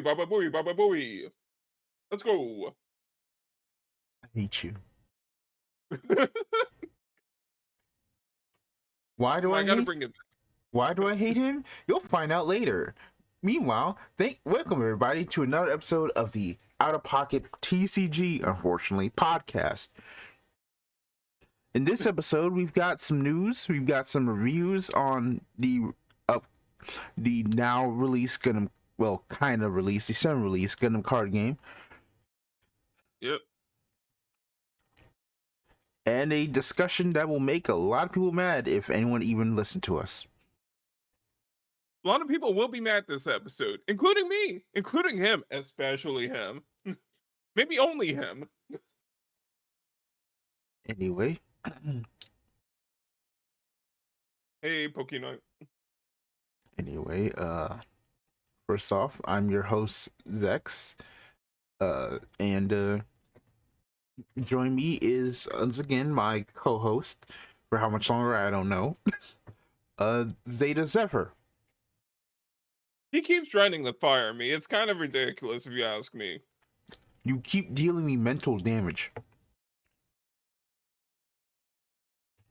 booey, baba booey, baba booey. Let's go. I hate you. I Why do I gotta hate? bring it Why do back. I hate him? You'll find out later. Meanwhile, welcome everybody to another episode of the Out of Pocket TCG, unfortunately, podcast. In this episode, we've got some news, we've got some reviews on the now released Gundam, well, kind of released, the semi-released Gundam card game, Yep. and a discussion that will make a lot of people mad if anyone even listened to us. A lot of people will be mad this episode, including me, including him, especially him. Maybe only him. Anyway, Hey, Pokemon. anyway, first off, I'm your host, Zechs. And join me is once again my co-host for how much longer I don't know. ZetaZephyr. He keeps trying to fire me. It's kind of ridiculous if you ask me. You keep dealing me mental damage.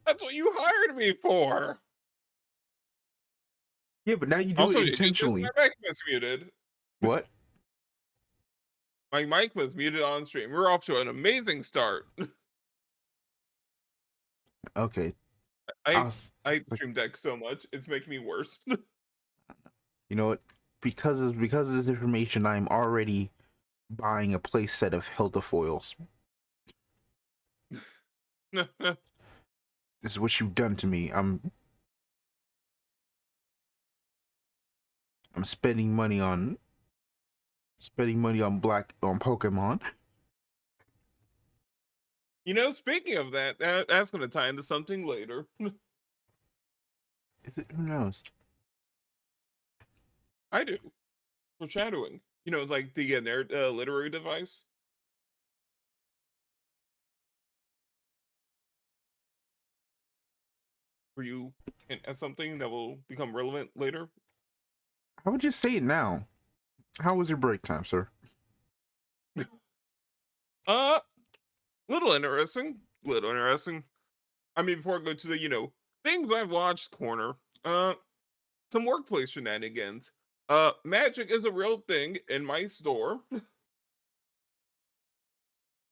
That's what you hired me for. Yeah, but now you do Also, it did you just intentionally. my mic was muted? What? My mic was muted on stream. We're off to an amazing start. Okay. I stream deck so much, it's making me worse. You know what? Because of this information, I'm already buying a play set of Hilda foils. This is what you've done to me. I'm spending money on Pokemon. You know, speaking of that's going to tie into something later. Is it? Who knows? I do. Foreshadowing. You know, like the literary device. Where you hint at something that will become relevant later. How would you say it now? How was your break time, sir? Little interesting. Little interesting. I mean, before I go to the, things I've watched corner, some workplace shenanigans. Magic is a real thing in my store.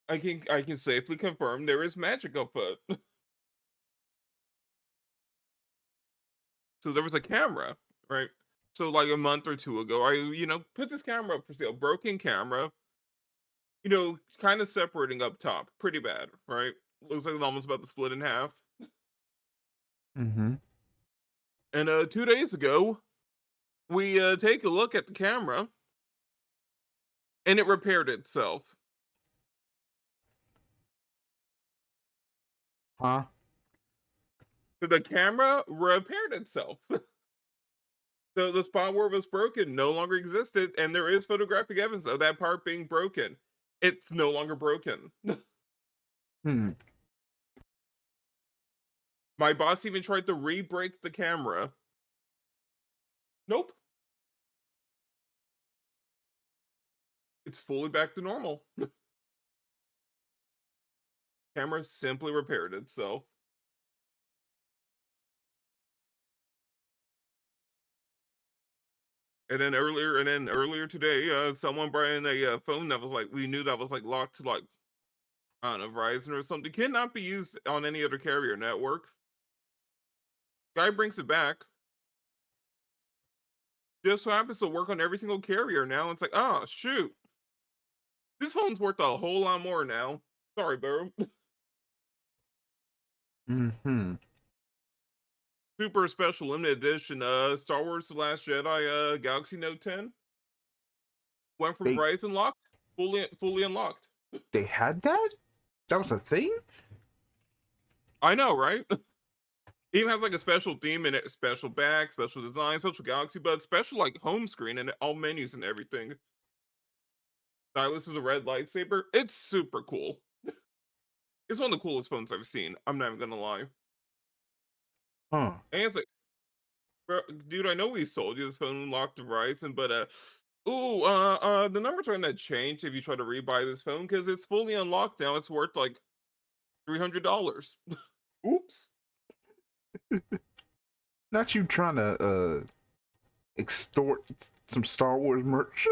I can safely confirm there is magic afoot. So there was a camera, right? So like a month or two ago, I put this camera up for sale, broken camera, kind of separating up top, pretty bad, right? Looks like it's almost about to split in half. Mm-hmm. And 2 days ago, we take a look at the camera, and it repaired itself. Huh? So the camera repaired itself. So the spot where it was broken no longer existed, and there is photographic evidence of that part being broken. It's no longer broken. Hmm. My boss even tried to re-break the camera. Nope. It's fully back to normal. Camera simply repaired itself. And then earlier today, someone brought in a phone that was like, we knew that was like locked to like, I don't know, Verizon or something. Cannot be used on any other carrier network. Guy brings it back. Just so happens to work on every single carrier now. It's like, oh shoot, this phone's worth a whole lot more now. Sorry, bro. Mm-hmm. Super special limited edition. Star Wars: The Last Jedi. Galaxy Note 10 went from They Verizon locked, fully unlocked. they had that? That was a thing? I know, right? Even has like a special theme in it, special back, special design, special Galaxy Buds, special like home screen and all menus and everything. Stylus is a red lightsaber. It's super cool. It's one of the coolest phones I've seen. I'm not even gonna lie. Huh. And it's like, bro, dude, I know we sold you this phone locked to Verizon, but Ooh, the numbers are gonna change if you try to rebuy this phone because it's fully unlocked now. It's worth like $300. Oops. Not you trying to extort some Star Wars merch.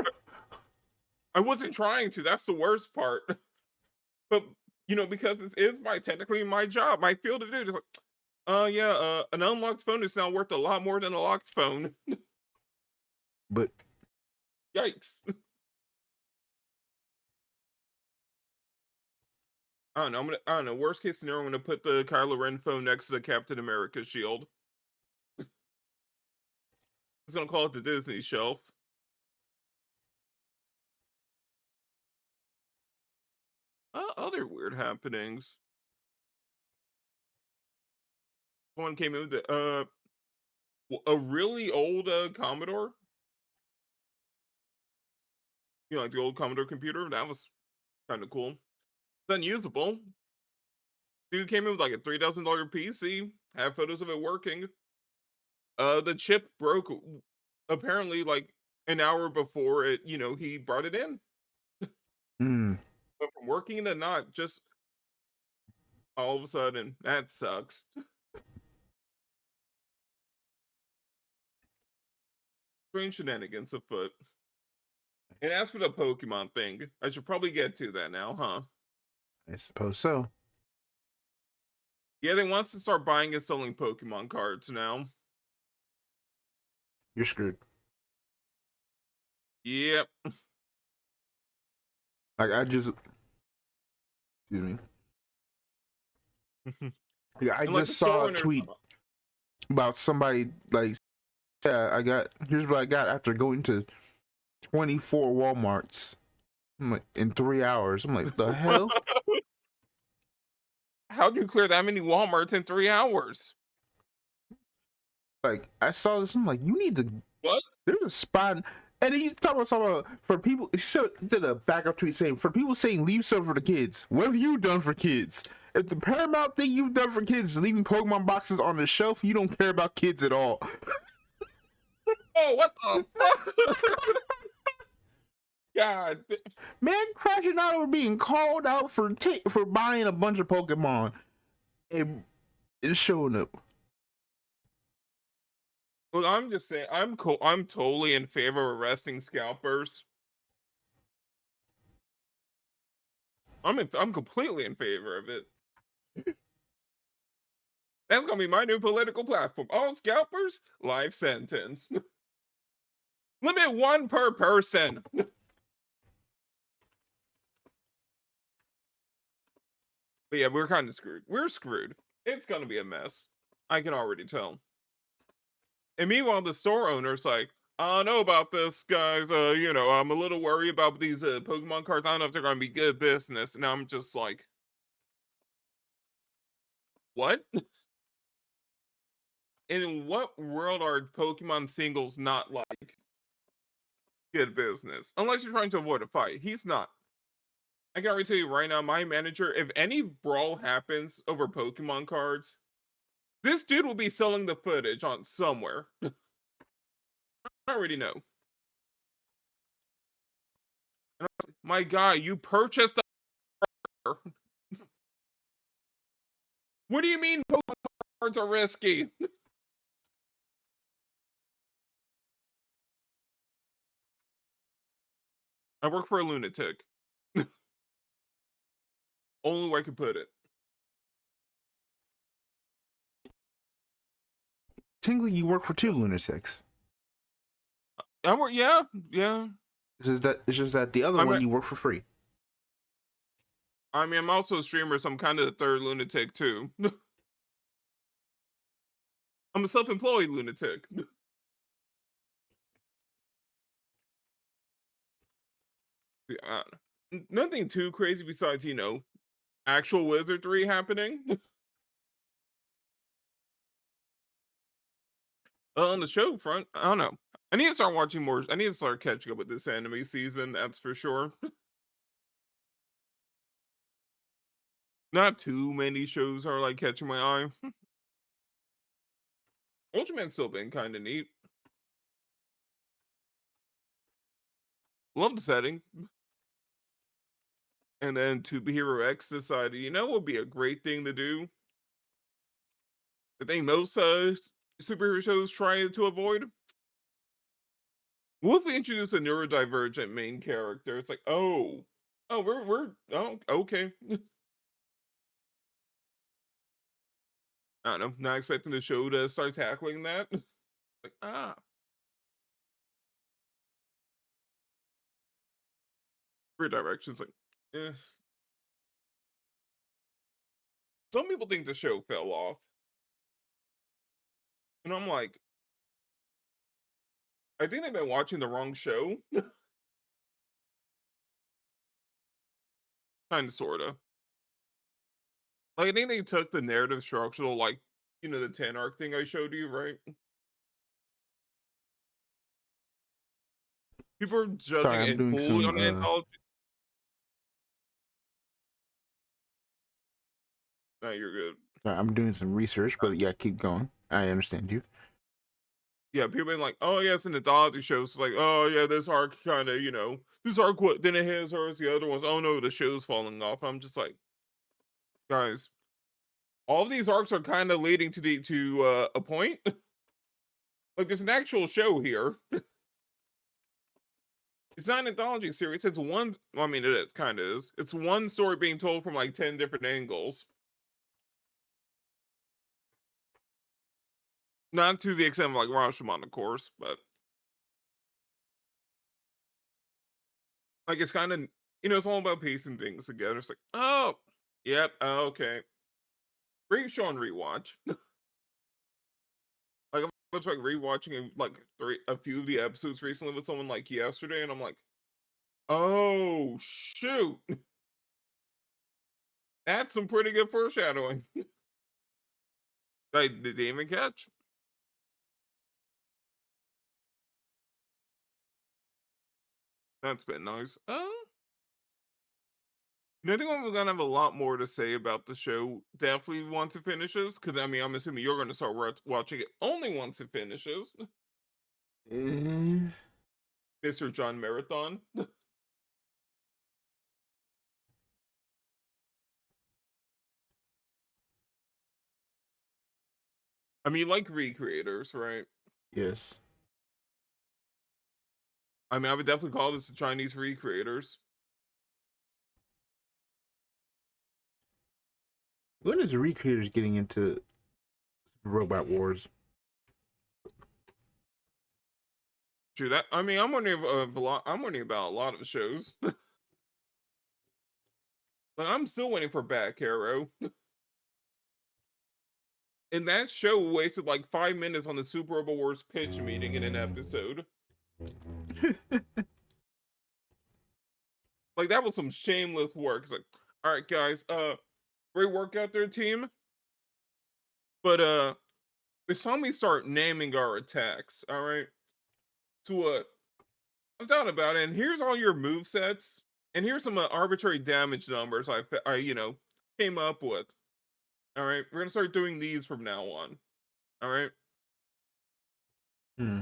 I wasn't trying to. That's the worst part. But because it is technically my job, my field of duty. It's like, yeah, an unlocked phone is now worth a lot more than a locked phone. But Yikes. I don't know. I don't know. Worst case scenario, I'm gonna put the Kylo Ren phone next to the Captain America shield. It's gonna call it the Disney shelf. Other weird happenings. One came in with a really old Commodore. Like the old Commodore computer. That was kind of cool. It's unusable. Dude came in with like a $3,000 PC. Have photos of it working. The chip broke apparently like an hour before it. He brought it in. But from working to not, just all of a sudden, that sucks. Strange shenanigans afoot. And as for the Pokemon thing, I should probably get to that now, huh? I suppose so. Yeah, they want to start buying and selling Pokemon cards now. You're screwed. Yep. Like I just, excuse me. Yeah, I Like just saw a tweet about somebody like, yeah, here's what I got after going to 24 Walmarts. I'm like, in 3 hours. I'm like, the hell? How'd you clear that many Walmarts in 3 hours? Like I saw this. I'm like, you need to. What? There's a spot, and he's talking about for people. He did a backup tweet saying for people saying leave stuff for the kids. What have you done for kids? If the paramount thing you've done for kids is leaving Pokemon boxes on the shelf, you don't care about kids at all. Oh, what the fuck? God. Man crashing out over being called out for buying a bunch of Pokemon and showing up. Well, I'm just saying, I'm cool. I'm totally in favor of arresting scalpers. I'm completely in favor of it. That's gonna be my new political platform. All scalpers, life sentence. Limit 1 per person. But yeah, we're kind of screwed. We're screwed. It's gonna be a mess. I can already tell. And meanwhile, the store owner's like, I don't know about this, guys. I'm a little worried about these Pokemon cards. I don't know if they're gonna be good business. And I'm just like, what? In what world are Pokemon singles not like good business? Unless you're trying to avoid a fight. He's not. I can already tell you right now, my manager, if any brawl happens over Pokemon cards, this dude will be selling the footage on somewhere. I already know. My guy, you purchased a What do you mean Pokemon cards are risky? I work for a lunatic. Only way I could put it. Tingly, you work for 2 lunatics. I work, yeah. It's just that the other one you work for free. I mean, I'm also a streamer, so I'm kind of the third lunatic too. I'm a self-employed lunatic. Yeah, nothing too crazy besides, actual wizardry happening. On the show front, I don't know. I need to start watching more. I need to start catching up with this anime season. That's for sure. Not too many shows are like catching my eye. Ultraman's still been kind of neat. Love the setting. And then Superhero X decided, you know, what would be a great thing to do. The thing most superhero shows try to avoid. What if we introduce a neurodivergent main character? It's like, oh, okay. I don't know. Not expecting the show to start tackling that. Like, weird directions. Like, eh. Some people think the show fell off, and I'm like, I think they've been watching the wrong show. Kind of, sorta. Like, I think they took the narrative structural, like, you know, the 10 arc thing I showed you, right? People are judging Sorry, I'm it doing fully some. on the anthology. No, you're good. I'm doing some research, but yeah, keep going. I understand you. Yeah, people been like, oh yeah, it's an anthology show. So like, oh yeah, this arc kind of, you know, this arc what then it hits hers, the other ones. Oh no, the show's falling off. I'm just like, guys, all of these arcs are kind of leading to a point. Like there's an actual show here. It's not an anthology series. It's one. Well, I mean, it is kind of is. It's one story being told from like 10 different angles. Not to the extent of like Rashomon, of course, but like it's kind of, you know, it's all about piecing things together. It's like, oh, yep, okay, great show on rewatch. Like I was like rewatching like a few of the episodes recently with someone like yesterday, and I'm like, oh shoot, that's some pretty good foreshadowing. Like, did they even catch? That's been nice. I think I'm gonna have a lot more to say about the show. Definitely once it finishes, because I mean, I'm assuming you're gonna start watching it only once it finishes. Eh, Mr. John Marathon. I mean, like recreators, right? yes. I mean, I would definitely call this the Chinese recreators. When is the recreators getting into Robot Wars? True that. I mean, I'm wondering of a lot. I'm wondering about a lot of shows. Like, I'm still waiting for Back Arrow. And that show wasted like 5 minutes on the Super Robot Wars pitch meeting in an episode. Like that was some shameless work. It's like, all right, guys, great work out there, team. But it's time we start naming our attacks. All right. So I've thought about it, and here's all your move sets, and here's some arbitrary damage numbers I you know came up with. All right, we're gonna start doing these from now on. All right. Hmm.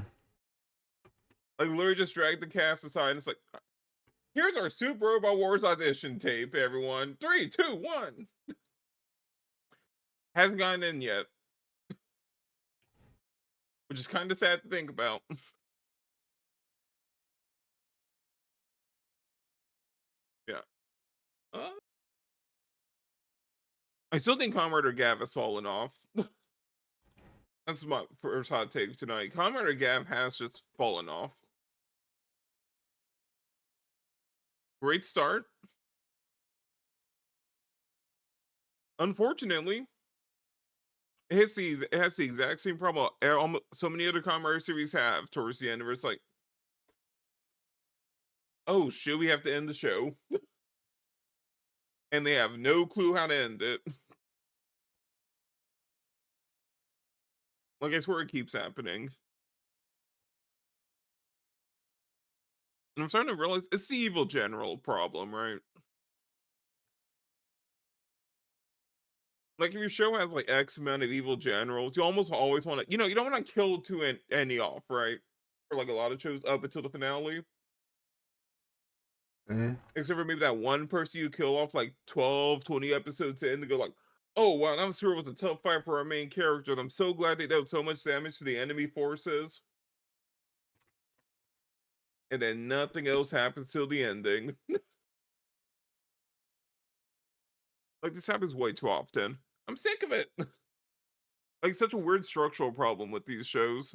Like literally just drag the cast aside, and it's like, here's our Super Robot Wars audition tape, everyone. 3, 2, 1. Hasn't gotten in yet, which is kind of sad to think about. Yeah. Uh, I still think Comrade Gav has fallen off. That's my first hot take tonight. Comrade Gav has just fallen off. Great start. Unfortunately, it has the exact same problem so many other Comrade series have towards the end, where it's like, oh shit, we have to end the show, and they have no clue how to end it. Like I swear it keeps happening. And I'm starting to realize it's the evil general problem, right? Like if your show has like X amount of evil generals, you almost always want to, you know, you don't want to kill any off, right? For like a lot of shows up until the finale. Except for maybe that one person you kill off like 12, 20 episodes in to go like, oh wow, I'm sure it was a tough fight for our main character, and I'm so glad they dealt so much damage to the enemy forces. And then nothing else happens till the ending. Like, this happens way too often. I'm sick of it. Like, such a weird structural problem with these shows.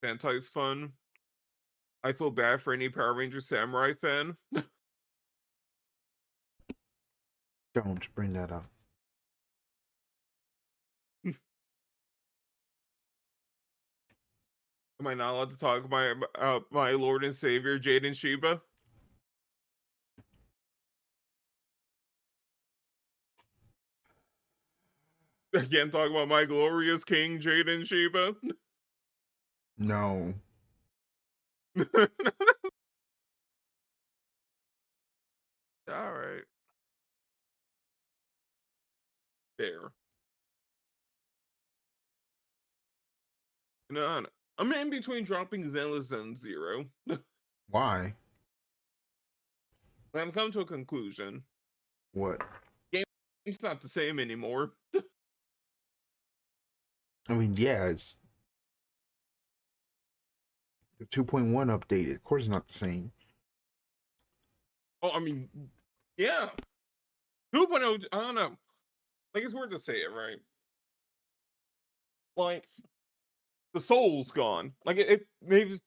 Sentai's fun. I feel bad for any Power Ranger Samurai fan. Don't bring that up. Am I not allowed to talk about my Lord and Savior, Jaden Shiba? Again, talk about my glorious king, Jaden Shiba? No. Alright. Fair. No, no. I'm in between dropping Zenless and Zero. Why? I've come to a conclusion. What? Game's not the same anymore. I mean, yeah, it's the 2.1 update. Of course, it's not the same. Oh, I mean, yeah. 2.0, I don't know. Like, it's weird to say it, right? Like, the soul's gone. Like, it maybe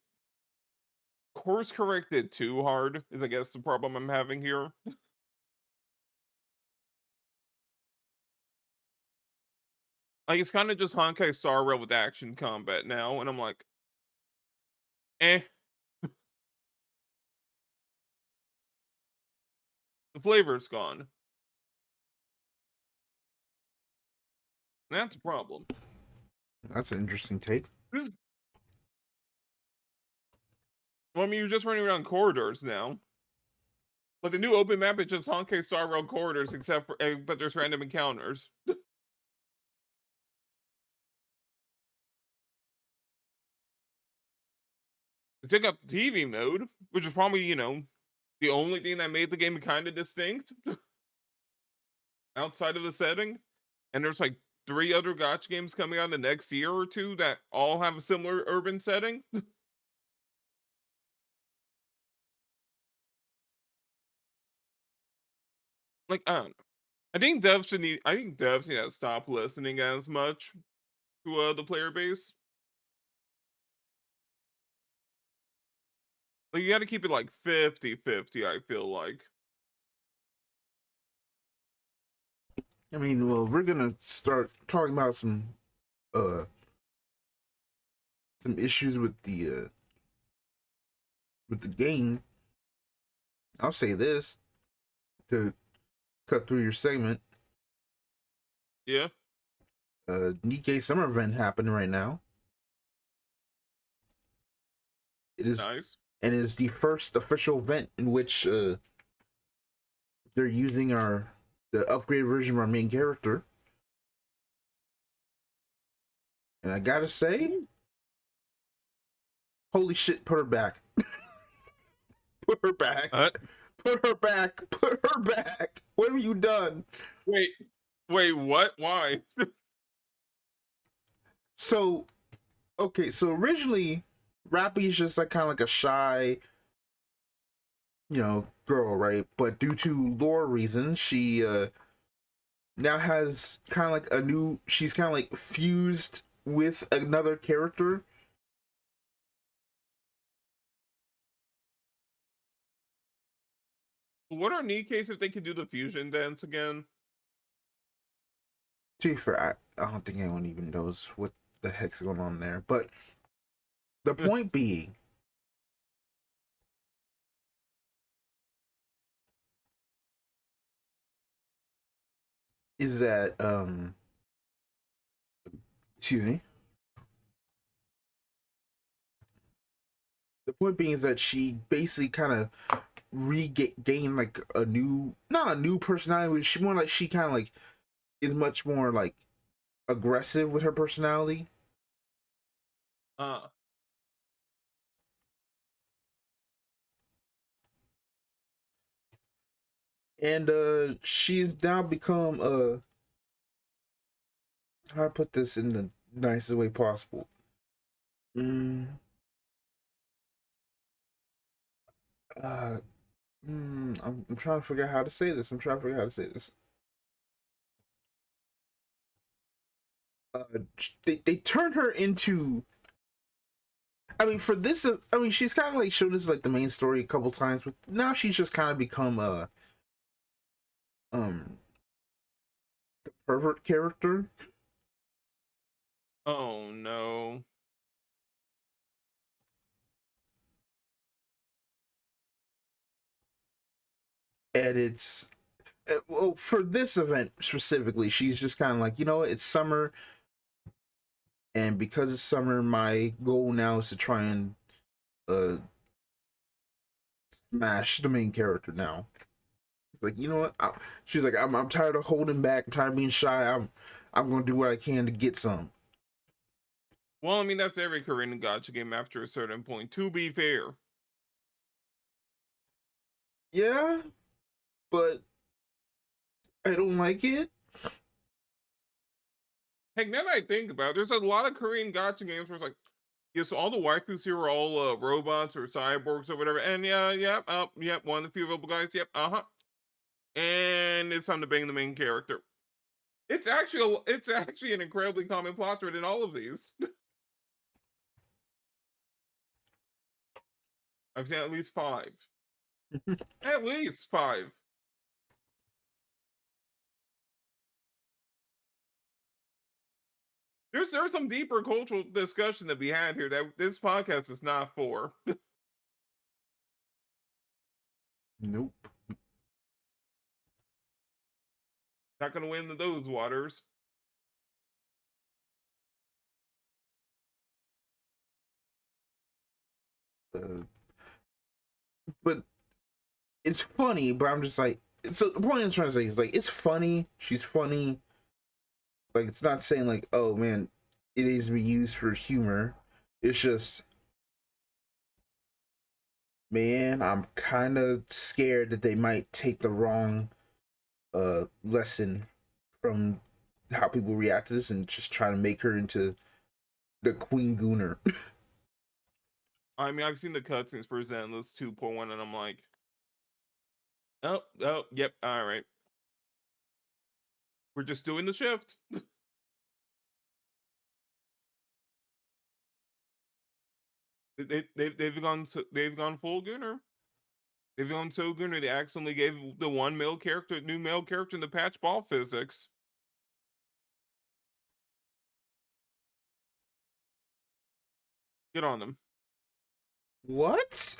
course corrected too hard is, I guess, the problem I'm having here. Like, it's kind of just Honkai Star Rail with action combat now, and I'm like, eh. The flavor's gone. That's a problem. That's an interesting take. This, well, I mean, you're just running around corridors now. Like, the new open map is just Honkai Star Rail corridors, except for, but there's random encounters. They took up TV mode, which is probably, you know, the only thing that made the game kind of distinct outside of the setting. And there's like 3 other gotcha games coming out the next year or two that all have a similar urban setting. Like, I don't know. I think devs need to stop listening as much to the player base. Like, you got to keep it like 50-50, I feel like. I mean, well, we're gonna start talking about some issues with the game. I'll say this to cut through your segment. Yeah. Nikkei summer event happening right now. It is Nice. And it is the first official event in which they're using the upgraded version of our main character. And I gotta say, holy shit, put her back. Put her back. Put her back. Put her back. What have you done? Wait, what? Why? So originally, Rappy's just like kind of like a shy, girl, right? But due to lore reasons, she now has kind of like she's kind of like fused with another character. What are Nikke's if they could do the fusion dance again? To be fair, I don't think anyone even knows what the heck's going on there. But the point being, is that excuse me. The point being is that she basically kind of regained like not a new personality, but she kind of like is much more like aggressive with her personality. and she's now become how do I put this in the nicest way possible? Mm, uh, I'm trying to figure out how to say this. I'm trying to figure out how to say this. Uh, they turned her into. I mean, for this, I mean, she's kind of like showed us like the main story a couple times, but now she's just kind of become a um the pervert character. Oh no. And it's well, for this event specifically, she's just kind of like, you know what, it's summer, and because it's summer, my goal now is to try and uh smash the main character now. Like, you know what, she's like, I'm tired of holding back, I'm tired of being shy, I'm gonna do what I can to get some. Well, I mean, that's every Korean gacha game after a certain point, to be fair. Yeah, but I don't like it. Heck, now that I think about it, there's a lot of Korean gacha games where it's like, yeah, so all the waifus here are all robots or cyborgs or whatever, and one of the few available guys, and it's time to bang the main character. It's actually an incredibly common plot thread in all of these. I've seen at least 5. At least 5. There's some deeper cultural discussion to be had here that this podcast is not for. Nope. Not gonna win in those waters. Uh, but it's funny, but I'm just like, so the point I'm trying to say is like, it's funny, she's funny, like it's not saying like, oh man, it needs to be used for humor. It's just, man, I'm kind of scared that they might take the wrong lesson from how people react to this and just try to make her into the Queen Gooner. I mean, I've seen the cutscenes for Zenless 2.1, and I'm like, oh, yep, all right. We're just doing the shift. They've gone full Gunner. They've gone so Gunner they accidentally gave the one new male character in the patch ball physics. Get on them. What?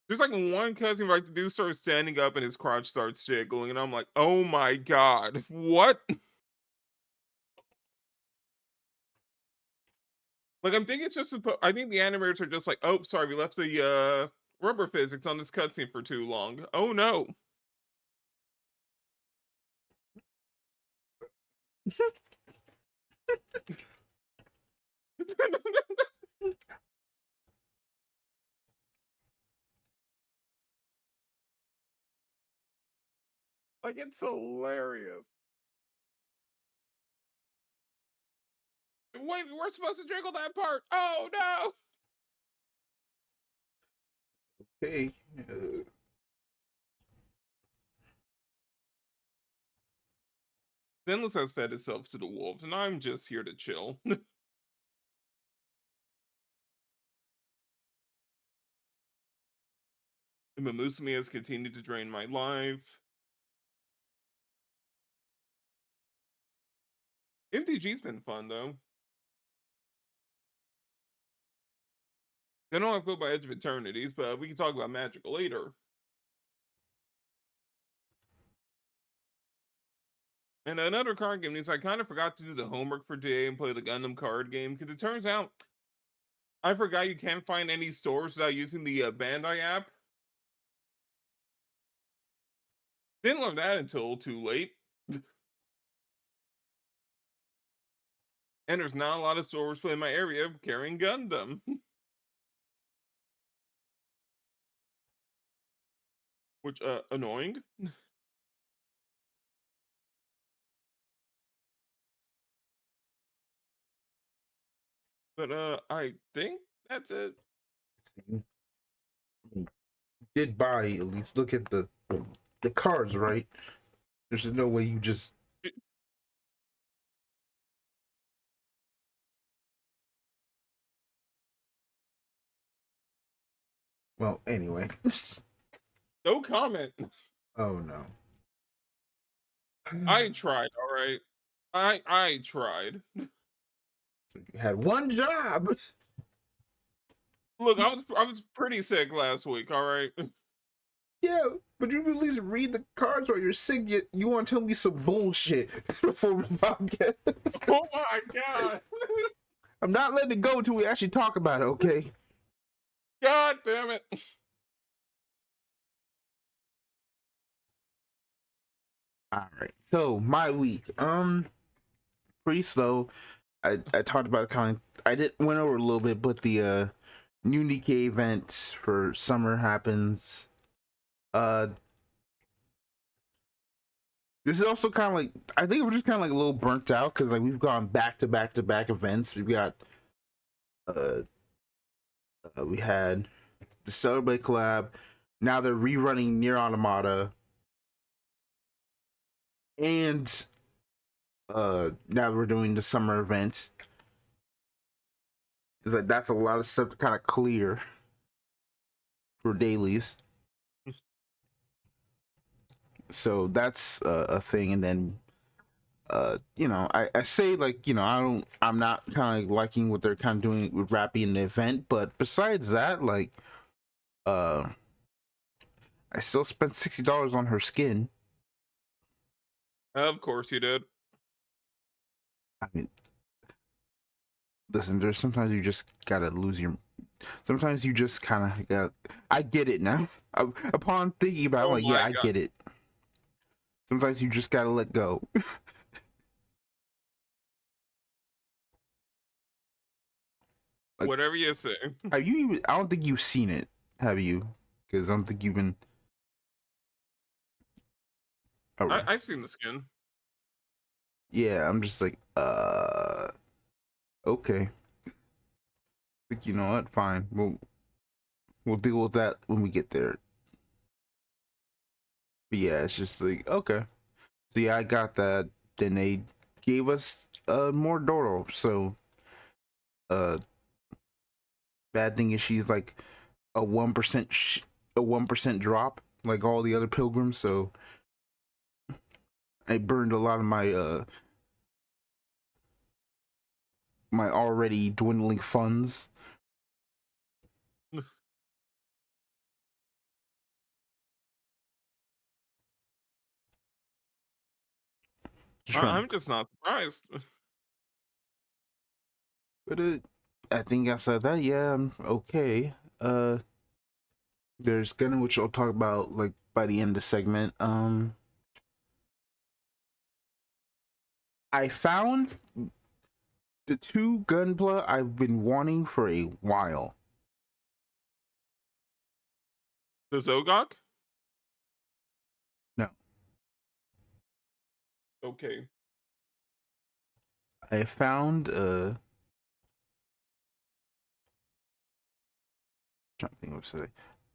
There's like one cutscene where like the dude starts standing up and his crotch starts jiggling, and I'm like, oh my god, what? Like, I'm thinking it's just I think the animators are just like, oh, sorry, we left the rubber physics on this cutscene for too long. Oh no. Like, it's hilarious. Wait, we're supposed to jiggle that part. Oh no. Okay. Zenless has fed itself to the wolves, and I'm just here to chill. Mamusumi has continued to drain my life. MTG's been fun though. I know I feel by Edge of Eternities, but we can talk about Magic later. And another card game news, I kind of forgot to do the homework for today and play the Gundam card game, because it turns out I forgot you can't find any stores without using the Bandai app. Didn't learn that until too late. And there's not a lot of stores in my area carrying Gundam, which annoying. But I think that's it. Did buy, at least look at the cards, right? There's no way you just. Well, anyway. No comment. Oh no. I tried, all right. I tried. So you had one job. Look, I was pretty sick last week, all right. Yeah, but you at least read the cards while you're sick. Yet you want to tell me some bullshit before we podcast. Oh my god. I'm not letting it go until we actually talk about it. Okay. God damn it. All right. So my week, pretty slow. I talked about it kind of. I did went over a little bit, but the new Nikkei event for summer happens. This is also kind of like, I think we're just kind of like a little burnt out because like we've gone back to back to back events. We've got we had the Celebrate collab. Now they're rerunning Near Automata, and now we're doing the summer event. It's like that's a lot of stuff to kind of clear for dailies. So that's a thing, and then you know, I say like, you know, I'm not kind of liking what they're kind of doing with Rappy in the event, but besides that, like I still spent $60 on her skin. Of course you did. I mean, listen, there's sometimes you just gotta lose your. Sometimes you just kind of got. I get it now. Upon thinking about it, Oh like, yeah, my I god. get it. Sometimes you just gotta let go. Like, Whatever you say. have you even? I don't think you've seen it, have you? Because I don't think you've been. Oh, right. I've seen the skin. Yeah, I'm just like, okay. Like, you know what? Fine. We'll deal with that when we get there. But yeah, it's just like, okay. So yeah, I got that. Then they gave us more Doro. So uh bad thing is she's like a 1% a 1% drop like all the other pilgrims, so I burned a lot of my already dwindling funds. I'm just not surprised. But I think outside that, yeah, I'm okay. There's Gundam, which I'll talk about like by the end of the segment. I found the two Gunpla I've been wanting for a while. The Zogok? No, Okay. I found trying to think what to say.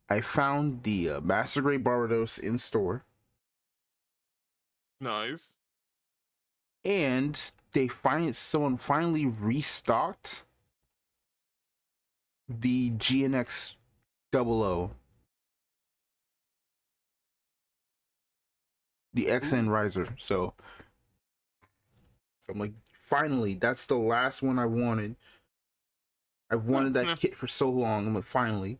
I found the Master Grade Barbados in store, Nice. and someone finally restocked the GNX 00, the XN Riser. So I'm like, finally, that's the last one I wanted. I've wanted that kit for so long. I'm like, finally.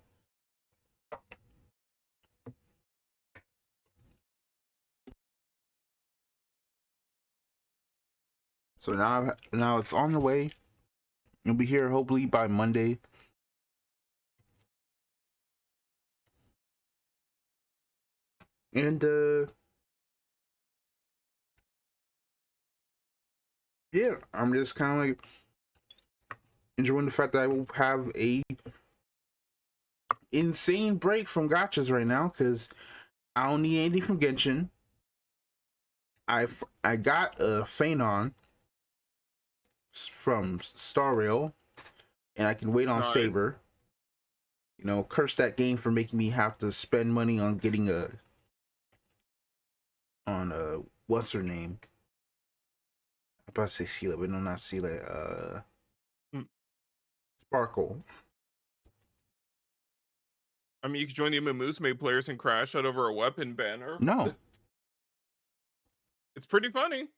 So now it's on the way. It'll be here hopefully by Monday. And yeah, I'm just kind of like, enjoying the fact that I will have a insane break from gachas right now because I don't need anything from Genshin. I got a Phanon from Star Rail, and I can wait on Nice. Saber. You know, curse that game for making me have to spend money on getting what's her name? I'm about to say Sela, but no, not Sela. Mm. Sparkle. I mean, you could join the Musume players and crash out over a weapon banner. No. It's pretty funny.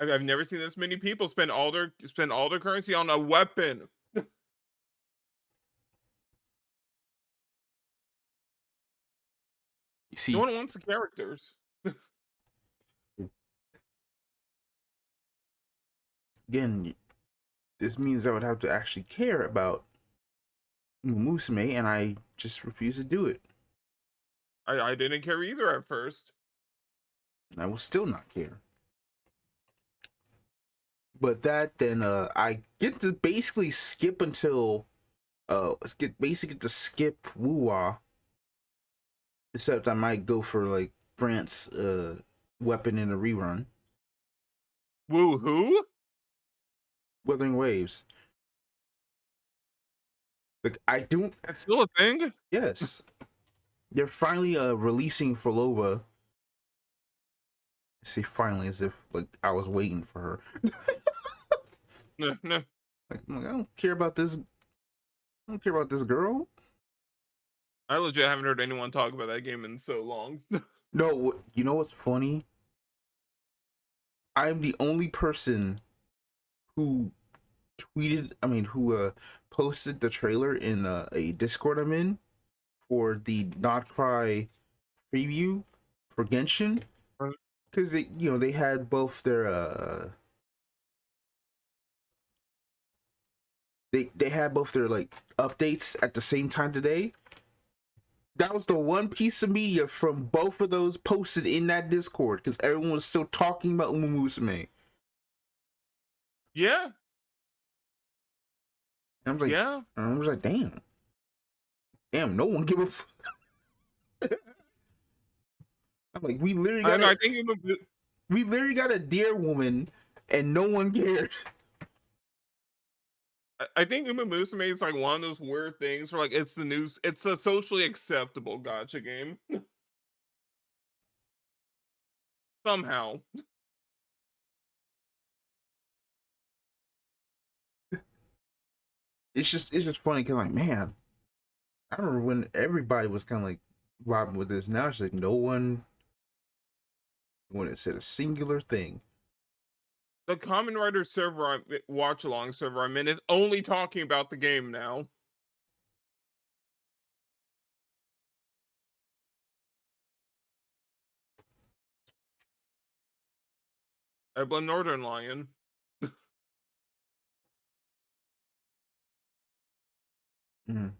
I've never seen this many people spend all their currency on a weapon. You see, No one wants the characters. again, this means I would have to actually care about Musume, and I just refuse to do it. I didn't care either at first. And I will still not care. But then I get to basically skip until get to skip Wuwa. Except I might go for like Brant's weapon in a rerun. Woo who? Wuthering Waves. Like I don't. That's still a thing. Yes, they're finally releasing Folova. I say finally as if like I was waiting for her. No. Like, I don't care about this. I don't care about this girl. I legit haven't heard anyone talk about that game in so long. No, you know what's funny? I'm the only person who who posted the trailer in a Discord I'm in for the Not Cry preview for Genshin, because they had both their they had both their like updates at the same time today. That was the one piece of media from both of those posted in that Discord because everyone was still talking about Musume. Yeah. And I was like, Yeah. damn, no one give a. I'm like, we literally got a dear woman, and no one cared. I think Uma Musume is like one of those weird things where like it's the news. It's a socially acceptable gacha game. Somehow. It's just funny because like, man, I remember when everybody was kind of like vibing with this. Now it's like no one when it said a singular thing. The Common Writer server, watch along server I'm in, is only talking about the game now. I blame Northern Lion. Mm.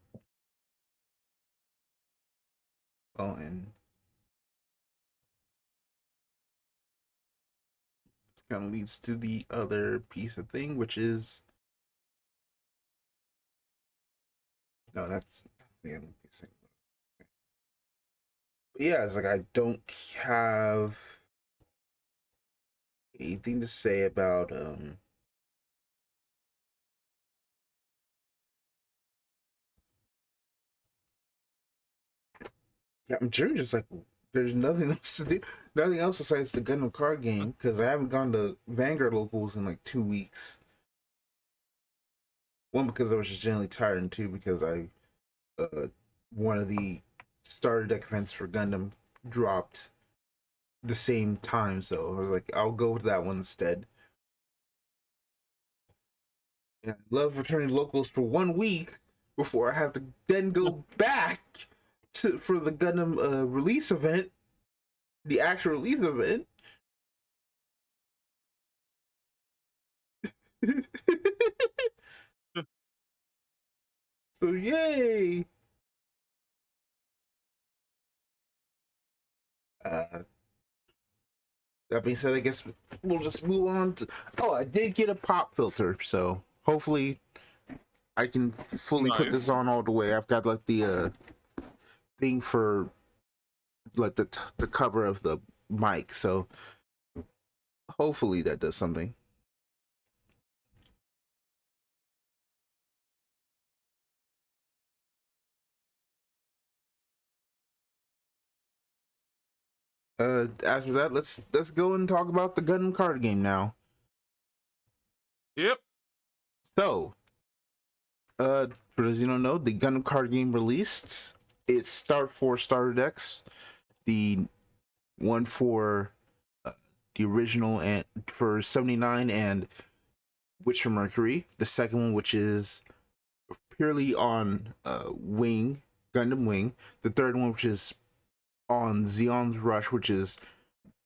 Oh, and it kind of leads to the other piece of thing, which is no, that's the other piece of thing. But yeah, it's like I don't have anything to say about yeah, I'm just like there's nothing else to do, nothing else besides the Gundam card game because I haven't gone to Vanguard locals in like 2 weeks. One because I was just generally tired, and two because one of the starter deck events for Gundam dropped the same time, so I was like, I'll go with that one instead. And I love returning locals for 1 week before I have to then go back for the Gundam release event, the actual release event. So yay! That being said, I guess we'll just move on to. Oh, I did get a pop filter, so hopefully I can fully put this Nice. on all the way. I've got like the thing for like the cover of the mic, so hopefully that does something. After that, let's go and talk about the Gundam card game now. Yep. So, for those you don't know, the Gundam card game released. It's Start for starter decks. The one for the original and for 79 and Witch from Mercury. The second one, which is purely on Wing, Gundam Wing. The third one, which is on Zeon's Rush, which is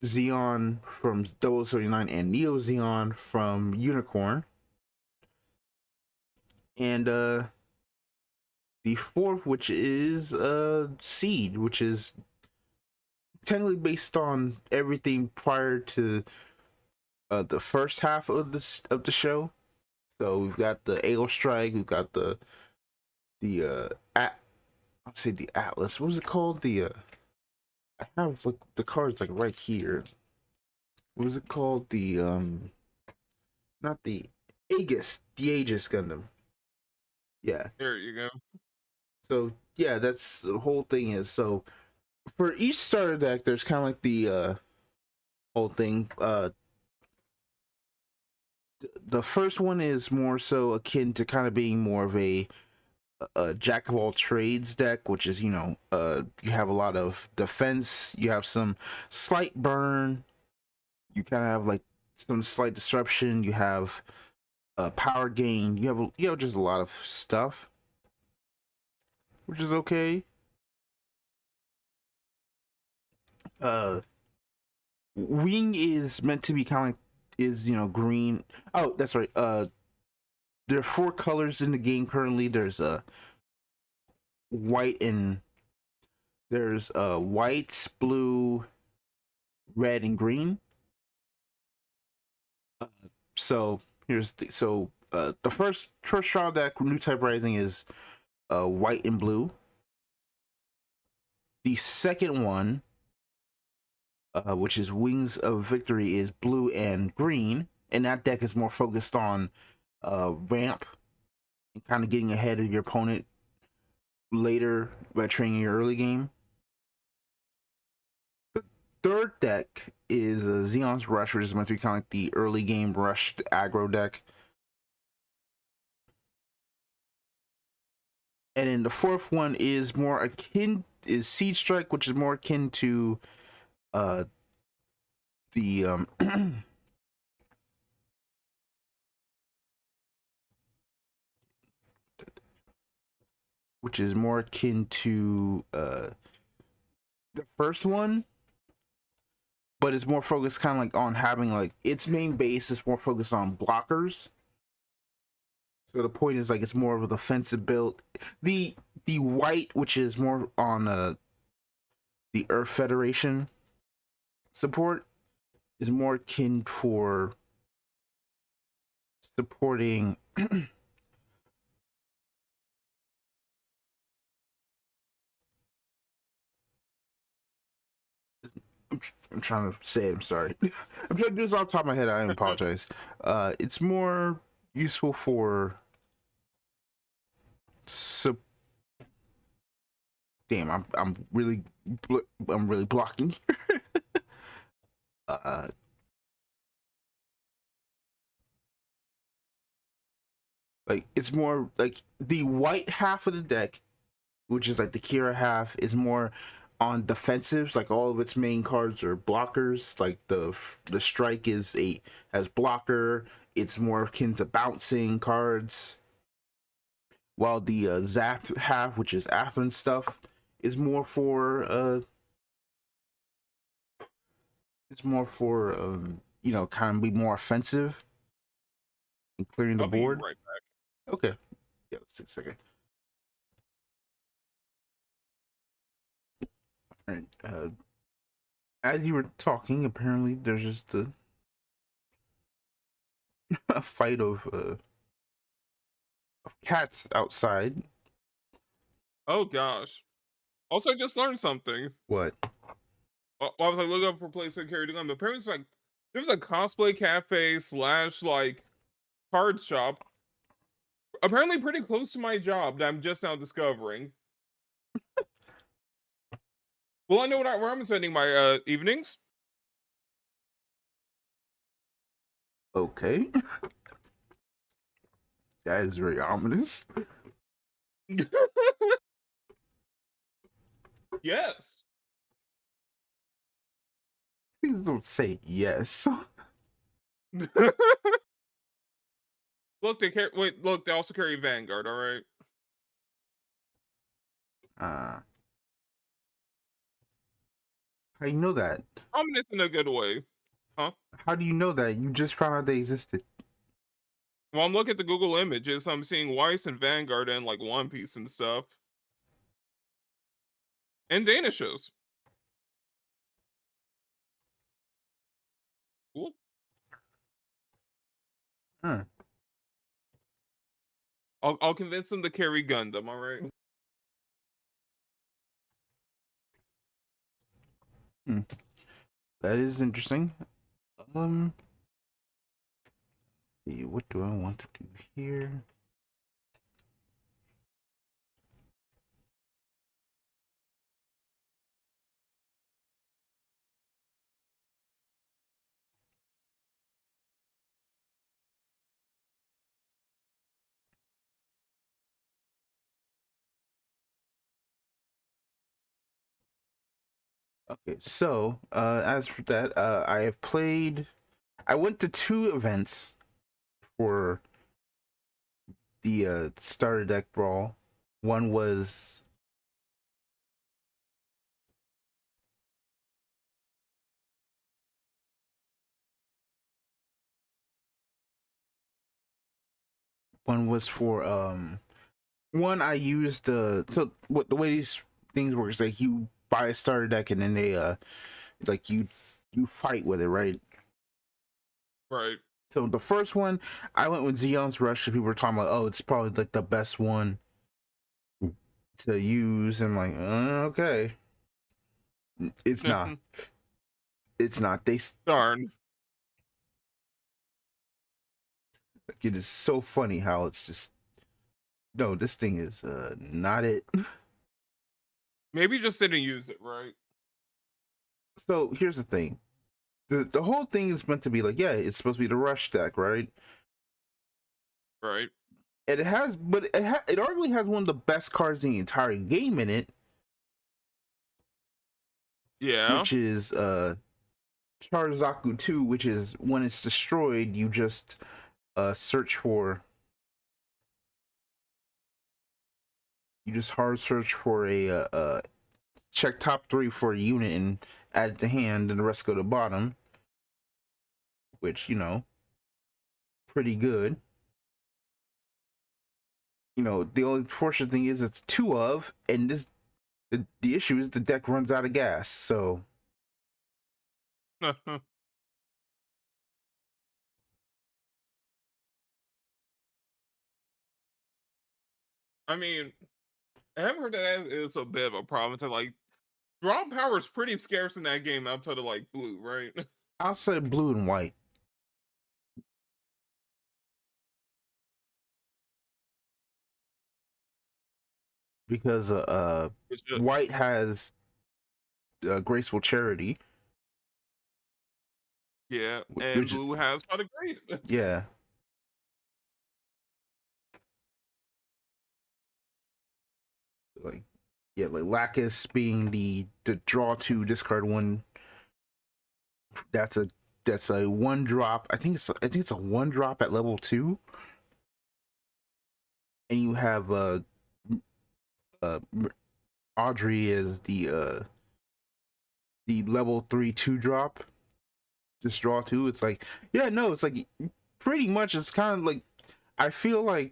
Zeon from 0079 and Neo Zeon from Unicorn. And the fourth, which is Seed, which is technically based on everything prior to the first half of the show. So we've got the AO Strike, we've got the I'll say the Atlas. What was it called? The I have like the cards like right here. What was it called? The not the Aegis Gundam. Yeah. There you go. So yeah, that's the whole thing is so for each starter deck there's kind of like the whole thing. The first one is more so akin to kind of being more of a jack of all trades deck, which is, you know, you have a lot of defense, you have some slight burn, you kind of have like some slight disruption, you have power gain, you have just a lot of stuff, which is okay. Wing is meant to be kind of like, is, you know, green. Oh, that's right. There are 4 colors in the game currently. There's white and there's white, blue, red, and green. So here's the first trial deck, New Type Rising, is white and blue. The second one, which is Wings of Victory, is blue and green, and that deck is more focused on ramp and kind of getting ahead of your opponent later by training your early game. The third deck is Zeon's Rush, which is meant to be kind of like the early game rush aggro deck. And then the fourth one is more akin is Siege Strike, which is more akin to the which is more akin to the first one, but it's more focused kind of like on having like its main base is more focused on blockers. So the point is like it's more of a defensive build. The white, which is more on the Earth Federation support, is more akin for supporting I'm trying to say it, I'm sorry. I'm trying to do this off the top of my head. I apologize. It's more useful for damn, I'm really blocking here. uh like it's more like the white half of the deck, which is like the Kira half, is more on defensives. Like all of its main cards are blockers. Like the strike has blocker. It's more akin to bouncing cards. While the Zap half, which is Athens stuff, is more for you know, kind of be more offensive and clearing the I'll be board. right back. Okay. Yeah, let's take a second. All right. As you were talking, apparently there's just a fight of of cats outside. Oh gosh. Also, I just learned something. What? I was like looking up for place to carry the gun, but apparently it's like there's a cosplay cafe slash like card shop. Apparently pretty close to my job that I'm just now discovering. Well, I know where I'm spending my evenings. Okay. That is very ominous. Yes. Please don't say yes. Look, look, they also carry Vanguard, all right? How you know that? Ominous in a good way. Huh? How do you know that? You just found out they existed. Well, I'm looking at the Google images. I'm seeing Weiss and Vanguard and like One Piece and stuff. And Danishes. Cool. Huh. I'll convince them to carry Gundam, all right? That is interesting. See, what do I want to do here? Okay, so as for that, I went to 2 events for the starter deck brawl. One was for one I used so what the way these things work is like you buy a starter deck and then they like you fight with it, right? Right. So the first one I went with Zeon's Rush. People were talking about, oh, it's probably like the best one to use. And I'm like, okay, it's not. It's not. Darn. Like, it is so funny how it's just no. This thing is not it. Maybe just didn't use it right. So here's the thing. The whole thing is meant to be like, yeah, it's supposed to be the rush deck, right? Right. And it has, but it arguably has one of the best cards in the entire game in it. Yeah. Which is Charzaku 2, which is when it's destroyed, you just search for. You just hard search for a check top 3 for a unit and add it to hand, and the rest go to bottom. Which, you know, pretty good. You know, the only fortunate thing is it's 2 of, and the issue is the deck runs out of gas, so. I mean, I haven't heard that it's a bit of a problem. To like, draw power is pretty scarce in that game outside of like blue, right? I'll say blue and white. Because white has graceful charity. Yeah, and blue has pot of greed. Yeah. Like, yeah, like Lacus being the draw 2 discard 1. That's a 1-drop. I think it's a 1-drop at level 2. And you have Audrey is the level 3 2-drop. Just draw 2. It's like, yeah, no, it's like pretty much it's kind of like, I feel like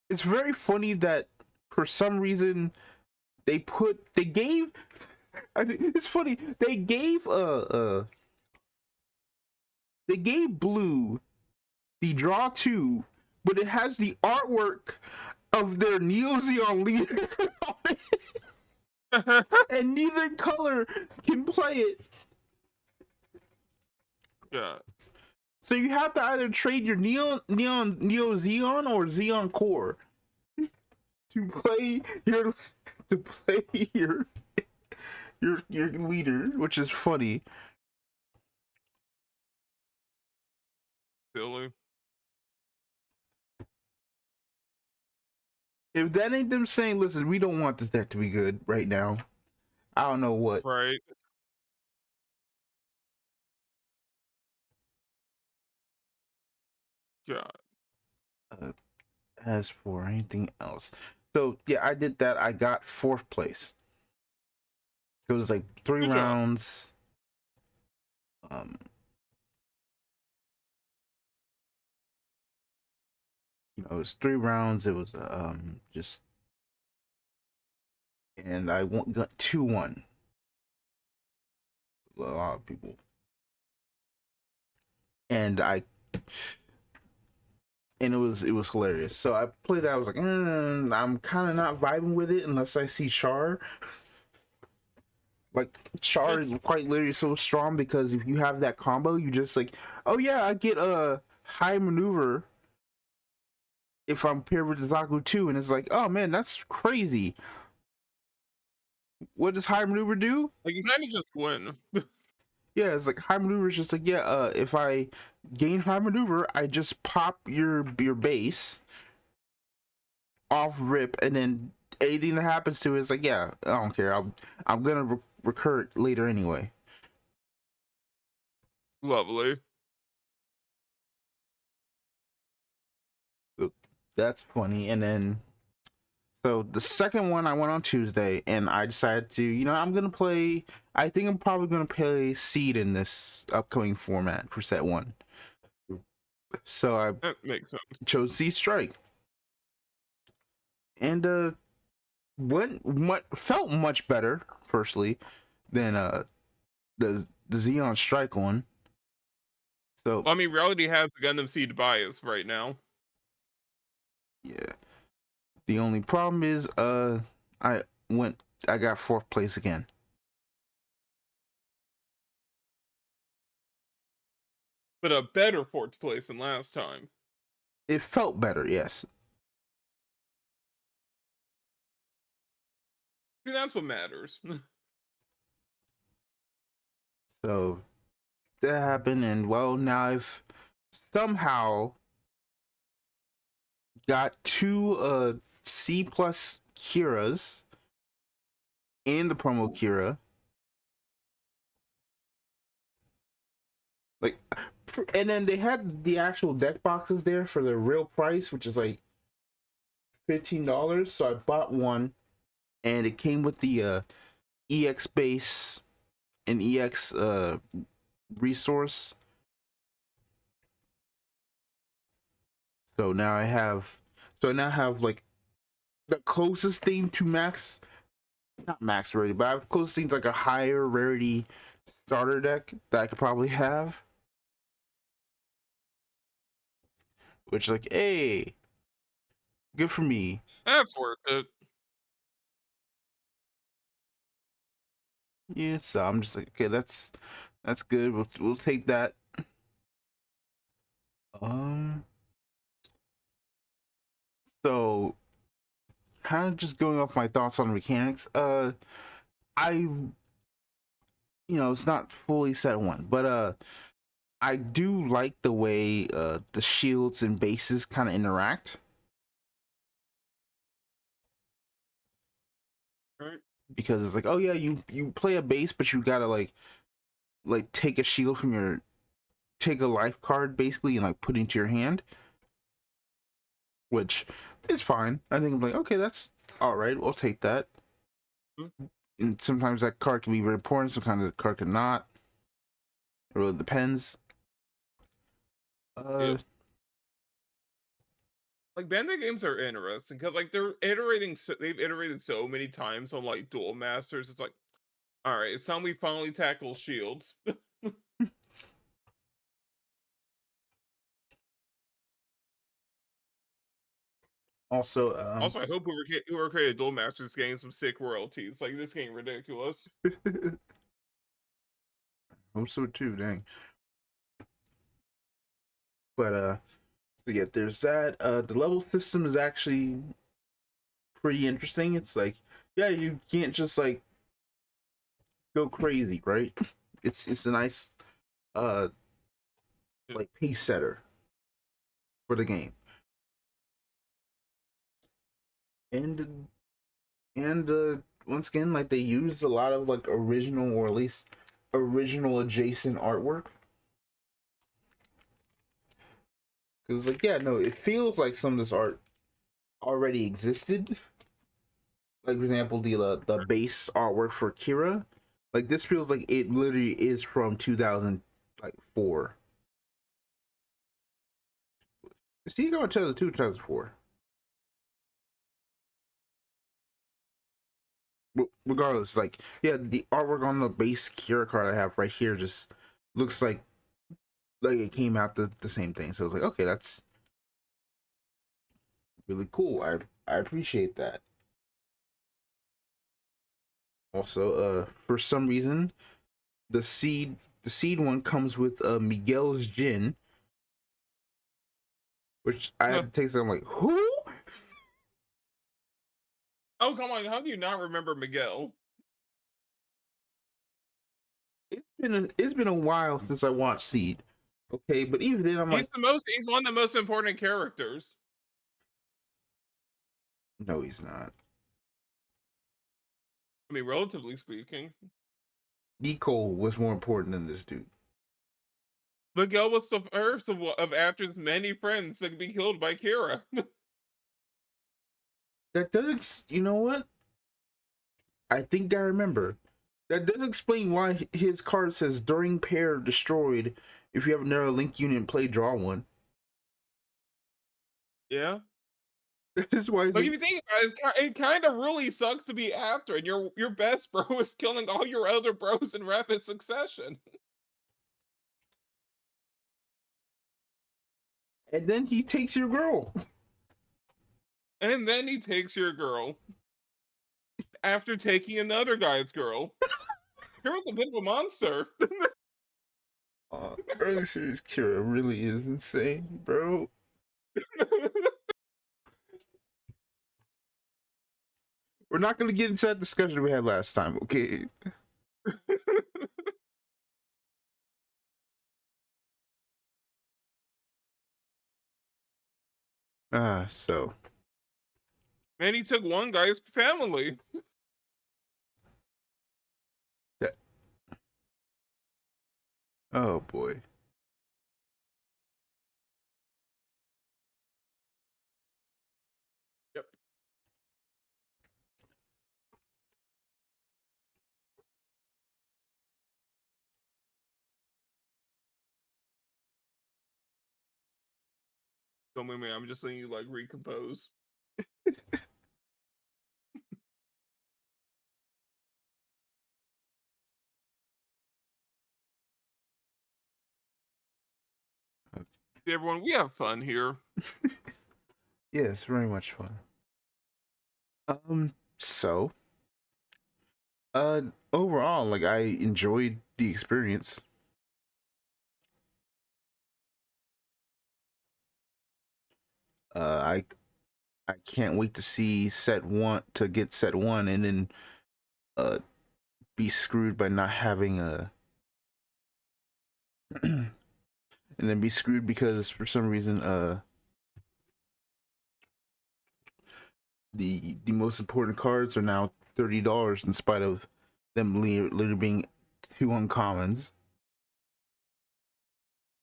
it's very funny that for some reason they gave I think it's funny they gave blue the draw 2 but it has the artwork of their Neo Zeon leader on it, and neither color can play it. Yeah. So you have to either trade your Neo Zeon or Xeon Core to play your leader, which is funny. Silly. If that ain't them saying, listen, we don't want this deck to be good right now, I don't know what. Right. God. As for anything else, so yeah, I did that. I got 4th place. It was like 3 Good job. rounds. It was 3 rounds. It was just, and I got 2-1. A lot of people, and it was hilarious. So I played that. I was like, I'm kind of not vibing with it unless I see Char. Like, Char is quite literally so strong because if you have that combo, you just like, oh yeah, I get a high maneuver if I'm paired with Zaku too, and it's like, oh man, that's crazy. What does high maneuver do? Like, you kind of just win. Yeah, it's like high maneuver is just like, yeah, if I gain high maneuver, I just pop your base off rip, and then anything that happens to it is like, yeah, I don't care. I'm gonna recur it later anyway. Lovely. So that's funny. And then, so the second one I went on Tuesday, and I decided to, I'm gonna play. I think I'm probably gonna play Seed in this upcoming format for set 1. So I That makes sense. chose Seed Strike, and what felt much better, firstly, than the Xeon Strike one. So Well, I mean, Reality has the Gundam Seed bias right now. yeah, the only problem is I got 4th place again. But a better 4th place than last time. It felt better, yes. See, that's what matters. So that happened, and well, now I've somehow got 2 C+ Kiras in the promo Kira. Like, and then they had the actual deck boxes there for the real price, which is like $15. So I bought one, and it came with the EX base and EX resource. So now I have like the closest thing to not max rarity, but I have closest thing to like a higher rarity starter deck that I could probably have. Which, like, hey, good for me. That's worth it. Yeah, so I'm just like, okay, that's good. We'll take that. So kind of just going off my thoughts on mechanics. It's not fully set 1, but I do like the way the shields and bases kind of interact. Right. Because it's like, oh yeah, you play a base, but you gotta like take a shield from take a life card basically and like put it into your hand, which is fine. I think I'm like, okay, that's all right. We'll take that. Mm-hmm. And sometimes that card can be very important. Sometimes the card can not. It really depends. Yeah. Like, Bandai games are interesting because like they've iterated so many times on like Duel Masters. It's like, all right, it's time we finally tackle shields. Also, Also, I hope whoever created Duel Masters getting some sick royalties. Like, this game ridiculous. hope so too. Dang. But so yeah, there's that. The level system is actually pretty interesting. It's like, yeah, you can't just like go crazy, right? It's a nice uh like pace setter for the game. And once again, like they use a lot of like original, or at least original adjacent artwork. Because like, yeah, no, it feels like some of this art already existed. Like for example, the base artwork for Kira, like this feels like it literally is from 2004. See, you go 2002, 2004. Regardless, like, yeah, the artwork on the base Kira card I have right here just looks like it came out the same thing. So it's like, okay, that's really cool. I appreciate that. Also, for some reason, the seed one comes with Miguel's gin, which I had to take. So I'm like, who? Oh, come on. How do you not remember Miguel? It's been a while since I watched Seed. Okay, but even then, I'm He's like, he's one of the most important characters. no, he's not. I mean, relatively speaking. Nicole was more important than this dude. Miguel was the first of Ashton's many friends that could be killed by Kira. That doesn't. You know what? I think I remember. That does explain why his card says during pair destroyed. If you have another link unit, play draw one. Yeah. That is why it's Like, like, if you think about it, it kind of really sucks to be after, and your best bro is killing all your other bros in rapid succession. and then he takes your girl. And then he takes your girl after taking another guy's girl. Kira's a bit of a monster. Early series Kira really is insane, bro. We're not gonna get into that discussion we had last time, okay? So And he took one guy's family. that. Oh boy. Yep. Don't mind me, I'm just letting you like recompose. See, everyone, we have fun here. Yes, very much fun. So uh overall, like I enjoyed the experience. I can't wait to see set one, and then uh be screwed by not having a and then be screwed because for some reason the most important cards are now $30 in spite of them literally being two uncommons.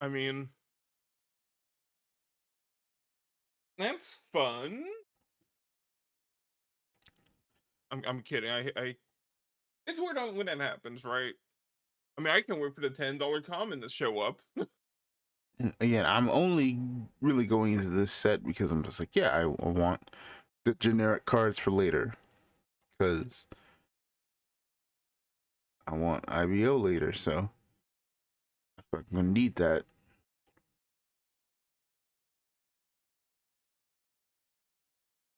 I mean, that's fun. I'm kidding. I it's weird when that happens, right? I mean, I can wait for the $10 common to show up. And again, I'm only really going into this set because I'm just like, yeah, I want the generic cards for later because I want IBO later, so I'm gonna need that.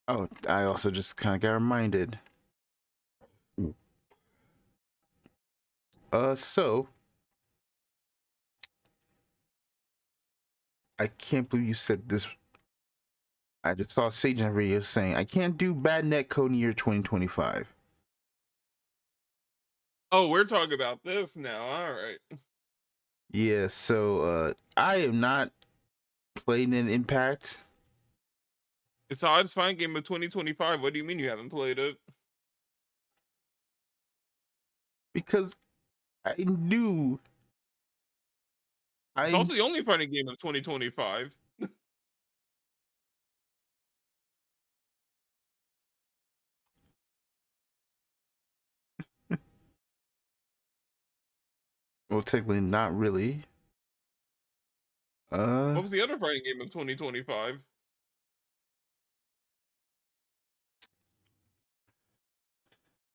Oh, I also just kind of got reminded. So I can't believe you said this. I just saw Sage in a video saying I can't do bad net code in year 2025. Oh, we're talking about this now. All right. Yeah, so I am not playing an Impact It's the hottest fighting game of 2025. What do you mean you haven't played it? because I knew It's I also the only fighting game of 2025. well technically not really. What was the other fighting game of 2025?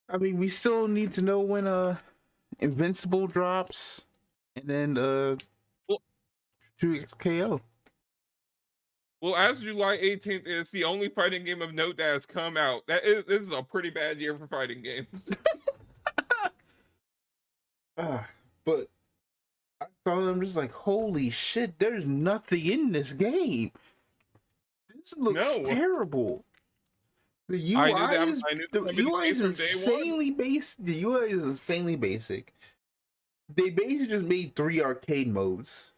I mean we still need to know when Invincible drops and then Well, 2XKO. well, as July 18th is the only fighting game of note that has come out. This is a pretty bad year for fighting games. But I saw them just like, holy shit, there's nothing in this game. This looks No, terrible. The I knew UI that. is I knew the that would be the UI case is from day one. insanely basic. The UI is insanely basic. They basically just made 3 arcade modes.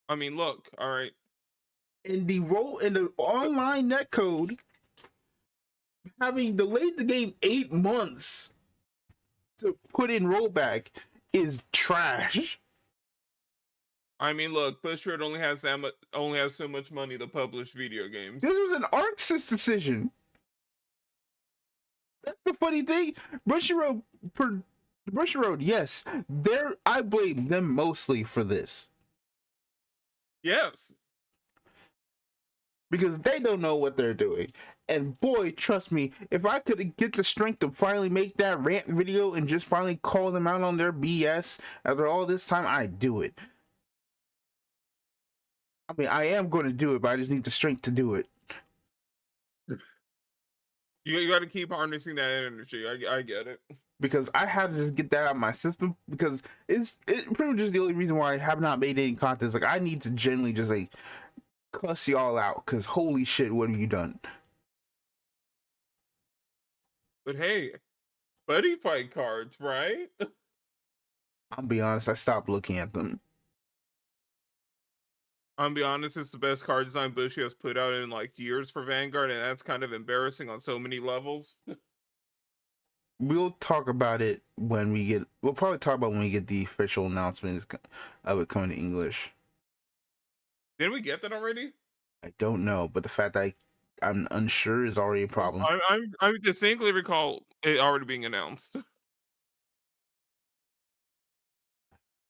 I mean, look, all right. And the online netcode having delayed the game 8 months to put in rollback is trash. I mean, look, Bushiroad only has so much money to publish video games. This was an ArcSys decision. That's the funny thing. Bushiroad, yes, I blame them mostly for this Yes. because they don't know what they're doing. And boy, trust me, if I could get the strength to finally make that rant video and just finally call them out on their BS after all this time, I'd do it. I mean, I am going to do it, but I just need the strength to do it. You got to keep harnessing that energy. I get it. Because I had to get that out of my system because it's pretty much just the only reason why I have not made any content. It's like I need to generally just like cuss y'all out because holy shit, what have you done? But hey, buddy fight cards, right? I'll be honest, I stopped looking at them. I'll be honest, it's the best card design Bushi has put out in like years for Vanguard, and that's kind of embarrassing on so many levels. We'll talk about it when we get. We'll probably talk about when we get the official announcement of it coming to English. Didn't we get that already? I don't know, but the fact that I'm unsure is already a problem. I distinctly recall it already being announced.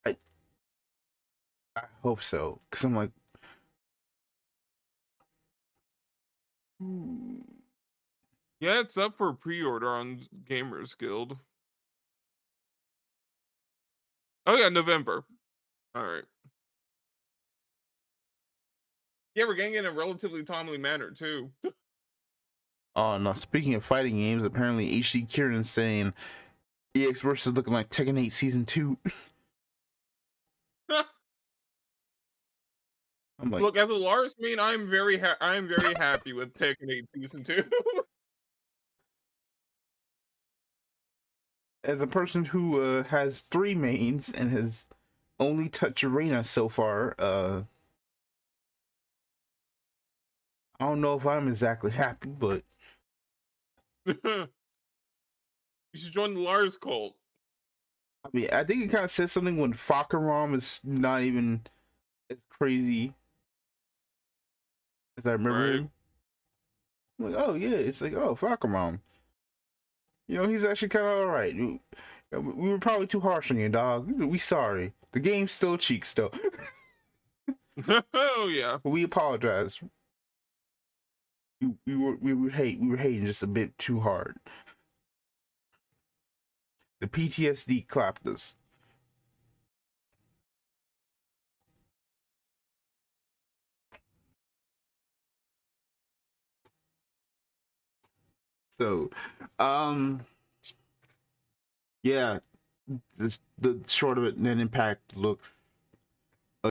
I hope so, because I'm like, Yeah, it's up for pre-order on Gamers Guild. Oh yeah, November. All right. Yeah, we're getting it in a relatively timely manner too. oh no. Speaking of fighting games, apparently HD Kieran's saying EX versus looking like Tekken 8 Season 2. I'm like, Look, as a Lars main, I'm very happy with Tekken 8 Season 2. as a person who has 3 mains and has only touched Arena so far, I don't know if I'm exactly happy, but You should join the Lars cult. I mean, I think it kind of says something when Fakarom is not even as crazy as I remember Right. him. I'm like, oh yeah, it's like, oh, Fakarom. You know, he's actually kind of all right. We were probably too harsh on you, dog. We sorry. The game's still cheeks, though. Oh yeah. But we apologize. We were hating just a bit too hard. The PTSD clapped us. So, yeah, the short of it, net impact looks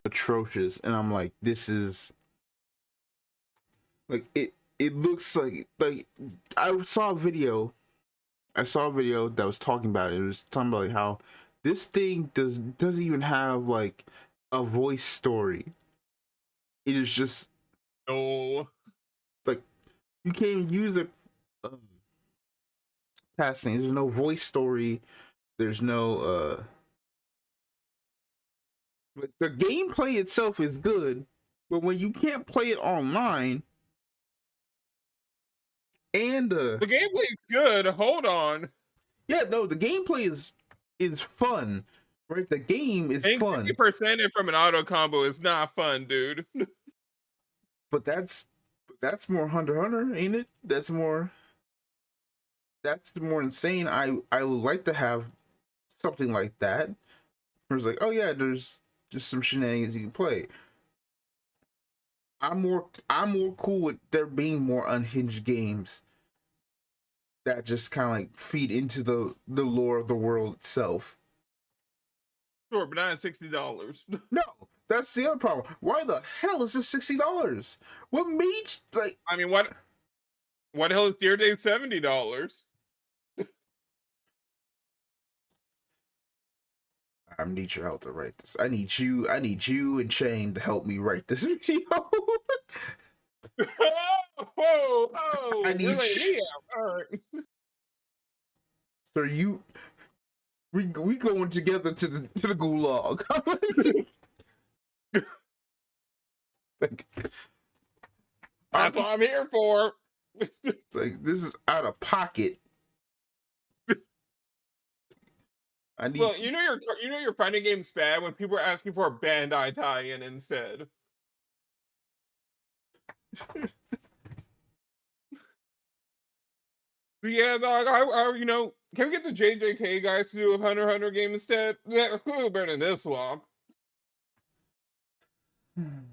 atrocious, and I'm like, this is like it. It looks like I saw a video. I saw a video that was talking about it. It was talking about like how this thing doesn't even have like a voice story. It is just No. like you can't even use it passing. There's no voice story. There's no like the gameplay itself is good, but when you can't play it online and The gameplay's good. Hold on. yeah, no, the gameplay is fun, right? The game is Getting fun, 50% from an auto combo is not fun, dude. but that's more Hunter x Hunter, ain't it? That's more insane. I would like to have something like that. Where it's like, oh yeah, there's just some shenanigans you can play. I'm more cool with there being more unhinged games that just kind of like feed into the lore of the world itself. Sure, but not at $60. No, that's the other problem. Why the hell is this $60? What made like? I mean, what the hell is Dear Day $70? I need your help to write this. I need you and Shane to help me write this video. Oh, I we're need laying me out. All right. So we going together to the gulag. like, That's what I'm here for. like this is out of pocket. I need. Well, you know your fighting game's bad when people are asking for a Bandai tie-in instead. So yeah, dog. Can we get the JJK guys to do a Hunter x Hunter game instead? Yeah, it's a little better than this one. Come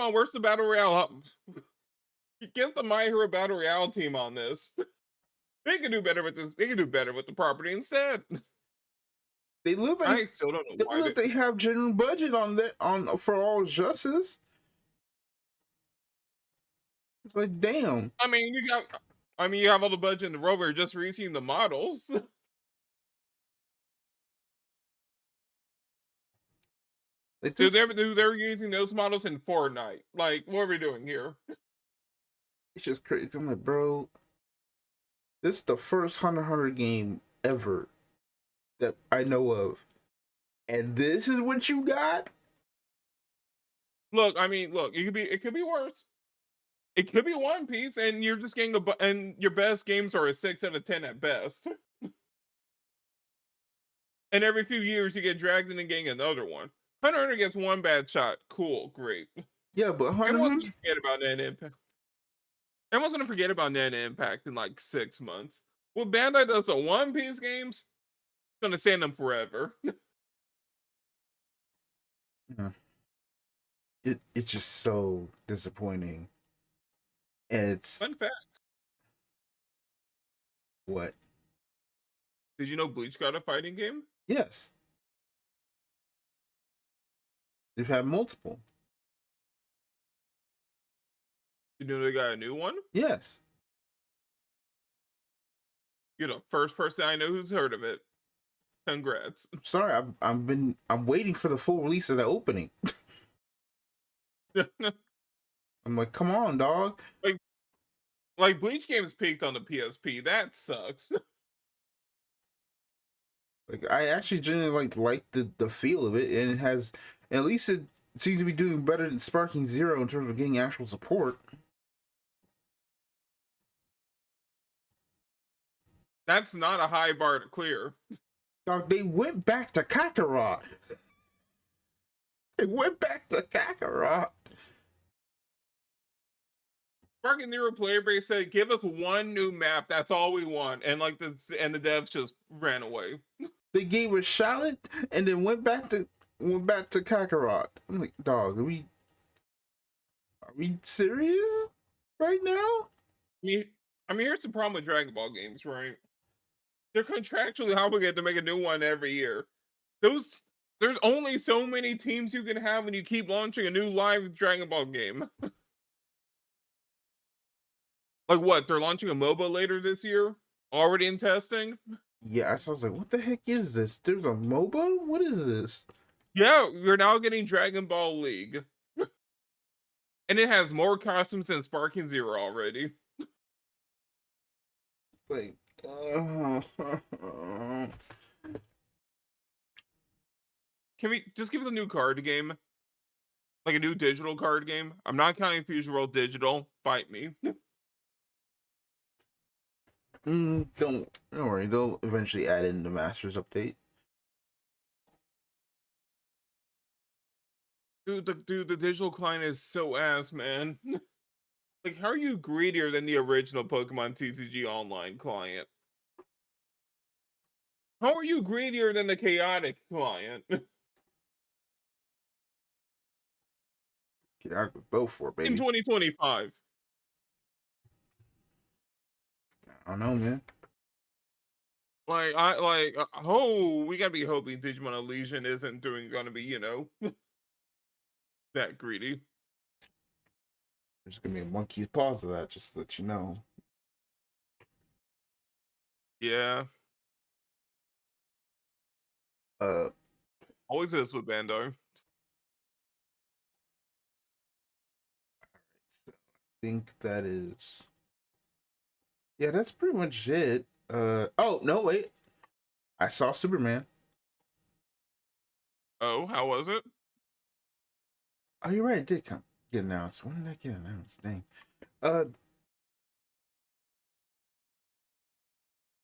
on, where's the Battle Royale? Get the My Hero Battle Royale team on this. They can do better with this. They can do better with the property instead. They look like I still don't know why they have general budget on that for all justice. It's like damn. I mean, you have all the budget in the rover just releasing the models. Like Dude, this, they're using those models in Fortnite. Like, what are we doing here? it's just crazy. I'm like, bro, this is the first Hunter x Hunter game ever that I know of, and this is what you got. Look, it could be worse. It could be One Piece, and you're just getting and your best games are a 6 out of 10 at best. And every few years you get dragged into getting another one. Hunter x Hunter gets one bad shot. Cool, great. Yeah, but Hunter x Hunter. Forget about Net Impact. Everyone's gonna forget about Net Impact in like 6 months. Well, Bandai does the One Piece games, it's gonna stand them forever. Yeah. It's just so disappointing. And it's Fun fact: what? did you know Bleach got a fighting game? Yes. They've had multiple. You know they got a new one? Yes. You're the first person I know who's heard of it. Congrats. Sorry, I'm waiting for the full release of the opening. I'm like, come on, dog. Like Bleach games peaked on the PSP. That sucks. Like I actually genuinely like the feel of it, and it has at least it seems to be doing better than Sparking Zero in terms of getting actual support. That's not a high bar to clear. Dog, they went back to Kakarot. They went back to Kakarot. Sparking Zero player base said, "Give us one new map. That's all we want." And the devs just ran away. They gave us Charlotte and then went back to Kakarot. I'm like, dog, are we serious right now? I mean, here's the problem with Dragon Ball games, right? They're contractually obligated to make a new one every year. There's only so many teams you can have when you keep launching a new live Dragon Ball game. Like what? They're launching a MOBA later this year? Already in testing? Yeah, I was like, what the heck is this? There's a MOBA? What is this? Yeah, you're now getting Dragon Ball League. And it has more costumes than Sparking Zero already. Like, Can we just give us a new card game? Like a new digital card game? I'm not counting Fusion World Digital. Fight me. don't worry, they'll eventually add in the Masters update. Dude, the digital client is so ass, man. Like, how are you greedier than the original Pokemon TCG online client? How are you greedier than the chaotic client? Yeah, I could go for it, baby. In 2025. I don't know, man. We gotta be hoping Digimon Elysian isn't gonna be, that greedy. There's gonna be a monkey's paw to that, just to let you know. Yeah. Uh, Always is with Bandai. I think that is. Yeah, that's pretty much it. Oh no, wait. I saw Superman. Oh, how was it? Oh, you're right. It did get announced. When did that get announced? Dang.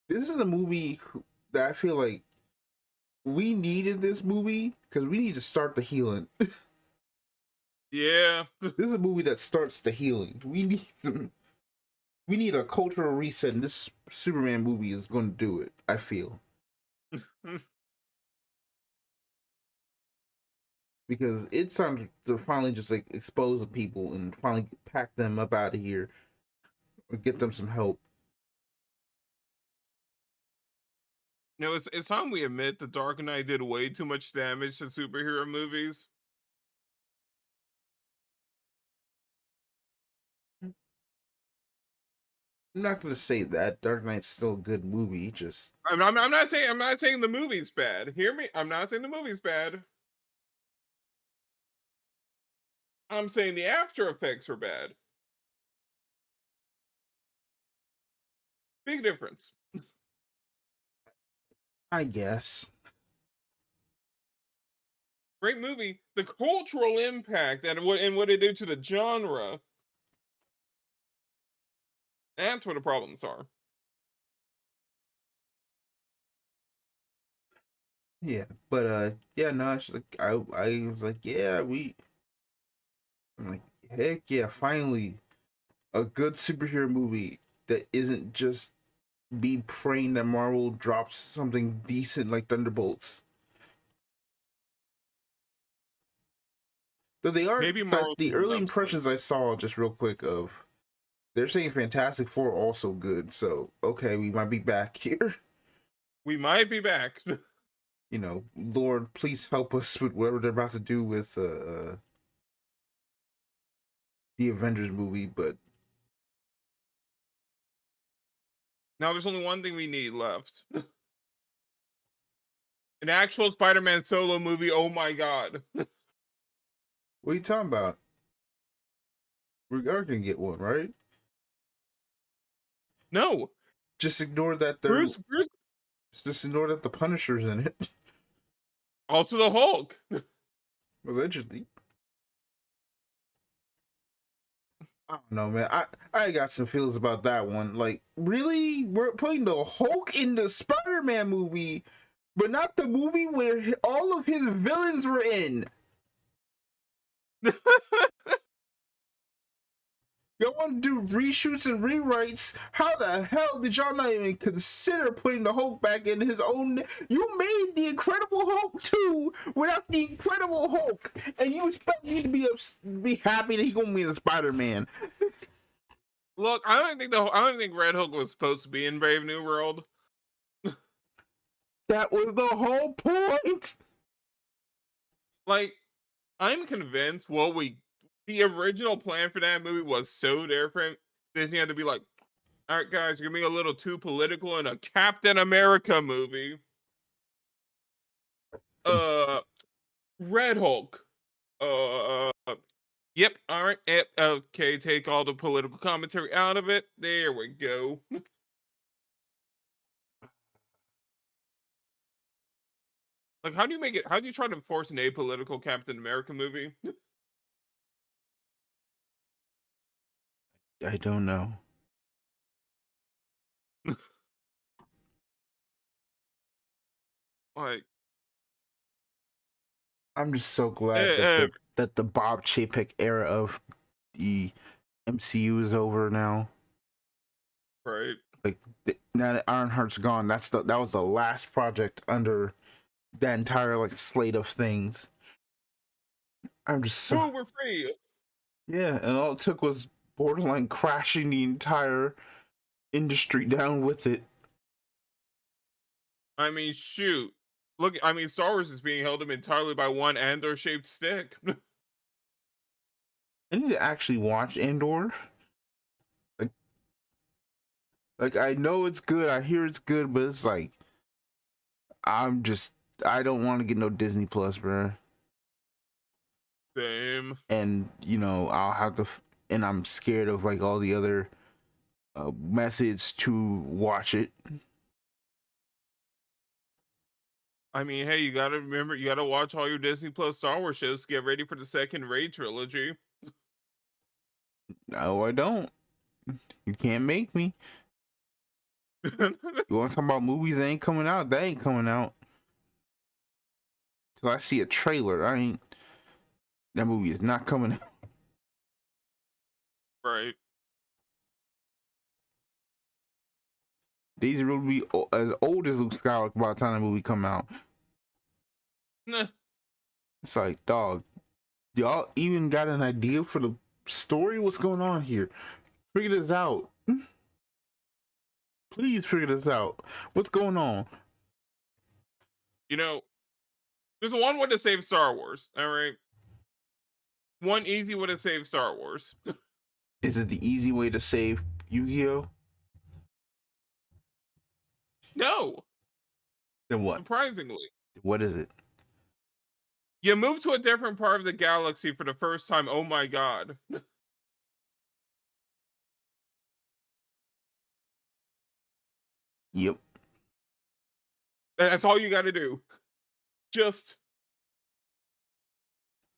This is a movie that I feel like we needed this movie because we need to start the healing. Yeah. This is a movie that starts the healing. We need a cultural reset, and this Superman movie is going to do it. I feel because it's time to finally just like expose the people and finally pack them up out of here or get them some help. It's time we admit the Dark Knight did way too much damage to superhero movies. I'm not going to say that Dark Knight's still a good movie. Just I'm not saying the movie's bad. Hear me? I'm not saying the movie's bad. I'm saying the after effects are bad. Big difference. I guess. Great movie. The cultural impact and what it did to the genre. That's what the problems are. Yeah, but yeah, no, it's like I was like, yeah, I'm like, heck yeah, finally a good superhero movie that isn't just be praying that Marvel drops something decent like Thunderbolts. Though they are Maybe like Marvel the should early dump impressions I saw just real quick of they're saying Fantastic Four also good, so okay, we might be back here. We might be back. You know, Lord, please help us with whatever they're about to do with the Avengers movie, but Now there's only one thing we need left. An actual Spider-Man solo movie. Oh my god. what are you talking about? We are gonna get one, right? No. Just ignore that Bruce just ignore that the Punisher's in it. Also the Hulk. Allegedly. I don't know, man. I got some feelings about that one. Like, really? We're putting the Hulk in the Spider-Man movie, but not the movie where all of his villains were in. Y'all want to do reshoots and rewrites? How the hell did y'all not even consider putting the Hulk back in his own? You made the Incredible Hulk 2 without the Incredible Hulk, and you expect me to be happy that he's gonna be in Spider-Man? Look, I don't think Red Hulk was supposed to be in Brave New World. That was the whole point. Like, I'm convinced the original plan for that movie was so different. Disney had to be like, all right, guys, you're gonna be a little too political in a Captain America movie. Red Hulk. Uh, yep. All right. Yep, okay. Take all the political commentary out of it. There we go. Like, how do you make it? How do you try to force an apolitical Captain America movie? I don't know. Like, I'm just so glad that the Bob Chapek era of the MCU is over now. right. Like now that Ironheart's gone, that was the last project under that entire like slate of things. I'm just so We're free. yeah, and all it took was borderline crashing the entire industry down with it. I mean, shoot. Look, I mean, Star Wars is being held up entirely by one Andor-shaped stick. I need to actually watch Andor. Like I know it's good, I hear it's good, but it's like I don't want to get no Disney Plus, bro. Same. And you know I'll have to, and I'm scared of like all the other methods to watch it. I mean, hey, you gotta remember, you gotta watch all your Disney Plus Star Wars shows to get ready for the second Rey trilogy. No, I don't. You can't make me. You want to talk about movies that ain't coming out? That ain't coming out till I see a trailer. That movie is not coming out. Right. Daisy will be as old as Luke Skywalker by the time the movie come out. Nah. It's like, dog, y'all even got an idea for the story? What's going on here? Figure this out. Please figure this out. What's going on? You know, there's one way to save Star Wars, all right? One easy way to save Star Wars. Is it the easy way to save Yugioh? No, Then what? surprisingly. What is it? You move to a different part of the galaxy for the first time. Oh my god. Yep. That's all you gotta do. Just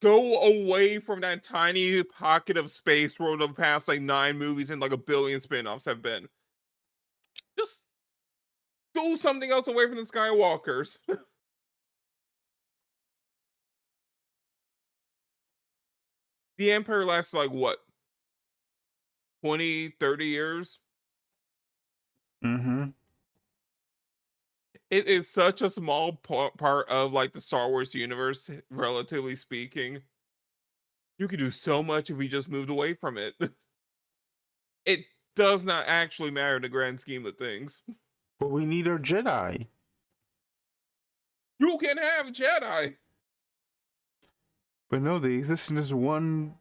go away from that tiny pocket of space where the past like 9 movies and like a billion spin-offs have been. Just go something else away from the Skywalkers. The Empire lasts like what? 20, 30 years? Mm-hmm. It is such a small part of like the Star Wars universe, relatively speaking. You could do so much if we just moved away from it. It does not actually matter in the grand scheme of things. But we need our Jedi. You can have Jedi. But no, they exist in this one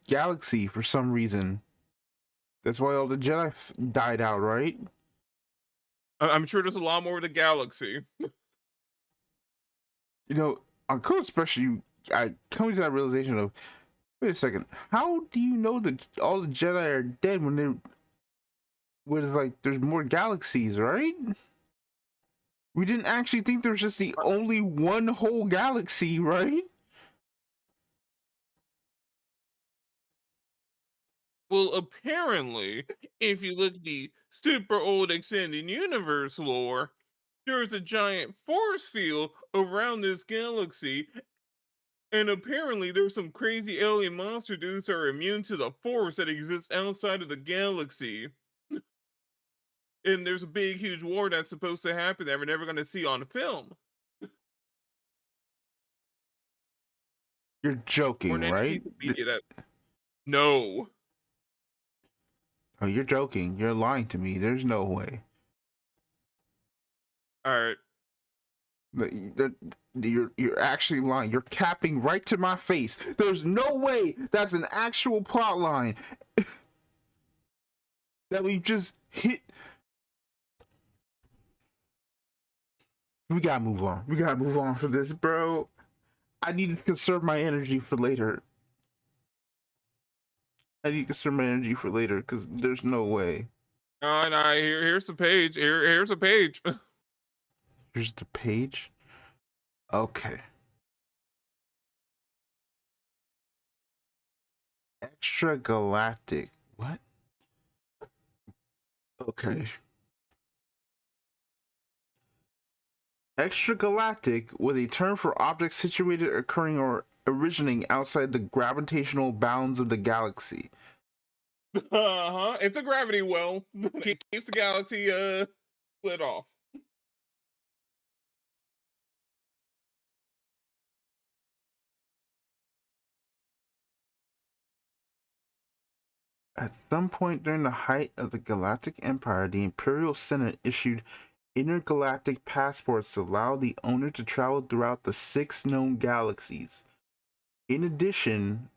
galaxy for some reason. That's why all the Jedi died out, right? I'm sure there's a lot more of the galaxy. You know, on Close Special, I come to that realization of, wait a second, how do you know that all the Jedi are dead when there's more galaxies, right? We didn't actually think there was just the only one whole galaxy, right? Well, apparently, if you look at the super old extended universe lore, there's a giant force field around this galaxy, and apparently there's some crazy alien monster dudes that are immune to the force that exists outside of the galaxy. And there's a big, huge war that's supposed to happen that we're never going to see on film. You're joking, Or in any right? piece of media that. No. Oh, you're joking. You're lying to me. There's no way. All right. You're actually lying. You're capping right to my face. There's no way that's an actual plot line that we just hit. We gotta move on. We gotta move on from this, bro. I need to conserve my energy for later. I need to conserve my energy for later because there's no way. No. Here's the page. Here's a page. Here's the page. Okay. Extra galactic. What? Okay. Extragalactic was a term for objects situated, occurring, or originating outside the gravitational bounds of the galaxy. Uh-huh. It's a gravity well. Keeps the galaxy split off. At some point during the height of the Galactic Empire, the Imperial Senate issued intergalactic passports to allow the owner to travel throughout the 6 known galaxies. In addition,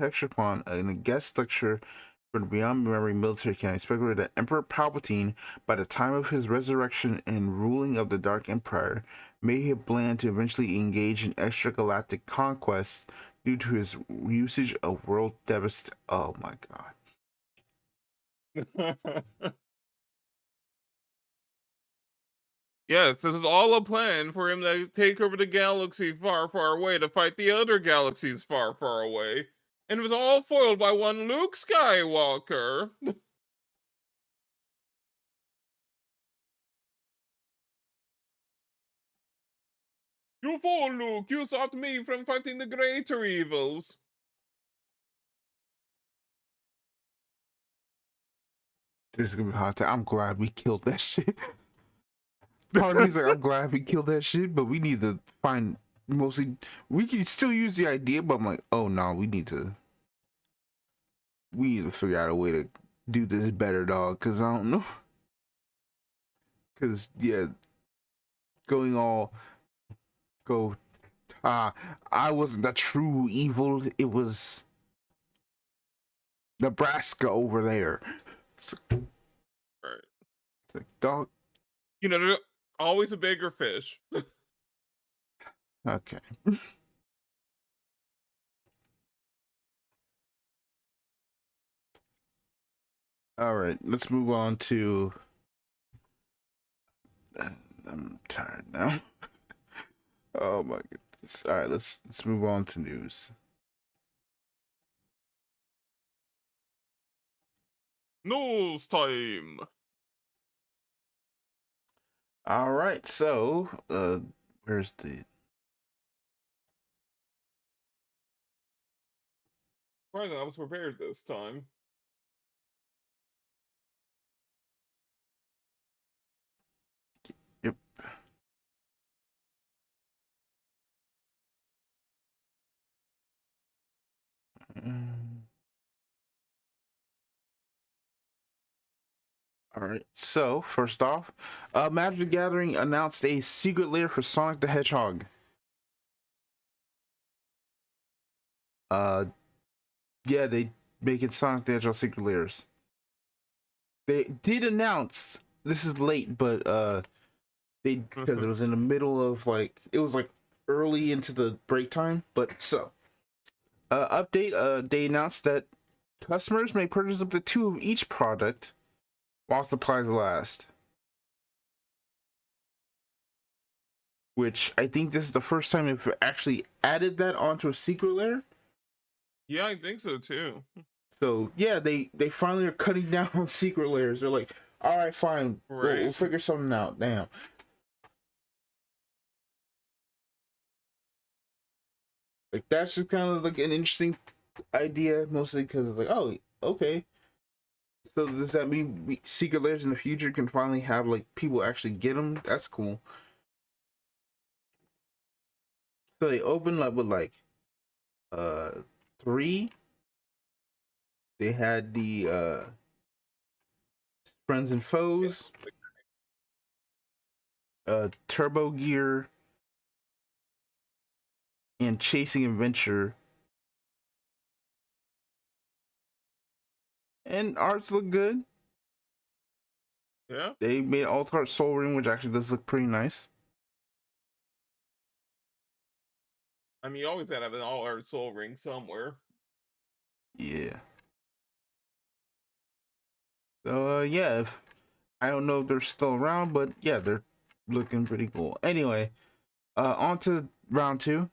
Hexapon, in a guest lecture for the Beyond Memory Military Academy, speculated that Emperor Palpatine, by the time of his resurrection and ruling of the Dark Empire, may have planned to eventually engage in extragalactic conquests due to his usage of world devastation. Oh my god. Yes, this is all a plan for him to take over the galaxy far, far away to fight the other galaxies far, far away. And it was all foiled by one Luke Skywalker. You fool, Luke! You stopped me from fighting the greater evils. This is gonna be hot. I'm glad we killed that shit. Part of me's like, I'm glad we killed that shit, but we need to find mostly. We can still use the idea, but I'm like, oh no, we need to figure out a way to do this better, dog. Cause I don't know. Cause yeah, going all go. I wasn't the true evil. It was Nebraska over there. Right. It's like, dog. You know, there's always a bigger fish. Okay. All right, let's move on to. I'm tired now. Oh my goodness. All right, let's move on to news. News time. All right, so where's the Surprising, I was prepared this time. yep. All right. So first off, Magic the Gathering announced a secret lair for Sonic the Hedgehog. Yeah, they making Sonic the Hedgehog secret lairs. They did announce this is late, but they because it was in the middle of like it was like early into the break time. But so update. They announced that customers may purchase up to 2 of each product while supplies last. Which I think this is the first time they've actually added that onto a secret lair. Yeah, I think so too. So yeah, they finally are cutting down on secret lairs. They're like, all right, fine, Right. we'll figure something out. Damn. Like that's just kind of like an interesting idea, mostly because it's like, oh, okay. So does that mean secret lairs in the future can finally have like people actually get them? That's cool. So they open up with like 3 They had the Friends and Foes, Turbo Gear, and Chasing Adventure. And arts look good. Yeah. They made Alt Art Soul Ring, which actually does look pretty nice. I mean, you always gotta have an all art soul ring somewhere. Yeah. So yeah, I don't know if they're still around, but yeah, they're looking pretty cool. Anyway, on to round 2.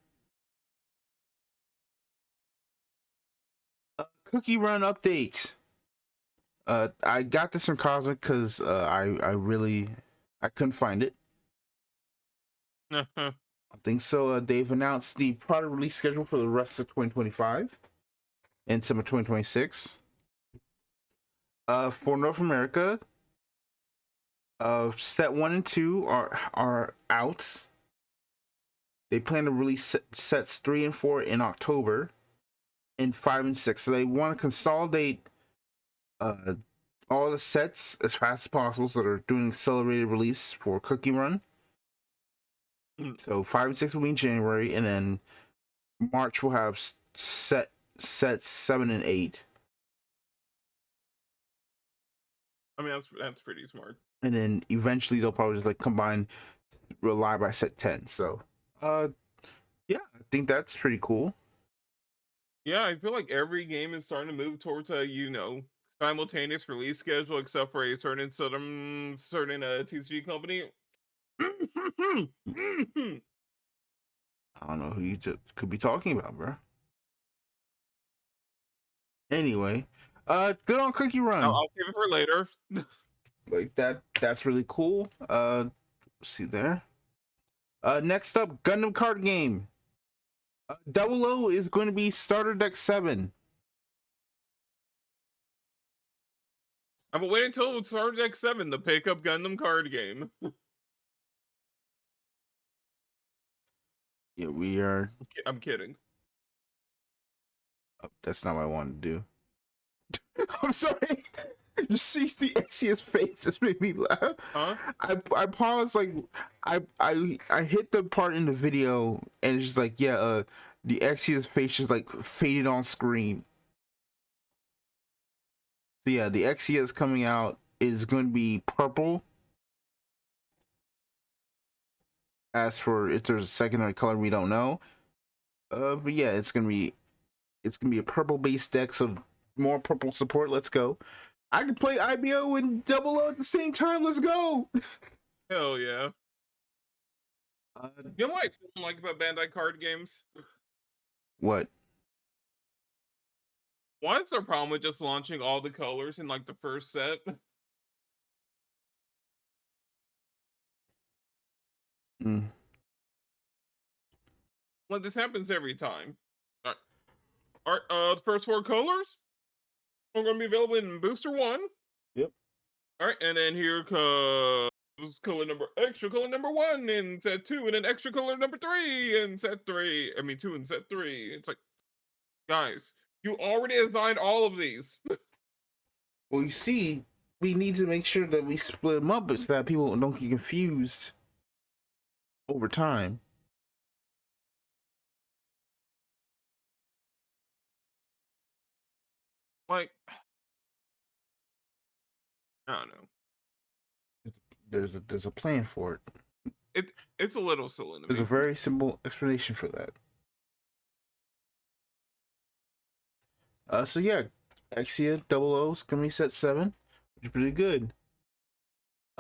Cookie Run update. I got this from Cosmic because I couldn't find it. I think so. They've announced the product release schedule for the rest of 2025 and some of 2026. For North America, set 1 and 2 are out. They plan to release sets 3 and 4 in October, and 5 and 6. So they want to consolidate all the sets as fast as possible, so they're doing accelerated release for Cookie Run. So 5 and 6 will be in January, and then March will have sets 7 and 8. I mean, that's pretty smart. And then eventually they'll probably just like combine rely by set 10. So yeah, I think that's pretty cool. Yeah, I feel like every game is starting to move towards a simultaneous release schedule, except for a certain TCG company. I don't know who you just could be talking about, bro. Anyway, good on Cookie Run. I'll save it for later. Like that's really cool. See there. Next up, Gundam card game. Double O is going to be starter deck 7. I'm waiting until Star Trek 7 to pick up Gundam card game. Yeah, we are. I'm kidding. Oh, that's not what I wanted to do. I'm sorry. Just see the X's face just made me laugh. Huh? I paused, like I hit the part in the video and it's just like, yeah, the X's face just like faded on screen. So yeah, the X's coming out is going to be purple. As for if there's a secondary color, we don't know. But yeah, it's gonna be a purple based deck, so more purple support. Let's go. I can play IBO and Double O at the same time. Let's go. Hell yeah. You know what I don't like about Bandai card games? What? What's their problem with just launching all the colors in like the first set? Mm. Like this happens every time. Alright, the first 4 colors are gonna be available in booster 1. Yep. Alright, and then here comes extra color number 1 in set 2, and then extra color number 3 in set 3. I mean 2 in set 3. It's like, guys, you already designed all of these. Well, you see, we need to make sure that we split them up so that people don't get confused over time. Like, I don't know. There's a plan for it. It's a little silly to There's a me. very simple explanation for that. So yeah, Exia Double O's gonna be set 7, which is pretty good.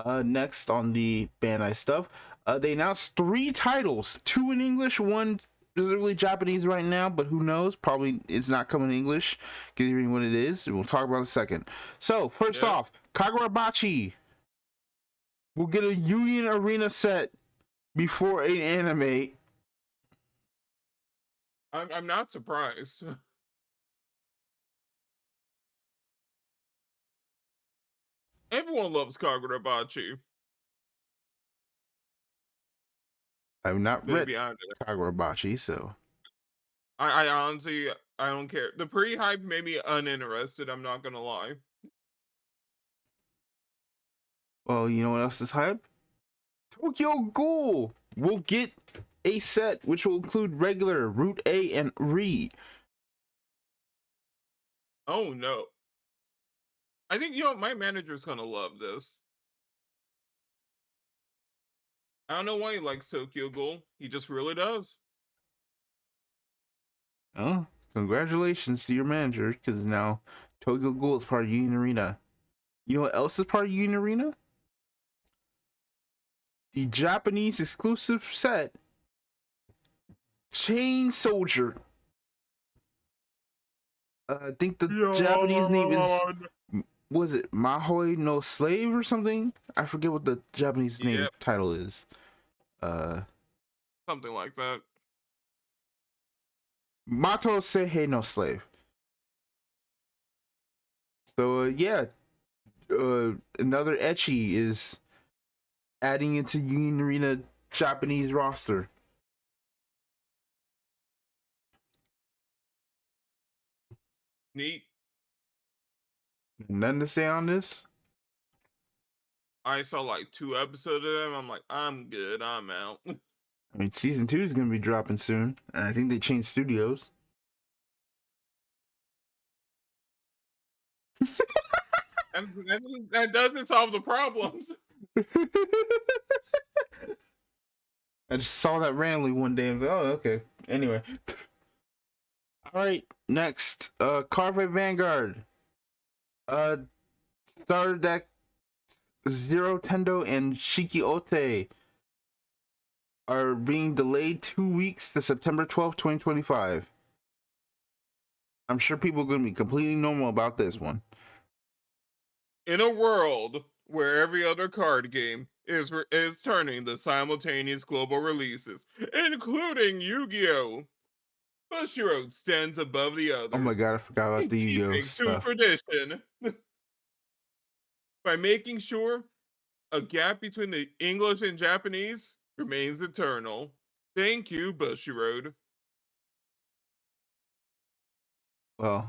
Next on the Bandai stuff, they announced 3 titles, 2 in English, 1 specifically Japanese right now, but who knows? Probably it's not coming in English, considering what it is. We'll talk about it in a second. So first off, Kagurabachi will get a Union Arena set before an anime. I'm not surprised. Everyone loves Kagurabachi. I've not read Maybe I Kagurabachi, so I honestly I don't care. The pre-hype made me uninterested, I'm not gonna lie. Well, you know what else is hype? Tokyo Ghoul will get a set which will include regular, Route A, and Re. Oh no. I think, my manager's gonna love this. I don't know why he likes Tokyo Ghoul. He just really does. Oh, congratulations to your manager, because now Tokyo Ghoul is part of Union Arena. You know what else is part of Union Arena? The Japanese exclusive set, Chain Soldier. I think the Japanese name is, was it Mahoi no Slave or something? I forget what the Japanese name title is. Something like that. Mato Seihei no Slave. So yeah, another ecchi is adding into Union Arena Japanese roster. Neat. Nothing to say on this. I saw like 2 episodes of them. I'm like, I'm good. I'm out. I mean, season 2 is going to be dropping soon, and I think they changed studios. That doesn't solve the problems. I just saw that randomly one day and was like, oh, okay. Anyway. Alright, next. Carve Vanguard. Starter Deck Zero Tendo and Shiki Ote are being delayed 2 weeks to September 12th, 2025. I'm sure people are going to be completely normal about this one. In a world where every other card game is turning to simultaneous global releases, including Yu-Gi-Oh! Bushiroad stands above the others. Oh my god, I forgot about the Yu-Gi-Oh! stuff. Tradition by making sure a gap between the English and Japanese remains eternal. Thank you, Bushiroad. Well,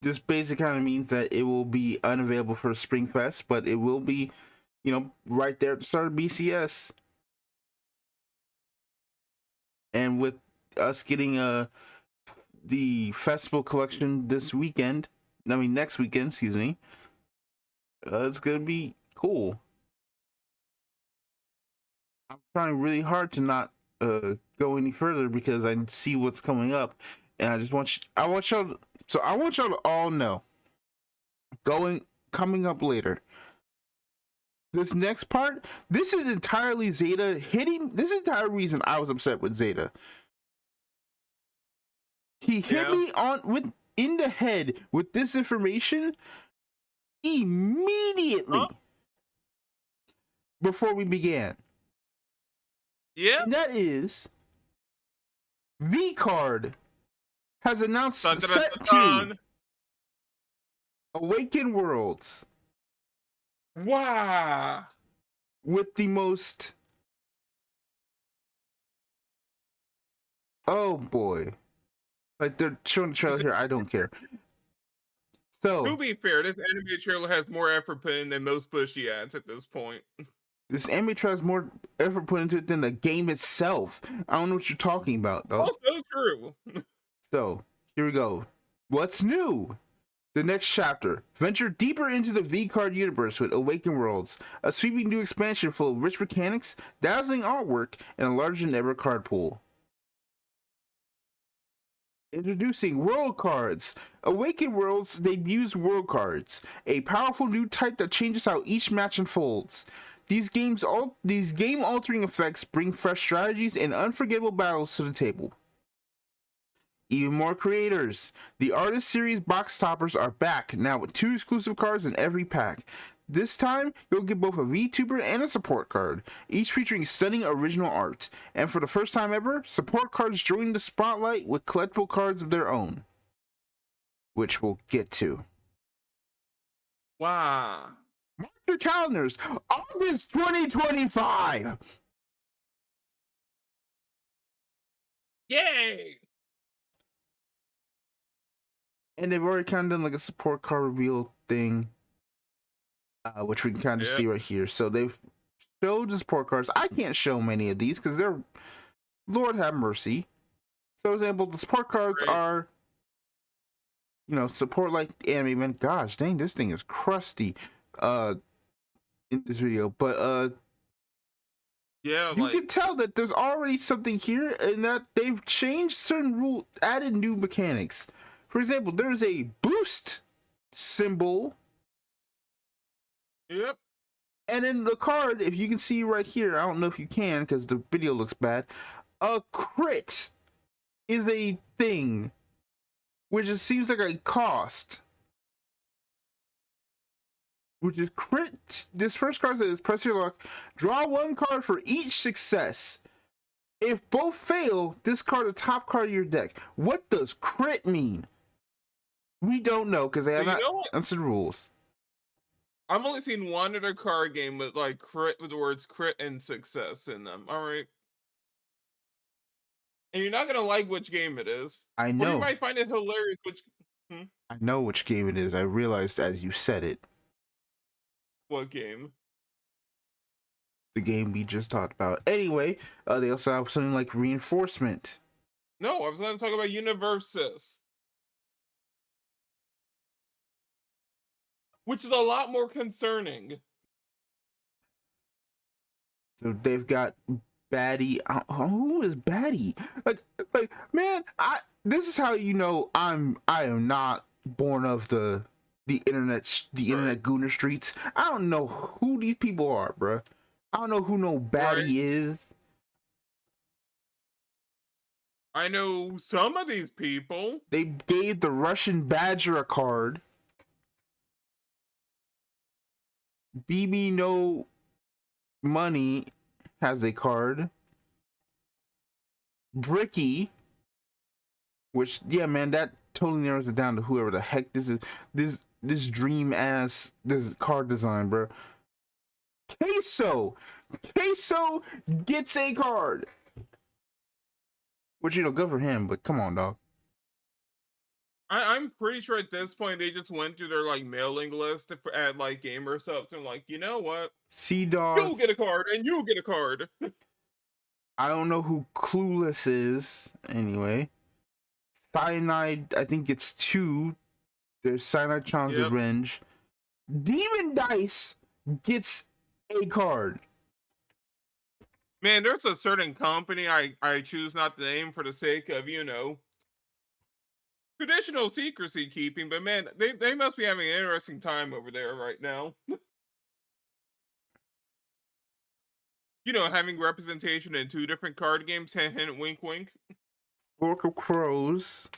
this basically kind of means that it will be unavailable for Spring Fest, but it will be, right there at the start of BCS. And with us getting the festival collection next weekend, excuse me, it's gonna be cool. I'm trying really hard to not go any further because I see what's coming up, and I want y'all to all know, coming up later, this next part, this is entirely Zeta hitting. This is the entire reason I was upset with Zeta. He hit me in the head with this information immediately before we began. Yeah. And that is VCard has announced set 2 Awaken Worlds. Wow. With the most, oh boy, like they're showing the trailer here. I don't care. So to be fair, this anime trailer has more effort put in than most Bushy ads at this point. This anime trailer has more effort put into it than the game itself. I don't know what you're talking about, though. Also true. So here we go. What's new? The next chapter. Venture deeper into the VCard universe with Awaken Worlds, a sweeping new expansion full of rich mechanics, dazzling artwork, and a larger than ever card pool. Introducing World Cards. Awaken Worlds debuts World Cards, a powerful new type that changes how each match unfolds. These game-altering effects bring fresh strategies and unforgettable battles to the table. Even more creators. The Artist Series box toppers are back, now with 2 exclusive cards in every pack. This time, you'll get both a VTuber and a support card, each featuring stunning original art. And for the first time ever, support cards join the spotlight with collectible cards of their own, which we'll get to. Wow. Mark your calendars, August 2025! Yay! And they've already kind of done like a support card reveal thing, which we can kind of Yeah. see right here. So they've showed the support cards. I can't show many of these because they're, Lord have mercy. So, for example, the support cards Right. are, support like anime. Man, gosh, dang, this thing is crusty. In this video, but Yeah, you like can tell that there's already something here, and that they've changed certain rules, added new mechanics. For example, there's a boost symbol. yep. And in the card, if you can see right here, I don't know if you can because the video looks bad. A crit is a thing, which it seems like a cost. Which is crit. This first card says press your luck. Draw one card for each success. If both fail, discard the top card of your deck. What does crit mean? We don't know because they have not answered the rules. I've only seen one other card game with like crit with the words crit and success in them. All right. And you're not gonna like which game it is. I Or you know. might find it hilarious which I know which game it is. I realized as you said it. What game? The game we just talked about. Anyway, they also have something like reinforcement. No, I was gonna talk about Universus. Which is a lot more concerning. So they've got Baddie. Who is Baddie? Like man, this is how you know I am not born of the internet internet gooner streets. I don't know who these people are, bruh. I don't know who no Baddie is. I know some of these people. They gave the Russian Badger a card. BB No Money has a card. Bricky, which man, that totally narrows it down to whoever the heck this is. This dream ass this card design, bro. Queso gets a card, which good for him. But come on, dog. I'm pretty sure at this point they just went through their like mailing list at like Gamer Subs and like, you know what? C-Dog. You'll get a card and you'll get a card. I don't know who Clueless is. Anyway, Cyanide, I think it's 2. There's Cyanide Challenge Revenge. Demon Dice gets a card. Man, there's a certain company I choose not to name for the sake of, traditional secrecy keeping, but man, they must be having an interesting time over there right now. Having representation in 2 different card games, hint, hint, wink, wink. Oracle Crows.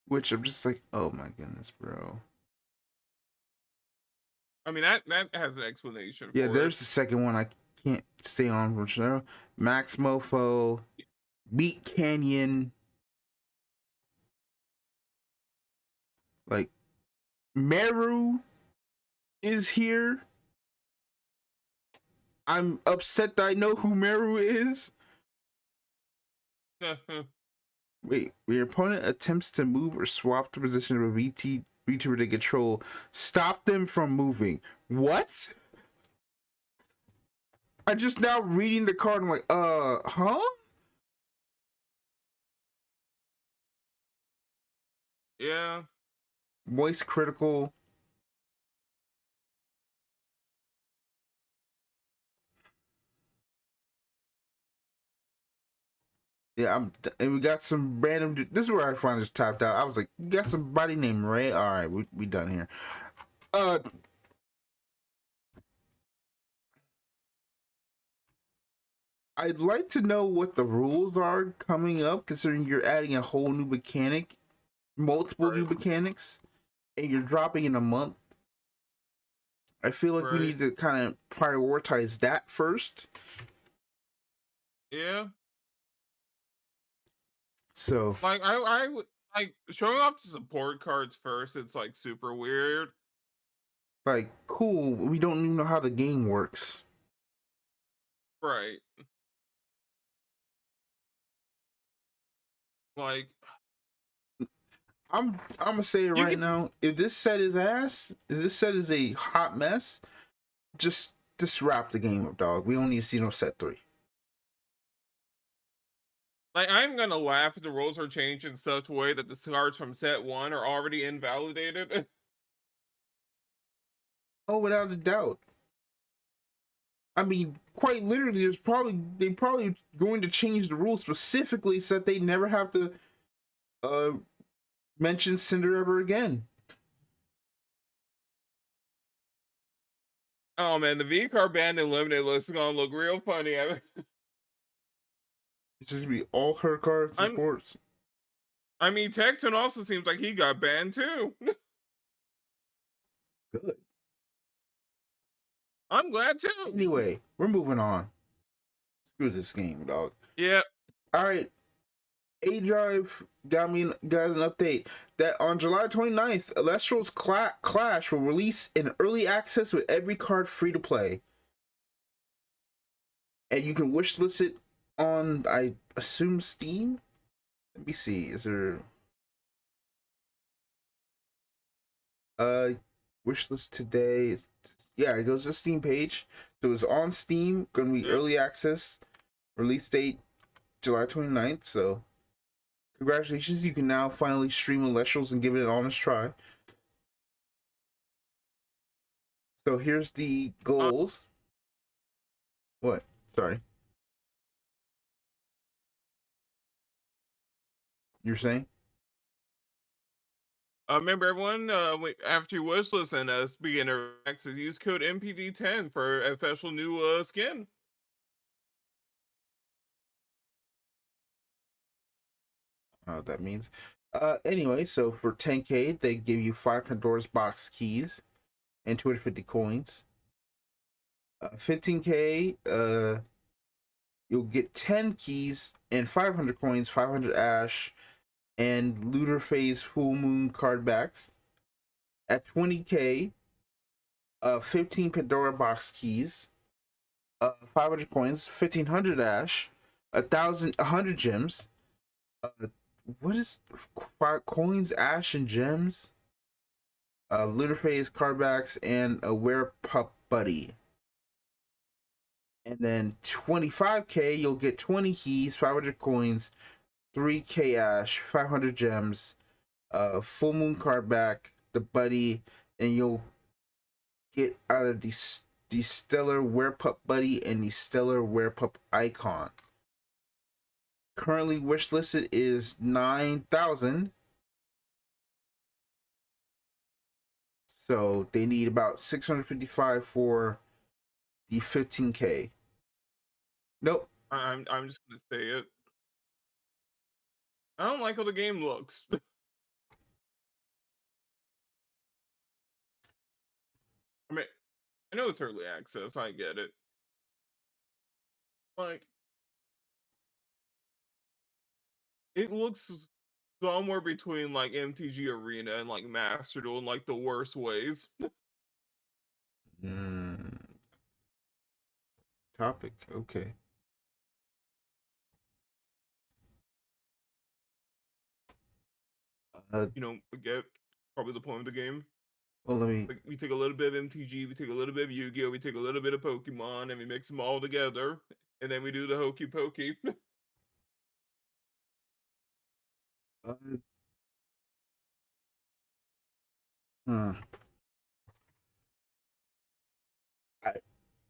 Which I'm just like, oh my goodness, bro. I mean, that has an explanation yeah, for there's it. the second one I can't stay on for sure. Max Mofo, Beat Canyon. Like, Meru is here. I'm upset that I know who Meru is. Wait, your opponent attempts to move or swap the position of a VTuber they control. Stop them from moving. What? I'm just now reading the card. I'm like, huh? Yeah. Voice critical. Yeah, and we got some random. This is where I finally just tapped out. I was like, you got somebody named Ray. All right, we done here. I'd like to know what the rules are coming up, considering you're adding a whole new mechanic, multiple new mechanics, and you're dropping in a month. I feel like we need to kind of prioritize that first. Yeah. So, like, I would like showing off the support cards first. It's like super weird. Like, cool. We don't even know how the game works. Right. Like, I'm gonna say it right now. If this set is ass, if this set is a hot mess, just wrap the game up, dog. We don't need to see no set 3. Like, I'm gonna laugh if the rules are changed in such a way that the cards from set 1 are already invalidated. Oh, without a doubt. I mean, quite literally, they probably going to change the rules specifically so that they never have to mention Cinder ever again. Oh man, the VCard banned and limited list is gonna look real funny. It's going to be all her cards and sports. I mean, Tecton also seems like he got banned too. Good. I'm glad too. Anyway, we're moving on. Screw this game, dog. Yeah. All right. A Drive got an update that on July 29th, Elestral's Clash will release in early access with every card free to play. And you can wishlist it on, I assume, Steam? Let me see. Is there wishlist today? Yeah, it goes to the Steam page. So it's on Steam, gonna be early access, release date July 29th. So congratulations, you can now finally stream Elestrals and give it an honest try. So here's the goals. What? Sorry. You're saying? Remember everyone, after you wishlist and beginner access, use code MPD10 for a special new skin. I don't know what that means. Anyway, so for 10K, they give you 5 Pandora's box keys and 250 coins. 15K, you'll get 10 keys and 500 coins, 500 ash, and Looter Phase Full Moon card backs. At 20K, 15 Pandora box keys, 500 coins, 1500 ash, 100 gems. What is coins, ash, and gems? Lunar Phase card backs and a Wear Pup Buddy. And then 25K, you'll get 20 keys, 500 coins, 3K ash, 500 gems, full moon card back, the buddy, and you'll get either the stellar Werepup buddy and the stellar Werepup icon. Currently wishlisted is 9,000. So they need about 655 for the 15K. Nope. I'm just gonna say it. I don't like how the game looks. I mean, I know it's early access, I get it. Like, it looks somewhere between like MTG Arena and like Master Duel in like the worst ways. Topic, okay. You know, get probably the point of the game. Well, let me. Like, we take a little bit of MTG, we take a little bit of Yu-Gi-Oh, we take a little bit of Pokemon, and we mix them all together, and then we do the hokey pokey.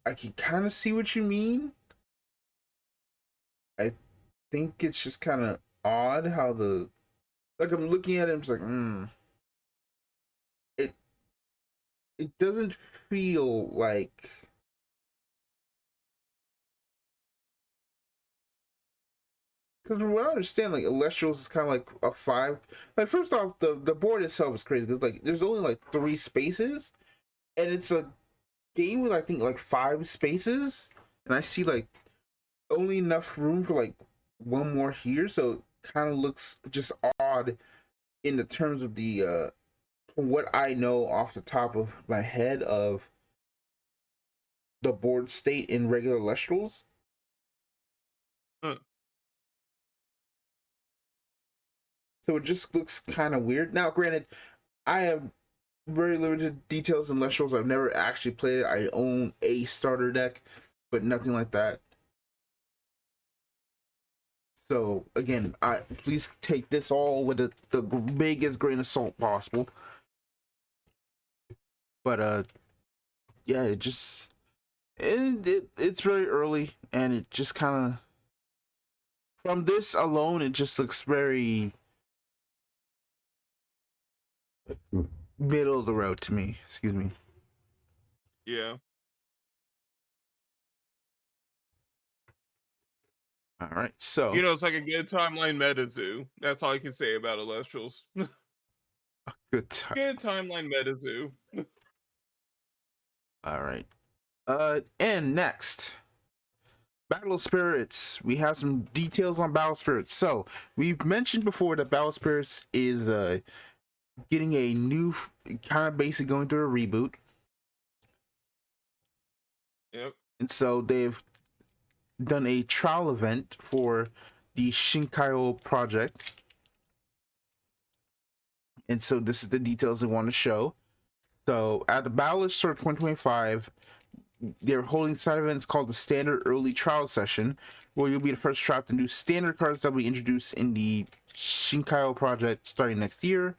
I can kind of see what you mean. I think it's just kind of odd how like I'm looking at it, it's like, it doesn't feel like because from what I understand, like Elestrals is kind of like a 5. Like first off, the board itself is crazy because like there's only like 3 spaces, and it's a game with I think like 5 spaces, and I see like only enough room for like one more here, so it kind of looks just odd in the terms of the from what I know off the top of my head of the board state in regular Lestrals. So it just looks kind of weird. Now, granted, I have very limited details in Less I've never actually played it. I own a starter deck, but nothing like that. So again, please take this all with the biggest grain of salt possible. But yeah, it's very early, and it just kind of, from this alone, it just looks very middle of the road to me. Excuse me. Yeah. All right, so It's like a good timeline meta zoo. That's all I can say about Elestrals. good time. Good timeline meta zoo. All right. And next, Battle Spirits. We have some details on Battle Spirits. So we've mentioned before that Battle Spirits is getting a new kind of basically going through a reboot. Yep. And so they've done a trial event for the Shinkaio project. And so this is the details they want to show. So at the Battle Search 2025, they're holding side events called the Standard Early Trial Session, where you'll be the first to try out the new standard cards that will be introduced in the Shinkaio project starting next year.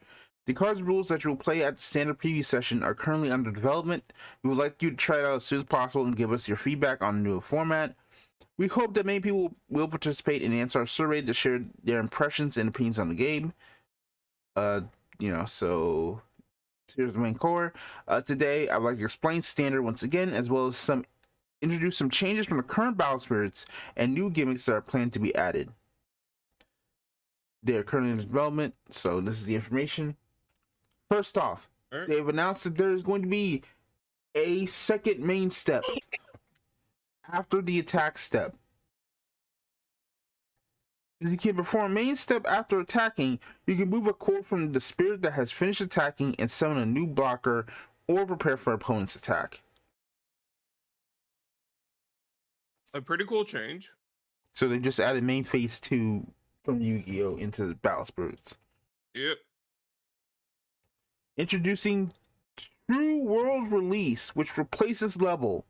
The cards rules that you will play at the standard preview session are currently under development. We would like you to try it out as soon as possible and give us your feedback on the new format. We hope that many people will participate and answer our survey to share their impressions and opinions on the game. So here's the main core. Today, I'd like to explain standard once again, as well as introduce some changes from the current Battle Spirits and new gimmicks that are planned to be added. They're currently in development, so this is the information. First off, they've announced that there's going to be a second main step after the attack step. As you can perform main step after attacking, you can move a core from the spirit that has finished attacking and summon a new blocker or prepare for opponent's attack. A pretty cool change. So they just added main phase 2 from Yu-Gi-Oh! Into the Battle Spirits. Yep. Introducing True World Release, which replaces Level.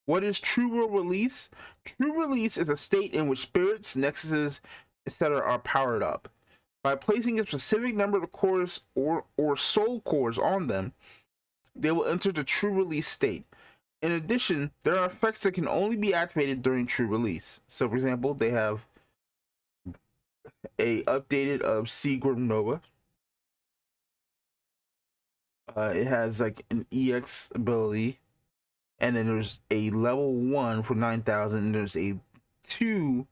What is True World Release? True Release is a state in which spirits, nexuses, etc. are powered up. By placing a specific number of cores or soul cores on them, they will enter the True Release state. In addition, there are effects that can only be activated during True Release. So, for example, they have a updated of Seagram Nova. It has like an EX ability. And then there's a level 1 for 9,000. And there's a 2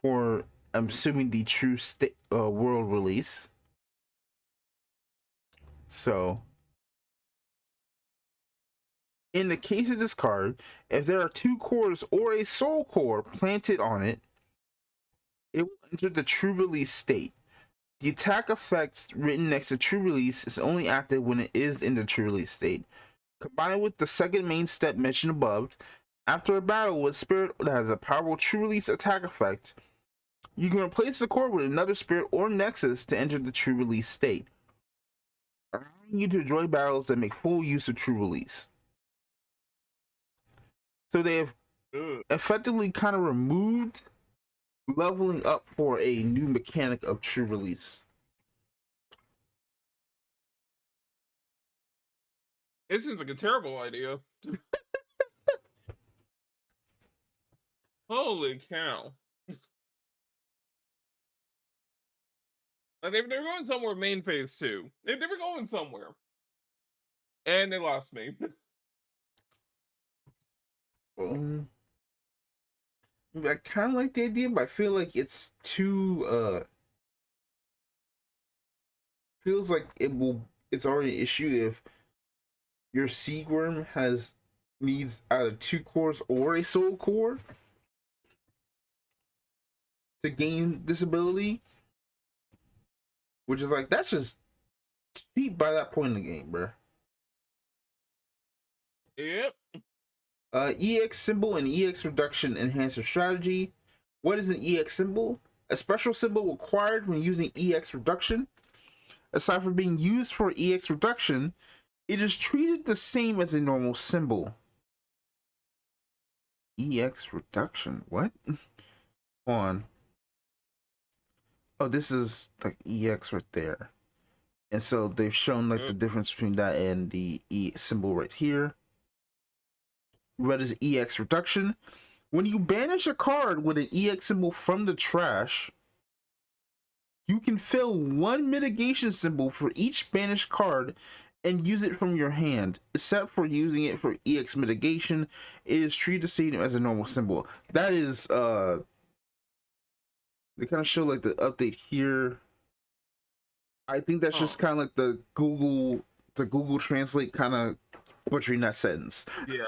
for, I'm assuming, the True World Release. So, in the case of this card, if there are 2 cores or a soul core planted on it, it will enter the True Release state. The attack effect written next to True Release is only active when it is in the True Release state. Combined with the second main step mentioned above, after a battle with a spirit that has a powerful True Release attack effect, you can replace the core with another spirit or nexus to enter the True Release state, allowing you to enjoy battles that make full use of True Release. So they have effectively kind of removed leveling up for a new mechanic of True Release. It seems like a terrible idea. Holy cow. Like they were going somewhere main phase 2. They were going somewhere. And they lost me. I kind of like the idea, but I feel like it's too feels like it's already an issue if your Seaworm needs either 2 cores or a soul core to gain this ability, which is like, that's just cheap by that point in the game, bro. Yep. EX symbol and EX reduction enhancer strategy. What is an EX symbol? A special symbol required when using EX reduction. Aside from being used for EX reduction, it is treated the same as a normal symbol. EX reduction? What? On. Oh, this is like EX right there. And so they've shown like the difference between that and the E symbol right here. Red is EX reduction. When you banish a card with an EX symbol from the trash, you can fill one mitigation symbol for each banished card and use it from your hand. Except for using it for EX mitigation, it is treated the same as a normal symbol. That is they kind of show like the update here. I think that's just kind of like the Google Translate kind of butchering that sentence. Yeah.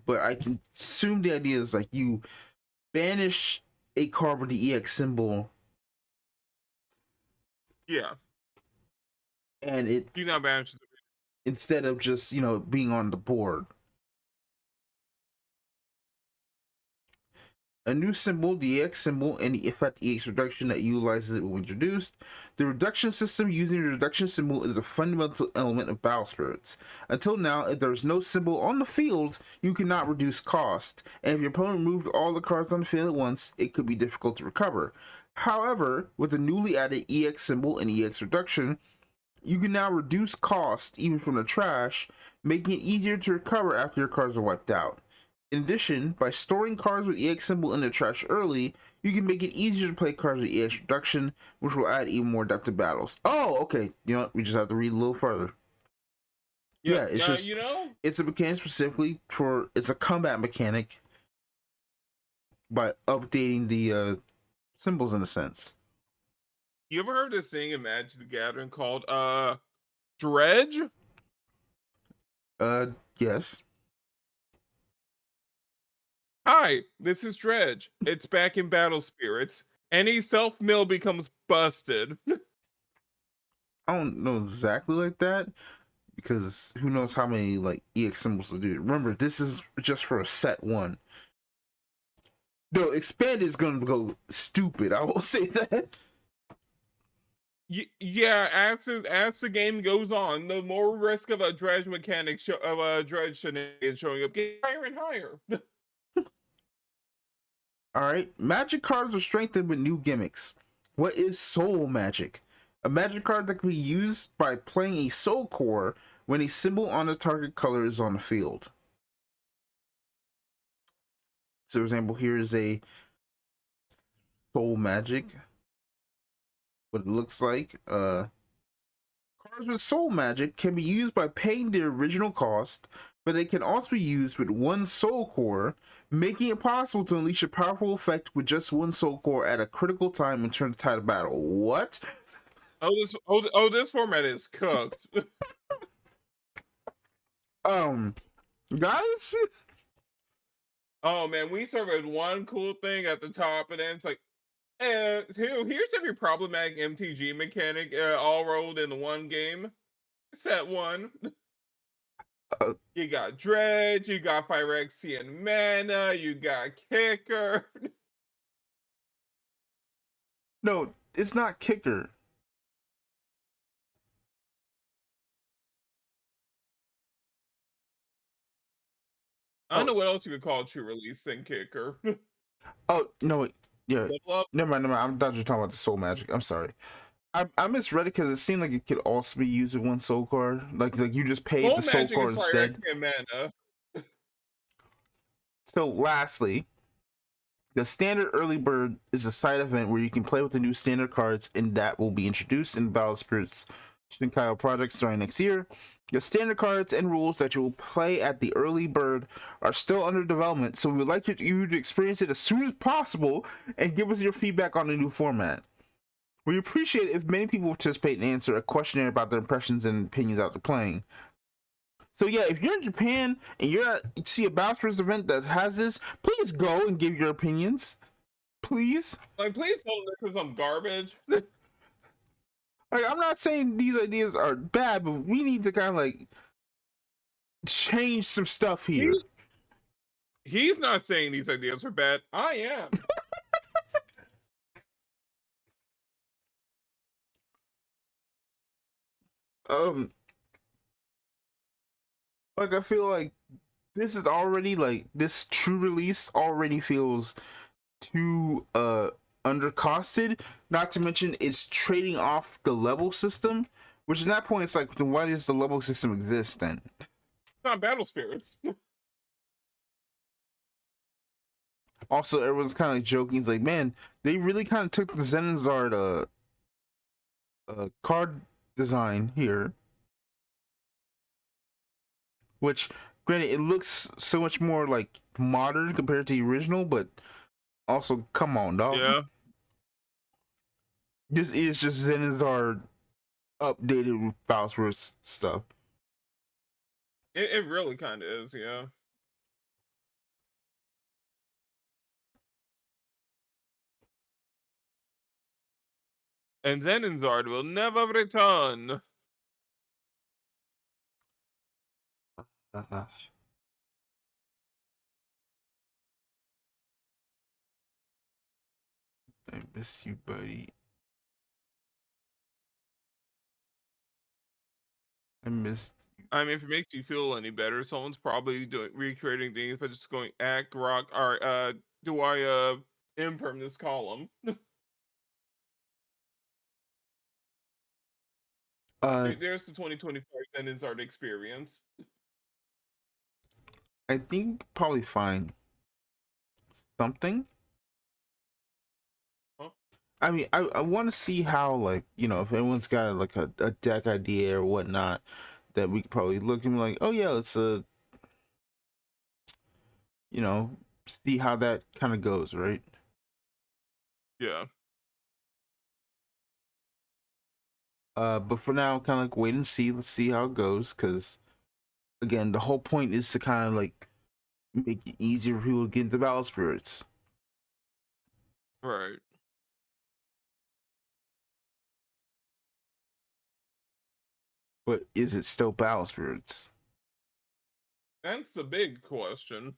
But I can assume the idea is like you banish a card with the EX symbol. Yeah. And it You not banish instead of just, you know, being on the board. A new symbol, the EX symbol, and the effect EX reduction that utilizes it when introduced. The reduction system using the reduction symbol is a fundamental element of Battle Spirits. Until now, if there is no symbol on the field, you cannot reduce cost, and if your opponent removed all the cards on the field at once, it could be difficult to recover. However, with the newly added EX symbol and EX reduction, you can now reduce cost even from the trash, making it easier to recover after your cards are wiped out. In addition, by storing cards with EX symbol in the trash early, you can make it easier to play cards with EX reduction, which will add even more depth to battles. Oh, okay. You know what? We just have to read a little further. Yeah, it's just, you know, it's a mechanic specifically for, it's a combat mechanic by updating the symbols in a sense. You ever heard this thing in Magic the Gathering called dredge? Yes. Hi, this is Dredge. It's back in Battle Spirits. Any self-mill becomes busted. I don't know exactly like that, because who knows how many like EX symbols to do. Remember, this is just for a set one. Though expanded is gonna go stupid, I will say that. Yeah, as the game goes on, the more risk of a dredge mechanic of a dredge shenanigans showing up get higher and higher. Alright, magic cards are strengthened with new gimmicks. What is soul magic? A magic card that can be used by playing a soul core when a symbol on the target color is on the field. So for example, here is a soul magic. What it looks like. Cards with soul magic can be used by paying the original cost, but they can also be used with one soul core, making it possible to unleash a powerful effect with just one soul core at a critical time and turn the tide of battle. What? This format is cooked. Guys? Oh man, we started with one cool thing at the top, and then it's like, here's every problematic MTG mechanic all rolled in one game. Set one. You got Dredge, you got Phyrexian Mana, you got Kicker. No, it's not Kicker. I don't know what else you could call true release than Kicker. Oh, no, wait. Yeah. Level up. Never mind. I thought you were talking about the soul magic. I'm sorry. I misread it because it seemed like it could also be used with one soul card. Like you just paid the soul card instead. Mana. So lastly, the standard early bird is a side event where you can play with the new standard cards, and that will be introduced in Battle Spirits Shinkai project starting next year. The standard cards and rules that you will play at the early bird are still under development, so we would like you to experience it as soon as possible and give us your feedback on the new format. We appreciate it if many people participate and answer a questionnaire about their impressions and opinions after playing. So yeah, if you're in Japan and you see a Battle Spirits event that has this, please go and give your opinions. Please. Like, please don't listen to some garbage. Like, I'm not saying these ideas are bad, but we need to kind of like change some stuff here. He's not saying these ideas are bad. I am. Like I feel like this is already like this true release already feels too undercosted. Not to mention it's trading off the level system, which at that point it's like, then why does the level system exist then? It's not Battle Spirits. Also, everyone's kind of like joking. It's like, man, they really kind of took the Zenizard card design here, which, granted, it looks so much more like modern compared to the original, but also, come on, dog. Yeah. This is just Zenizard updated with Bowser's stuff. It really kind of is, yeah. And Zenizard will never return. Uh-huh. I miss you, buddy. I missed. I mean, if it makes you feel any better, someone's probably recreating things by just going act rock or do I imperm this column? There's the 2025 Zenizard experience. I think probably find something. Huh? I mean, I want to see how, like, you know, if anyone's got like a deck idea or whatnot, that we could probably look and be like, oh yeah, let's you know, see how that kind of goes, right? Yeah. But for now, kind of like wait and see. Let's see how it goes, because again, the whole point is to kind of like make it easier for people to get into Battle Spirits. Right. But is it still Battle Spirits? That's the big question.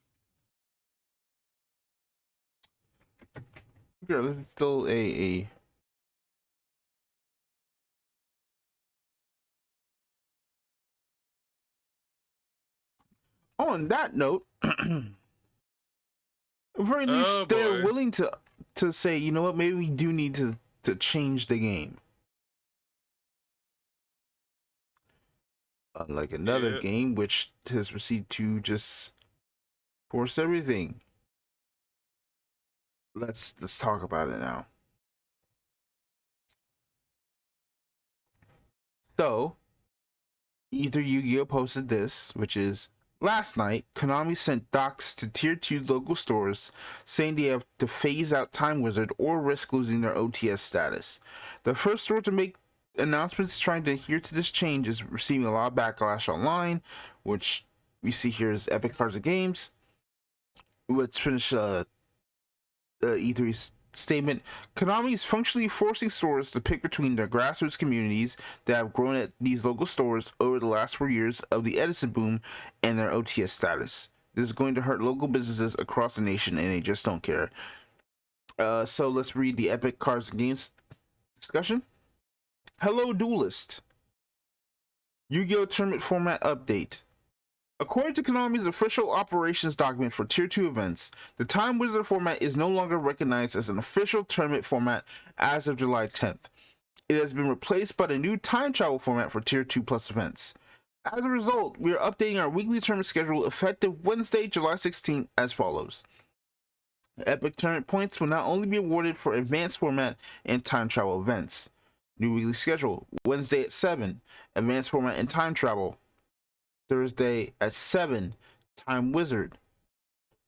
Girl, this is still a on that note, at very least Oh they're boy. willing to say, you know what, maybe we do need to change the game. Unlike another Yeah. game which has proceeded to just force everything. Let's talk about it now. So, either Yu-Gi-Oh posted this, which is last night, Konami sent docs to Tier 2 local stores saying they have to phase out Time Wizard or risk losing their OTS status. The first store to make announcements trying to adhere to this change is receiving a lot of backlash online, which we see here is Epic Cards and Games. Let's finish E3's statement. Konami is functionally forcing stores to pick between their grassroots communities that have grown at these local stores over the last 4 years of the Edison boom and their OTS status. This is going to hurt local businesses across the nation, and they just don't care. So let's read the Epic Cards and Games discussion. Hello, Duelist. Yu-Gi-Oh! Tournament format update. According to Konami's official operations document for Tier 2 events, the Time Wizard format is no longer recognized as an official tournament format as of July 10th. It has been replaced by the new Time Travel format for Tier 2 Plus events. As a result, we are updating our weekly tournament schedule effective Wednesday, July 16th as follows. Epic Tournament points will not only be awarded for advanced format and time travel events. New weekly schedule, Wednesday at 7, advanced format and time travel. Thursday at 7, Time Wizard.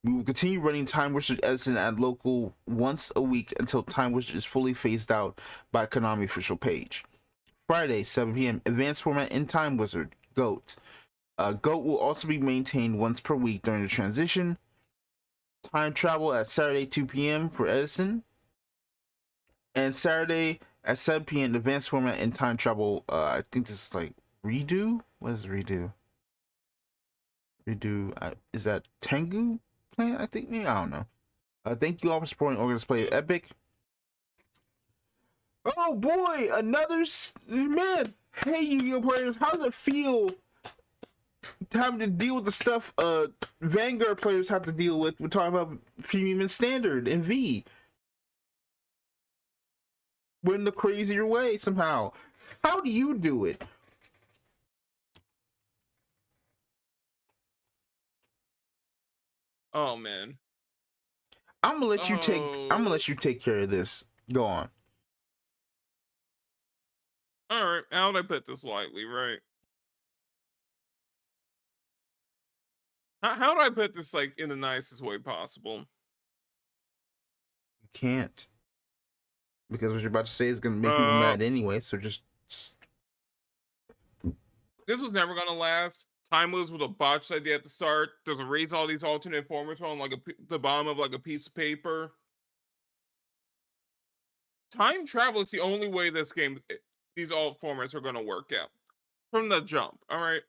We will continue running Time Wizard Edison at local once a week until Time Wizard is fully phased out by Konami official page. Friday, 7 p.m., advanced format in Time Wizard, GOAT. GOAT will also be maintained once per week during the transition. Time travel at Saturday, 2 p.m. for Edison. And Saturday at 7 p.m., advanced format in time travel. I think this is like redo? What is redo? Is that Tengu? Plan, I think. Yeah, I don't know. Thank you all for supporting Organized Play Epic. Oh boy, another man. Hey, Yu-Gi-Oh players, how does it feel having to deal with the stuff Vanguard players have to deal with? We're talking about Premium and Standard and V. We're in the crazier way somehow. How do you do it? Oh man. I'm gonna let you take care of this. Go on. All right. How would I put this lightly, right? How do I put this like in the nicest way possible? You can't. Because what you're about to say is gonna make people mad anyway, so just this was never gonna last. Time moves with a botched idea at the start. Does erase all these alternate formats on like the bottom of like a piece of paper. Time travel is the only way this game, these alt formats are gonna work out from the jump. All right.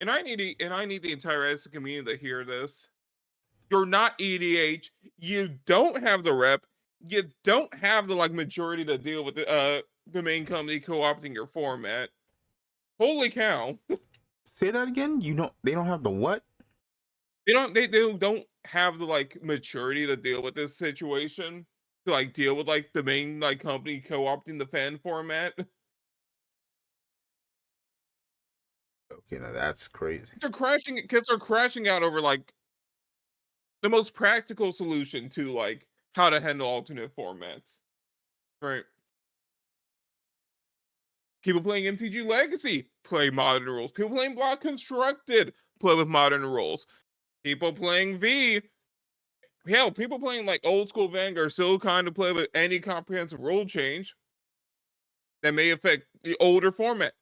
And I need the entire EDSA community to hear this. You're not EDH. You don't have the rep. You don't have the like majority to deal with the main company co-opting your format. Holy cow. say that again. They don't have the what? They don't have the like maturity to deal with this situation. To like deal with like the main like company co-opting the fan format. Okay, now that's crazy. Kids are crashing out over like the most practical solution to like how to handle alternate formats. Right. People playing MTG Legacy play modern rules. People playing Block Constructed play with modern rules. People playing V, hell, people playing like old school Vanguard still kind of play with any comprehensive rule change that may affect the older format.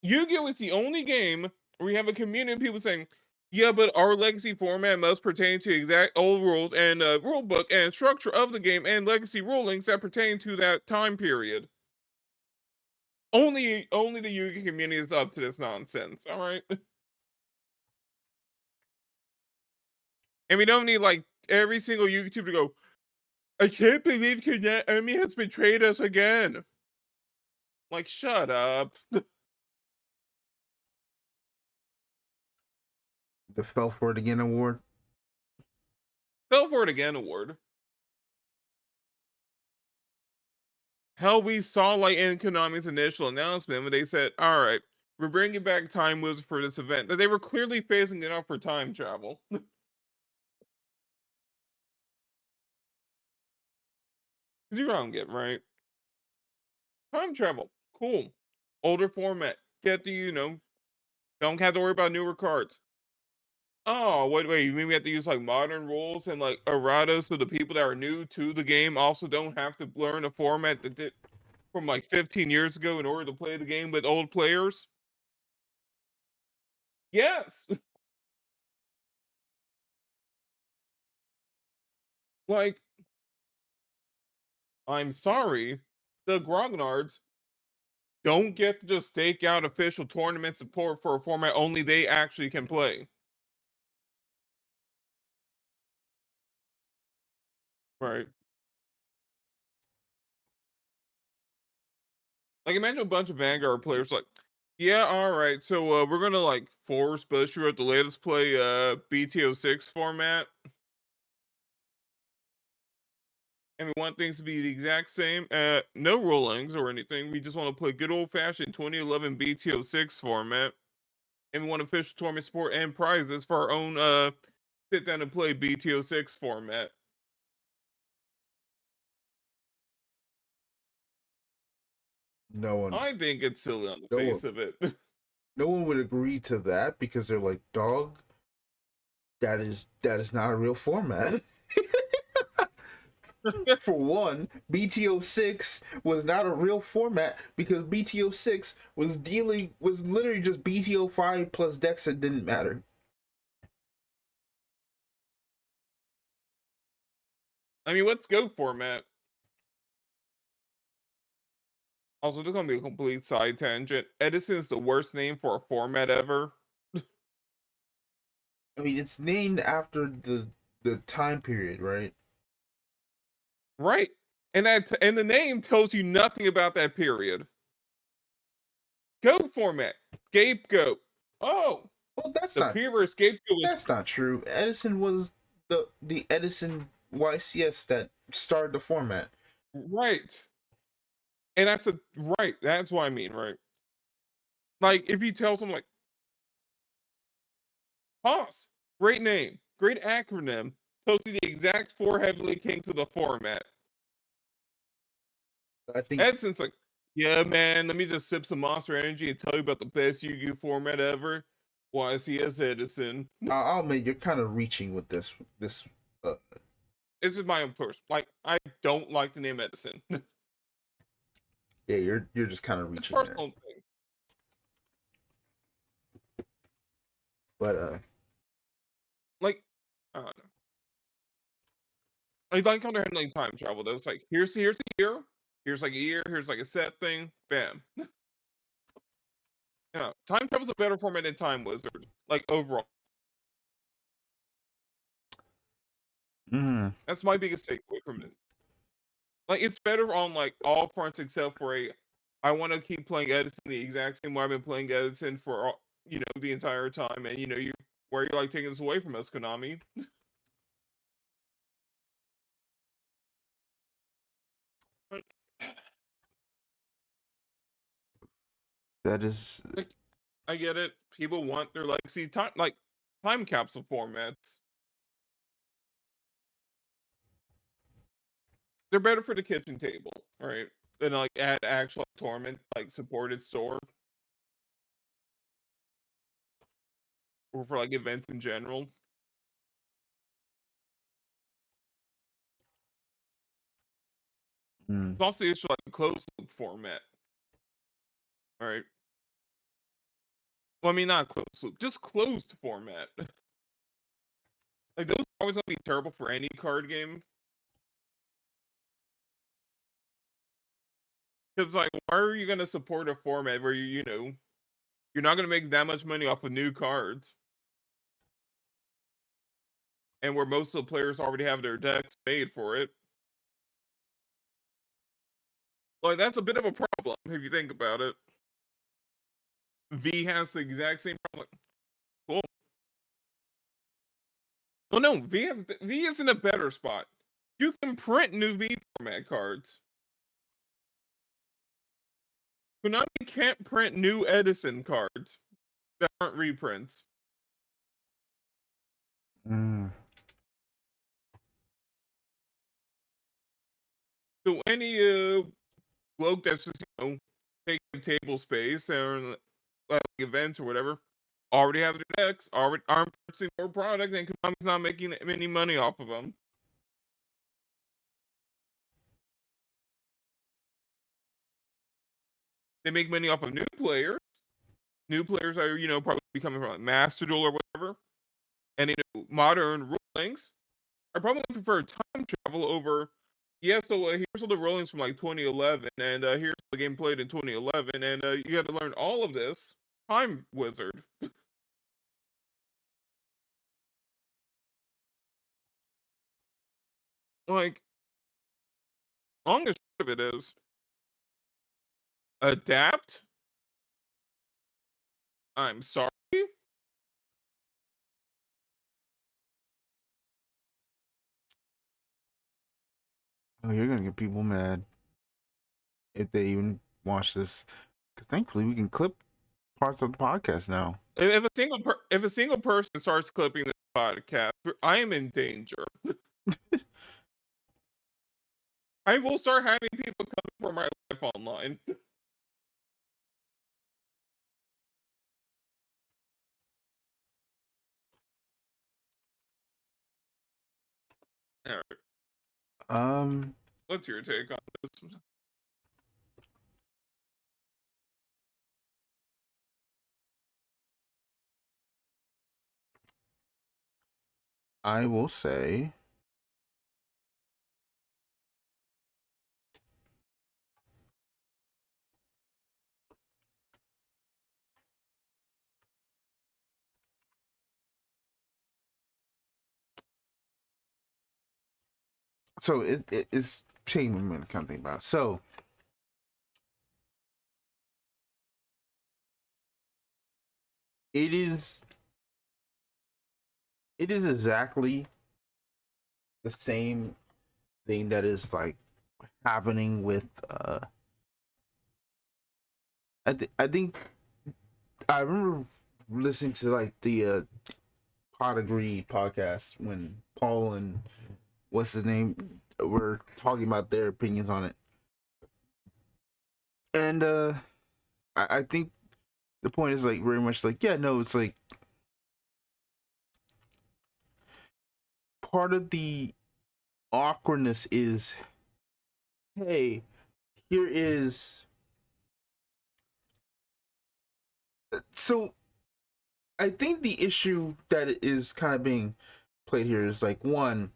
Yu-Gi-Oh is the only game where you have a community of people saying, yeah, but our legacy format must pertain to exact old rules and rule book and structure of the game and legacy rulings that pertain to that time period. Only the Yu-Gi community is up to this nonsense, all right? And we don't need like every single YouTuber to go, I can't believe Konami has betrayed us again. Like, shut up. The Fell For It Again award. Fell For It Again award. Hell, we saw like in Konami's initial announcement when they said, all right, we're bringing back time moves for this event, that they were clearly phasing it out for time travel. You don't get right. Time travel, cool. Older format. Get the, don't have to worry about newer cards. Oh, wait, you mean we have to use like modern rules and like errata so the people that are new to the game also don't have to learn a format that did from like 15 years ago in order to play the game with old players? Yes. Like, I'm sorry, the Grognards don't get to just stake out official tournament support for a format only they actually can play. Right. Like imagine a bunch of Vanguard players like, yeah, all right, so we're gonna like force Busher at the latest play BTO6 format. And we want things to be the exact same. No rollings or anything. We just want to play good old fashioned 2011 BTO6 format. And we want official tournament support and prizes for our own sit down and play BTO6 format. No one. I think it's silly on the No face one. of it. No one would agree to that because they're like, dog, that is not a real format. For one, BTO6 was not a real format because BTO6 was literally just BTO5 plus decks that didn't matter. I mean, let's go format. Also, this is gonna be a complete side tangent. Edison's the worst name for a format ever. I mean, it's named after the time period, right? Right. And the name tells you nothing about that period. Goat format. Scapegoat. Oh, Well, the period scapegoat was that's not true. Edison was the Edison YCS that started the format. right. And that's a right. That's what I mean, right? Like if you tell someone like Haas, great name, great acronym, tells you the exact four heavenly kings of the format. I think Edson's like, yeah, man, let me just sip some Monster Energy and tell you about the best Yu-Gi-Oh format ever. YCS Edison. I'll admit you're kind of reaching with this. Uh, This is my own person. Like, I don't like the name Edison. yeah, you're just kind of It's a reaching there. personal thing. But Like, I don't know. I like how they're handling time travel. Though it's like, here's a year, here's like a year, here's like a set thing, bam. Yeah, time travel's a better format than Time Wizard. Like overall, mm, that's my biggest takeaway from this. Like, it's better on like all fronts except for a. I want to keep playing Edison the exact same way I've been playing Edison for the entire time, and where you're like taking this away from us, Konami. Like, that is like, I get it. People want their legacy time capsule formats. They're better for the kitchen table, right? Than like at actual tournament like supported store or for like events in general. mm, It's also the issue like a closed loop format, right? Well, I mean not closed loop, just closed format. Like those are always gonna be terrible for any card game. Because like, why are you gonna support a format where you're not gonna make that much money off of new cards, and where most of the players already have their decks made for it? Like that's a bit of a problem if you think about it. V has the exact same problem. Cool. Well, no, V is in a better spot. You can print new V format cards. Konami can't print new Edison cards that aren't reprints. mm, So any bloke that's just taking table space or like events or whatever already have their decks, already aren't purchasing more product, and Konami's not making any money off of them. They make money off of new players. New players are probably becoming from like Master Duel or whatever, and modern rulings. I probably prefer time travel over. Yeah, so here's all the rulings from like 2011, and here's the game played in 2011, and you got to learn all of this. Time Wizard. Like, long and short of it is, adapt. I'm sorry. oh, you're gonna get people mad if they even watch this. Because thankfully we can clip parts of the podcast now. If a single person starts clipping this podcast, I am in danger. I will start having people come for my life online. All right, Um, what's your take on this? I will say so it's changing me kind of think about it. So it is exactly the same thing that is like happening with I think I remember listening to like the Pod Agree podcast when Paul and what's his name were talking about their opinions on it. And I think the point is like very much like, yeah, no, it's like part of the awkwardness is, hey, here is so I think the issue that is kind of being played here is like, one,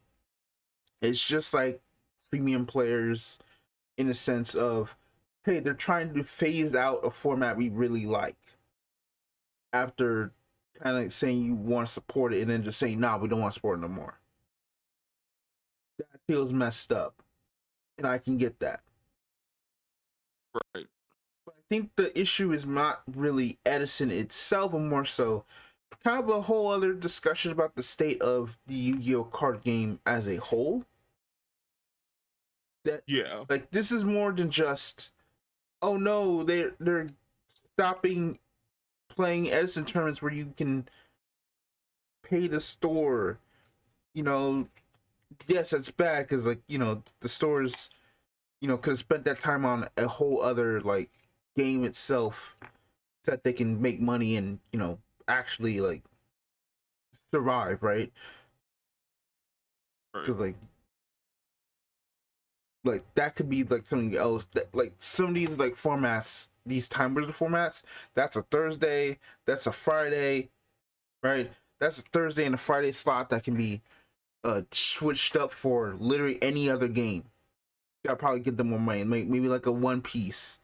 it's just like premium players in a sense of, hey, they're trying to phase out a format we really like after kind of saying you want to support it and then just saying, nah, we don't want to support it no more. That feels messed up. And I can get that. Right. But I think the issue is not really Edison itself, but more so kind of a whole other discussion about the state of the Yu-Gi-Oh card game as a whole. That, Yeah. like, this is more than just, oh no, they're stopping playing Edison tournaments where you can pay the store. You know, yes, that's bad because, like, you know, the stores, you know, could have spent that time on a whole other like game itself so that they can make money and, you know, actually like survive, right? Because like that could be like something else that like some of these like formats, these time wizard formats, that's a Thursday, that's a Friday, right? That's a Thursday and a Friday slot that can be switched up for literally any other game. That'll probably get them more money. Maybe like a One Piece,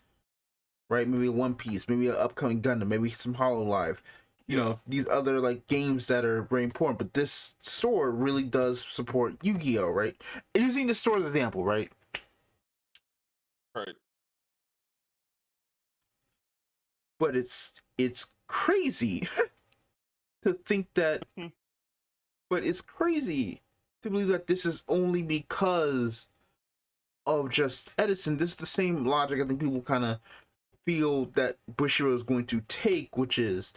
right? Maybe a One Piece, maybe an upcoming Gundam, maybe some Hollow Live. You know, these other like games that are very important. But this store really does support Yu-Gi-Oh, right? Using the store as an example, right? Right. But it's crazy to think that. But it's crazy to believe that this is only because of just Edison. This is the same logic I think people kind of feel that Bushiroad is going to take, which is,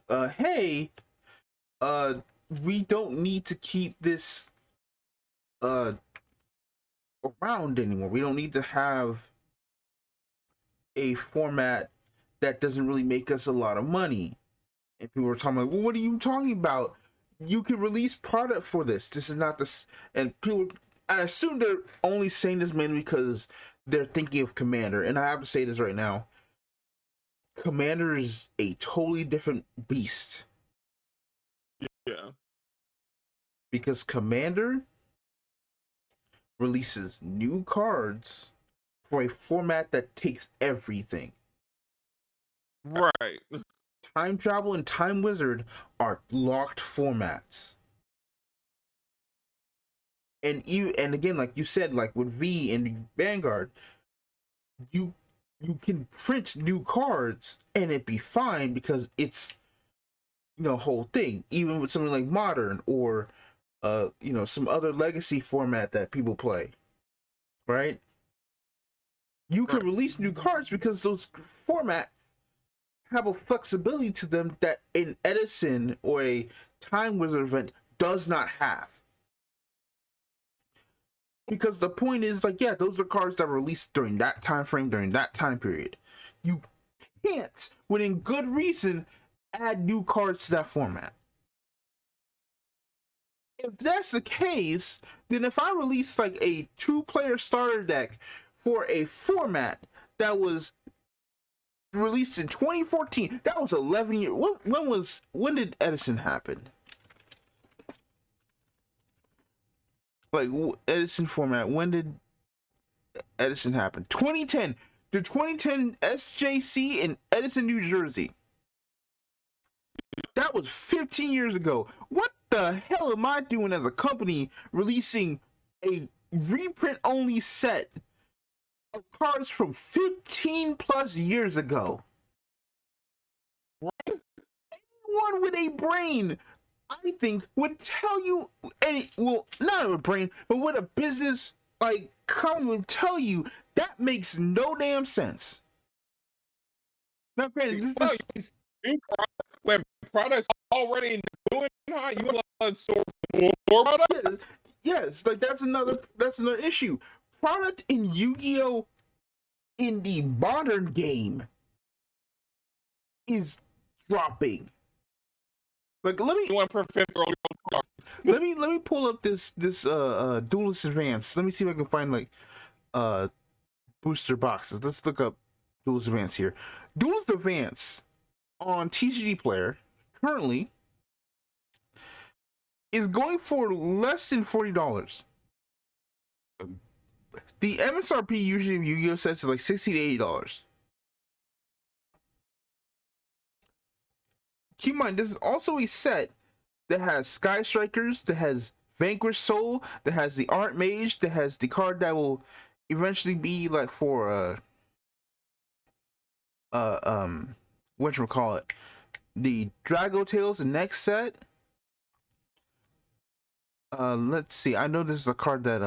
hey, we don't need to keep this around anymore. We don't need to have a format that doesn't really make us a lot of money. And people were talking like, well, what are you talking about? You can release product for this. This is not this. And people, I assume they're only saying this mainly because they're thinking of Commander. And I have to say this right now. Commander is a totally different beast. Yeah. Because Commander releases new cards for a format that takes everything. Right. Time Travel and Time Wizard are locked formats. And again, like you said, like with V and Vanguard, you can print new cards and it be fine because it's, you know, whole thing. Even with something like Modern or you know, some other legacy format that people play, right? You can release new cards because those formats have a flexibility to them that an Edison or a Time Wizard event does not have. Because the point is, like, yeah, those are cards that were released during that time frame, during that time period. You can't, within good reason, add new cards to that format. If that's the case, then if I release like a 2-player starter deck for a format that was released in 2014, that was 11 years. When did Edison happen? Like Edison format, when did Edison happen? 2010. The 2010 SJC in Edison, New Jersey. That was 15 years ago. What the hell am I doing as a company releasing a reprint only set of cards from 15 plus years ago. Right? Anyone with a brain, I think, would tell you, well, not a brain, but with a business like come would tell you that makes no damn sense. Now, granted, Well, you when products already doing hot, you want to store more product? yes, like that's another issue. Product in Yu-Gi-Oh! In the modern game is dropping. Like let me pull up this Duelist Advance. Let me see if I can find like booster boxes. Let's look up Duelist Advance here. Duelist Advance on TCG Player currently is going for less than $40. The MSRP usually of Yu-Gi-Oh sets is like $60 to $80. Keep in mind, this is also a set that has Sky Strikers, that has Vanquish Soul, that has the Art Mage, that has the card that will eventually be like for whatchamacallit, the Drago Tales, the next set. Let's see. I know this is a card that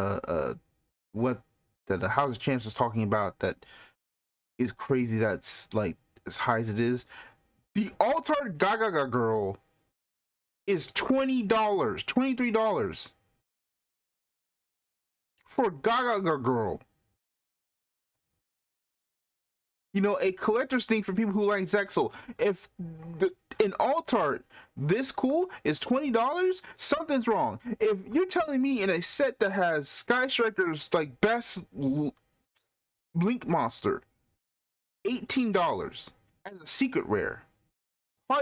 the House of Champs was talking about that is crazy. That's like as high as it is. The Altered Gaga Girl is $20, $23 for Gaga Girl. You know, a collector's thing for people who like Zechs. If an Altart this cool is $20, something's wrong. If you're telling me in a set that has Sky Strikers like best Blink Monster, $18 as a secret rare.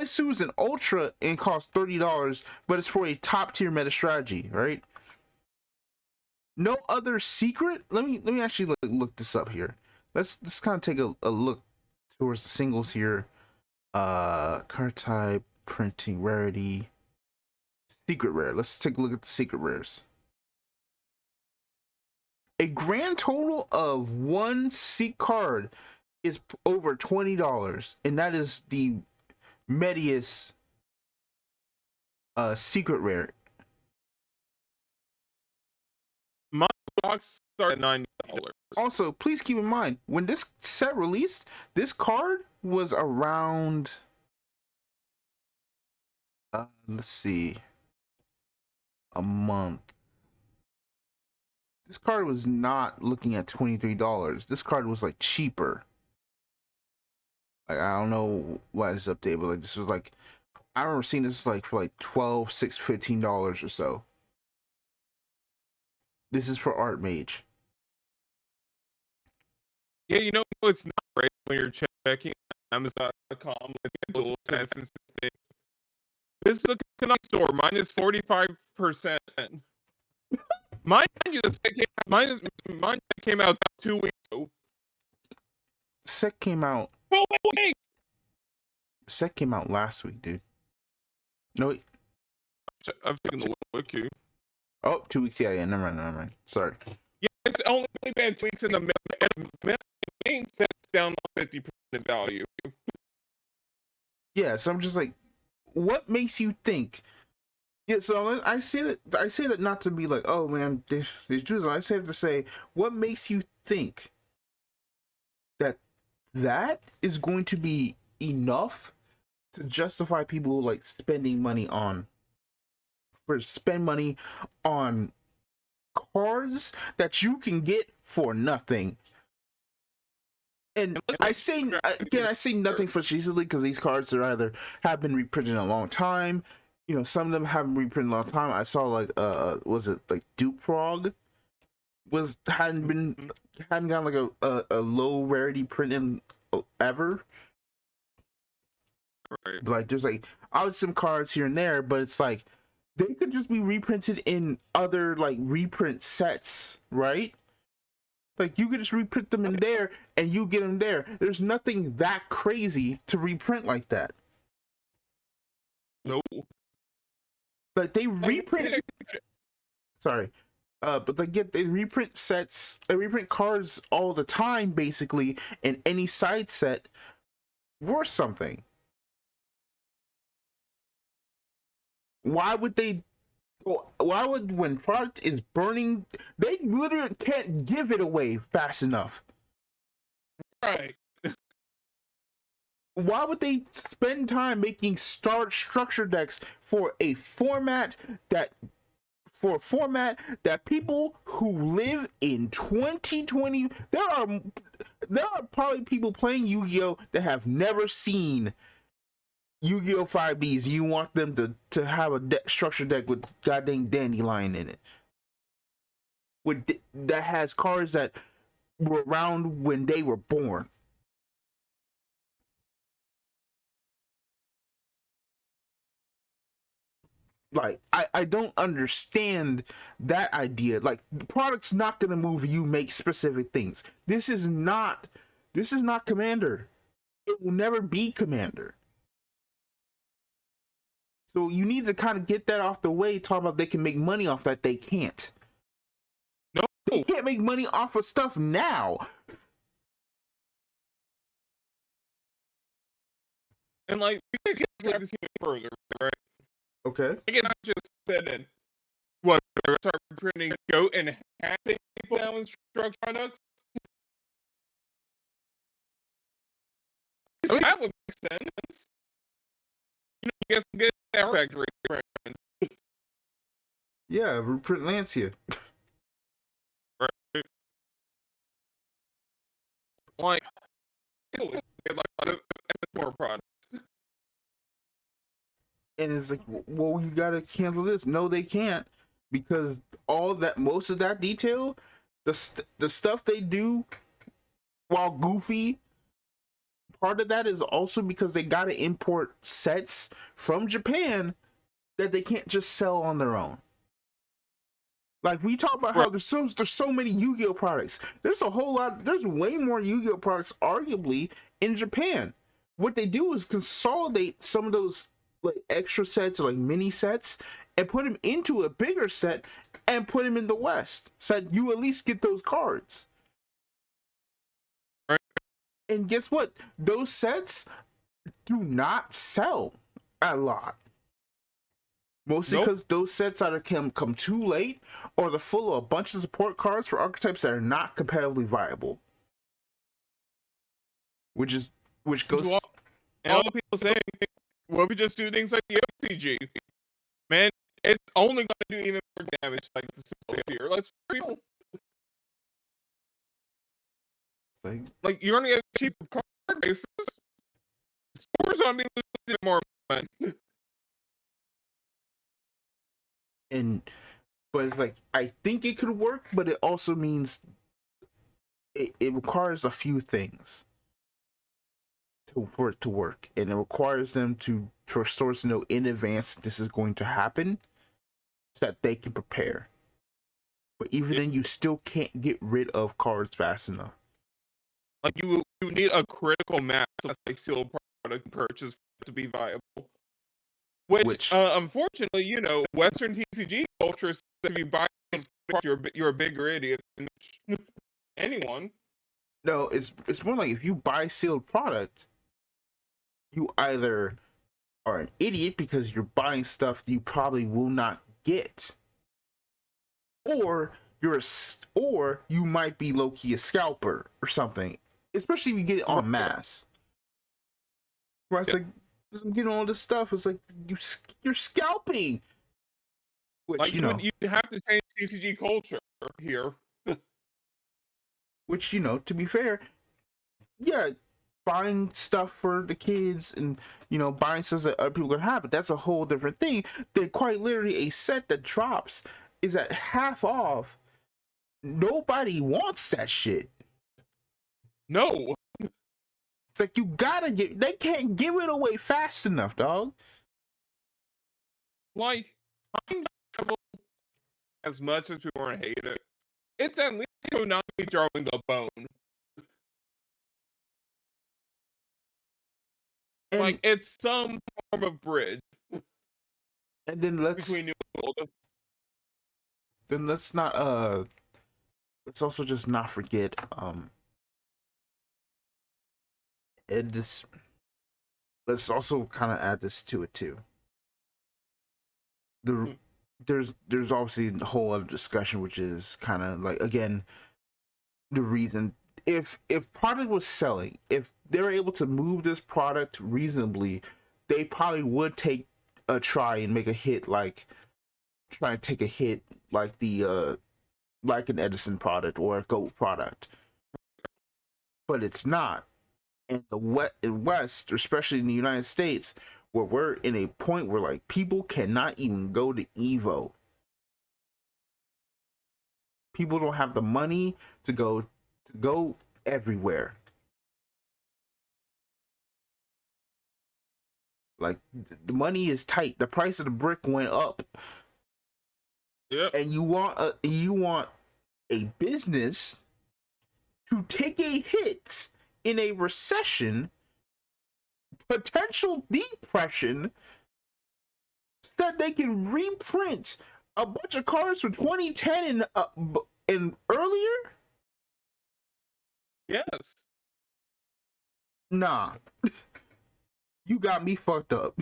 Su's an ultra and costs $30, but it's for a top tier meta strategy, right? No other secret. Let me actually look this up here. Let's kind of take a look towards the singles here. Card type, printing, rarity, secret rare. Let's take a look at the secret rares. A grand total of one seek card is over $20, and that is the Medius secret rare. My box started at $90. Also, please keep in mind, when this set released, this card was around let's see, a month. This card was not looking at $23. This card was like cheaper. Like, I don't know why it's updated, but like this was like, I remember seeing this like for like $12, $6, $15 or so. This is for Art Mage. Yeah, you know it's not right when you're checking Amazon.com with dual senses. This is a Konami store, minus 45%. Mine came out 2 weeks ago. Set came out. Oh, wait. Set came out last week, dude. No, wait. I've taken the wiki. Oh, 2 weeks. Yeah, never mind. Sorry. Yeah, it's only been 2 weeks in the main set's down 50% in value. Yeah, so I'm just like, what makes you think? Yeah, so I say that not to be like, oh man, this I say it to say, what makes you think that is going to be enough to justify people like spend money on cards that you can get for nothing? And I say nothing facetiously because these cards are either have been reprinted in a long time. You know, some of them haven't reprinted in a long time. I saw like was it like Duke Frog hadn't gotten like a low rarity print in ever. Right. Like there's like some cards here and there, but it's like they could just be reprinted in other like reprint sets, right? Like you could just reprint them in there and you get them there. There's nothing that crazy to reprint like that. No. Like they reprint. Sorry, But they reprint sets, they reprint cards all the time, basically, and any side set worth something. Why would they? Why would, when product is burning, they literally can't give it away fast enough? Right. Why would they spend time making structure decks for a format that people who live in 2020, there are probably people playing Yu-Gi-Oh that have never seen Yu-Gi-Oh 5Ds. You want them to have a structure deck with goddamn Dandelion in it, that has cards that were around when they were born. Like, I don't understand that idea. Like, the product's not gonna move you make specific things. This is not Commander. It will never be Commander. So you need to kind of get that off the way. Talk about they can make money off that. They can't. No, they can't make money off of stuff now. And like, we can get this even further, right? Okay. I guess I just said it. What, start printing goat and hat people now in structure products? I mean, that would make sense. You know, I guess get that factory print. Yeah, reprint Lancia. Right. Like more product. And it's like, well, you gotta cancel this. No, they can't, because most of that detail, the stuff they do while goofy, part of that is also because they gotta import sets from Japan that they can't just sell on their own. Like, we talk about how there's so many Yu-Gi-Oh products. There's way more Yu-Gi-Oh products arguably in Japan. What they do is consolidate some of those like extra sets or like mini sets and put them into a bigger set and put them in the West, so that you at least get those cards. Right. And guess what? Those sets do not sell a lot. Mostly because those sets either come too late, or they're full of a bunch of support cards for archetypes that are not competitively viable. Which goes. And all the people saying, well, we just do things like the TCG. Man, it's only going to do even more damage like the ZetaZephyr. Let's be real. Like, you're going to get cheaper card bases. Stores going to be losing more money. But it's like, I think it could work, but it also means it requires a few things for it to work, and it requires them for stores to know in advance this is going to happen, so that they can prepare. But even then, you still can't get rid of cards fast enough. Like, you need a critical mass of like sealed product purchase to be viable. Which unfortunately, you know, Western TCG culture is, if you buy this product, you're a bigger idiot than anyone. No, it's more like, if you buy sealed product, you either are an idiot because you're buying stuff you probably will not get, or you might be low-key a scalper or something, especially if you get it en masse. Right? It's like, I'm getting all this stuff. It's like, you're scalping. Which, like, you have to change TCG culture here. Which, to be fair, yeah, buying stuff for the kids and, buying stuff that other people can have, but that's a whole different thing. Then quite literally, a set that drops is at half off. Nobody wants that shit. No. It's like, they can't give it away fast enough, dog. Like, time travel, as much as people want to hate it, it's at least not throwing the bone. And, like, it's some form of bridge. And then between new and old. then let's also just not forget it just let's also kind of add this to it too. There's obviously a whole other discussion, which is kind of like, again, the reason, if product was selling, if they're able to move this product reasonably, they probably would take a try and make a hit, like try to take a hit like the like an Edison product or a Goat product, but it's not. In the West, especially in the United States, where we're in a point where like people cannot even go to Evo. People don't have the money to go everywhere. Like, the money is tight. The price of the brick went up. Yep. And you want a business to take a hit in a recession, potential depression, so that they can reprint a bunch of cards from 2010 and earlier? Yes. Nah. You got me fucked up.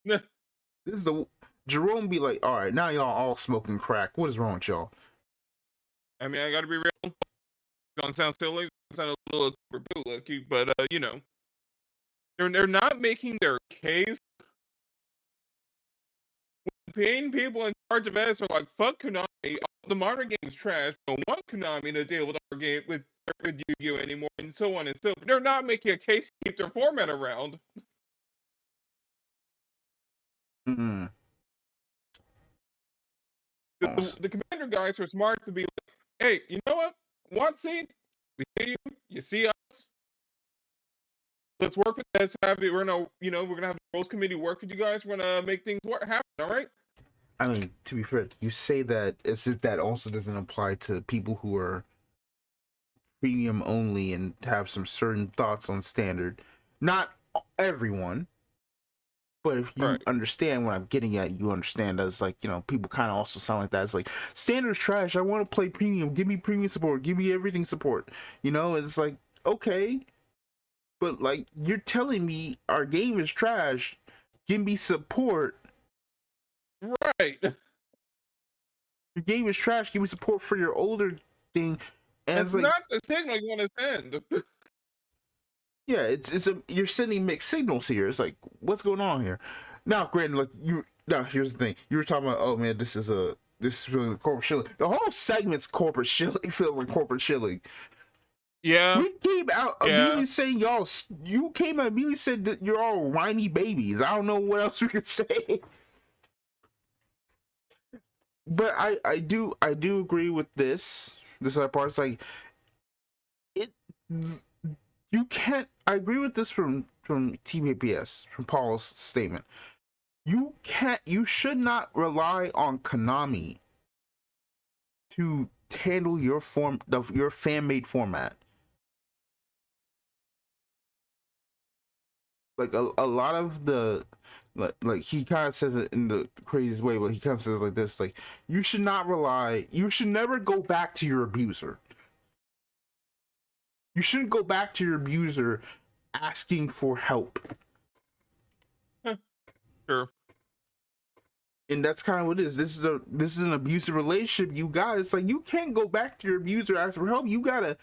This is the Jerome be like, all right, now y'all all smoking crack. What is wrong with y'all? I mean, I gotta be real. It's gonna sound silly, sound a little bootlicky, but you know, they're not making their case. Paying people in charge of us are like, fuck Konami. The modern game's trash. We don't want Konami to deal with our game with Yu-Gi-Oh anymore, and so on and so forth. They're not making a case to keep their format around. Mm-hmm. The commander guys are smart to be like, hey, you know what? Watsy, we see you. You see us. Let's work with that. We're gonna have the rules committee work with you guys. We're gonna make things happen. All right. I mean, to be fair, you say that as if that also doesn't apply to people who are premium only and have some certain thoughts on standard. Not everyone, but if you understand what I'm getting at, you understand that it's like, people kind of also sound like that. It's like, standard's trash. I want to play premium. Give me premium support. Give me everything support. It's like, okay, but like, you're telling me our game is trash. Give me support. Right. Your game is trash. Give me support for your older thing. And it's like, not the signal you want to send. Yeah, you're sending mixed signals here. It's like, what's going on here? Now, granted, here's the thing. You were talking about, oh man, this is really corporate shilling. The whole segment's corporate shilling. Feels like corporate shilling. Yeah. We came out immediately saying you came out immediately said that you're all whiny babies. I don't know what else we could say. But I do agree with this other part. It's like, you can't. I agree with this from TPPS, from Paul's statement. You should not rely on Konami to handle your fan made format. Like, a lot of the, like he kind of says it in the craziest way, but he kind of says it like this: like, you should never go back to your abuser. You shouldn't go back to your abuser asking for help. Sure. And that's kind of what it is. This is an abusive relationship you got. It's like, you can't go back to your abuser asking for help. You gotta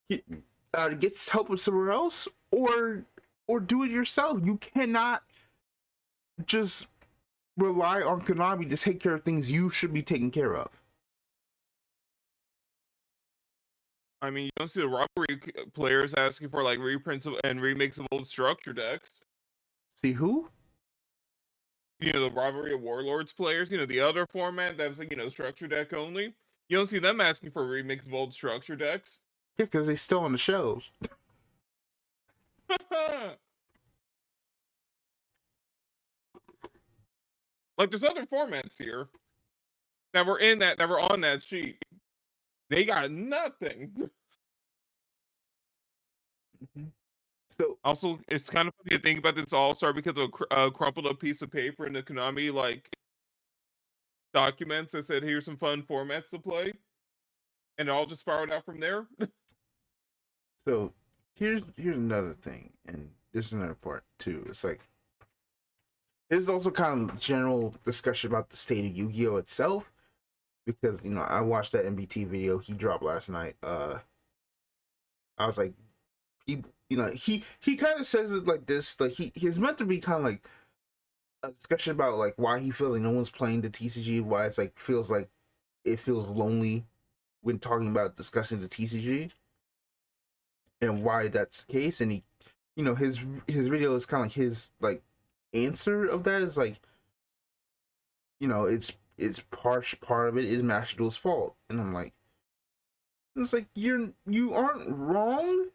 get help with somewhere else, or do it yourself. You cannot just rely on Konami to take care of things you should be taking care of. I mean, you don't see the robbery players asking for like reprints and remakes of old structure decks. See who? The Robbery of Warlords players, the other format that's like, structure deck only. You don't see them asking for remix of old structure decks. Yeah, because they're still on the shelves. Like, there's other formats here that were on that sheet. They got nothing. Mm-hmm. So also, it's kind of funny to think about this all-star because of a crumpled up piece of paper in the Konami documents that said, "Here's some fun formats to play," and it all just spiraled out from there. So here's another thing, and this is another part too. It's like this is also kind of general discussion about the state of Yu-Gi-Oh itself, because I watched that MBT video he dropped last night. I was like, he kind of says it like this, like he's meant to be kind of like a discussion about like why he feels like no one's playing the TCG, why it's like it feels lonely when talking about discussing the TCG, and why that's the case. And he, his video is kind of like his like answer of that is like, it's part of it is Master Duel's fault, and I'm like, it's like you aren't wrong.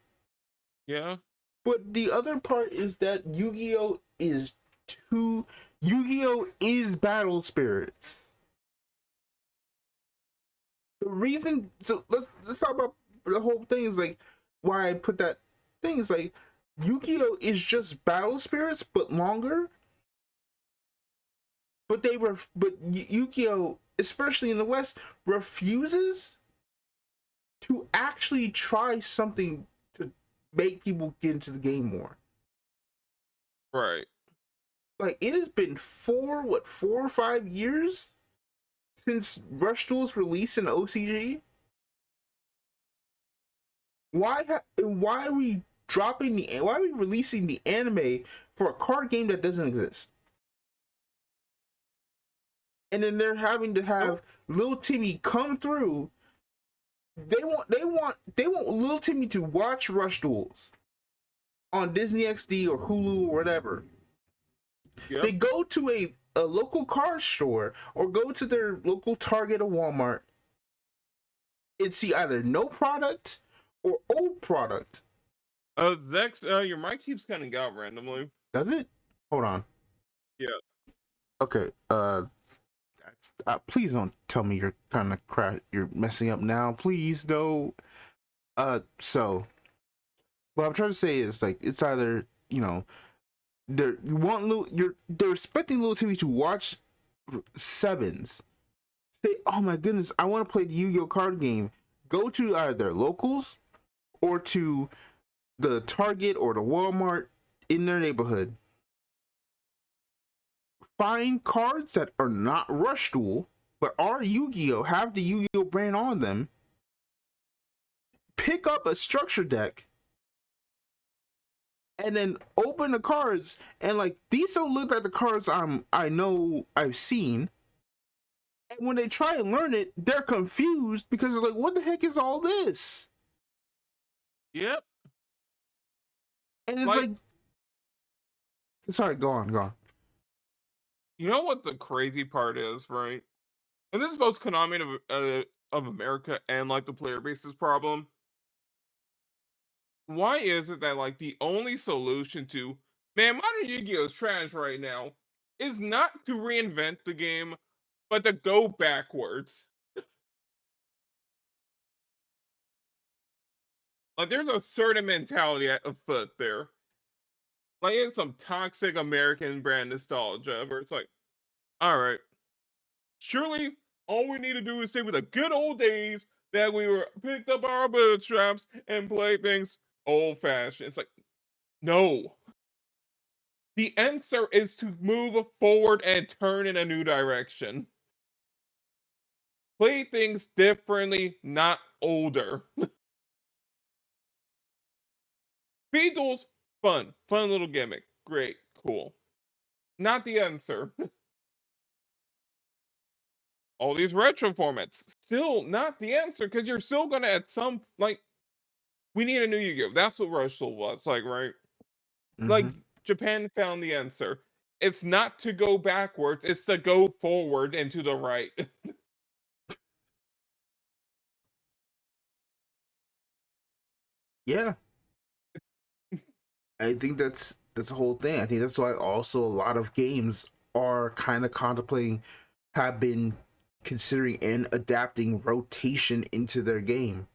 Yeah. But the other part is that Yu-Gi-Oh is battle spirits. The reason, so let's talk about the whole thing is like why I put that thing is like Yu-Gi-Oh is just battle spirits but longer. But Yu-Gi-Oh, especially in the West, refuses to actually try something to make people get into the game more. Right. Like, it has been 4 or 5 years since Rush Duel's release in OCG. Why are we releasing the anime for a card game that doesn't exist? And then they're having to have Lil Timmy come through. They want Lil Timmy to watch Rush Duels on Disney XD or Hulu or whatever. Yep. They go to a local card store or go to their local Target or Walmart and see either no product or old product. Zechs, your mic keeps cutting out randomly. Does it? Hold on. Yeah. Okay. Please don't tell me you're kind of you're messing up now. Please, no. So what I'm trying to say is like it's either they're expecting Lil Timmy to watch sevens. Say, oh my goodness, I want to play the Yu-Gi-Oh card game. Go to either their locals or to the Target or the Walmart in their neighborhood. Find cards that are not Rush Duel, but are Yu-Gi-Oh, have the Yu-Gi-Oh brand on them. Pick up a structure deck and then open the cards, and like these don't look like the cards I know I've seen. And when they try and learn it, they're confused because they're like, what the heck is all this? Yep. And it's like sorry, go on. You know what the crazy part is, right? And this is both Konami of America and like the player base's problem. Why is it that like the only solution to modern Yu-Gi-Oh is trash right now is not to reinvent the game, but to go backwards? Like there's a certain mentality afoot there. Like it's some toxic American brand nostalgia where it's like, all right, surely all we need to do is say with the good old days that we were picked up our bootstraps and play things old fashioned. It's like, no. The answer is to move forward and turn in a new direction. Play things differently, not older. Speed duels, fun little gimmick. Great, cool. Not the answer. All these retro formats, still not the answer, because you're still gonna at some like we need a new Yu-Gi-Oh! That's what Rush Duel was like, right? Mm-hmm. Like Japan found the answer. It's not to go backwards, it's to go forward and to the right. Yeah. I think that's the whole thing. I think that's why also a lot of games are kind of have been considering and adapting rotation into their game.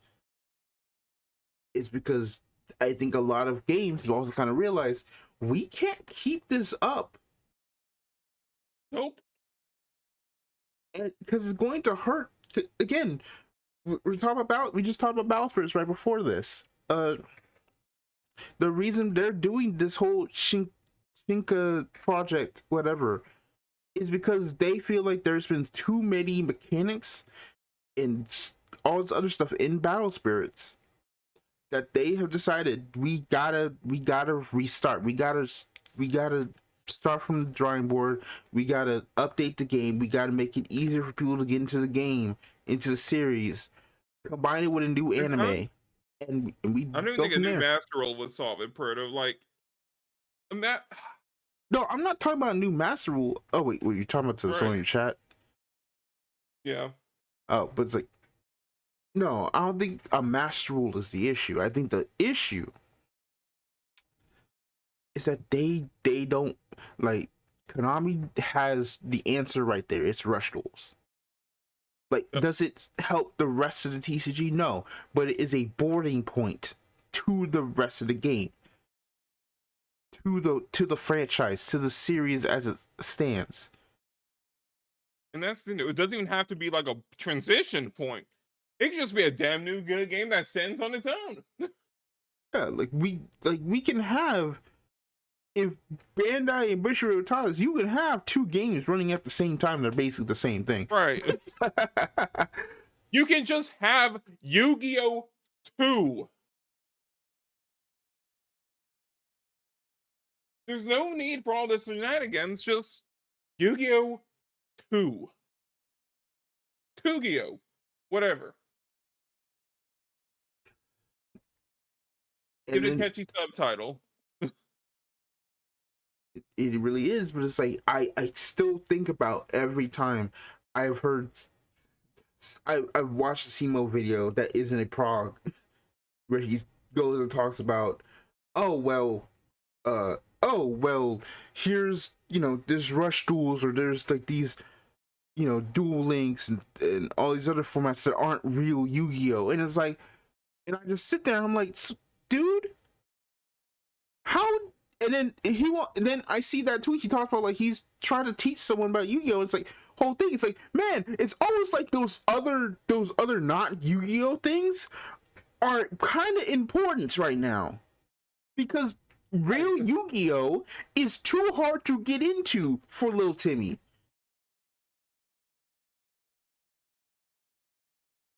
It's because I think a lot of games have also kind of realized we can't keep this up. Nope. and because it's going to hurt. Again, we just talked about Battle Spirits right before this. The reason they're doing this whole Shinka project, whatever, is because they feel like there's been too many mechanics and all this other stuff in Battle Spirits that they have decided we gotta restart. We gotta start from the drawing board. We gotta update the game. We gotta make it easier for people to get into the game, into the series. Combine it with a new anime, and we I don't even go think a from new there. master rule would solve it, Proto. Like, that. No, I'm not talking about a new master rule. Oh wait, you're talking about to someone in your chat? Yeah. Oh, but it's like, no, I don't think a master rule is the issue. I think the issue is that they don't, like, Konami has the answer right there. It's rush duels. Like, Yep. does it help the rest of the TCG? No, but it is a boarding point to the rest of the game, to the franchise, to the series as it stands. And that's the thing. It doesn't even have to be like a transition point. It could just be a damn new good game that stands on its own. Yeah, like we can have, if Bandai and Bushiroad taught us, you can have two games running at the same time. They're basically the same thing. Right. You can just have Yu-Gi-Oh! 2. There's no need for all this shenanigans. Just Yu-Gi-Oh! 2. Yu-Gi-Oh! Whatever. Give it a catchy subtitle. It really is, but it's like I still think about every time I've heard, I've watched a Simo video that isn't a prog where he goes and talks about, oh well, here's, there's rush duels, or there's like these, dual links and all these other formats that aren't real Yu-Gi-Oh! And it's like, and I just sit there and I'm like, dude, how? And then and then I see that tweet he talks about, like, he's trying to teach someone about Yu-Gi-Oh! It's like, whole thing, it's like, man, it's almost like those other not Yu-Gi-Oh! Things are kind of important right now, because real Yu-Gi-Oh! Is too hard to get into for little Timmy.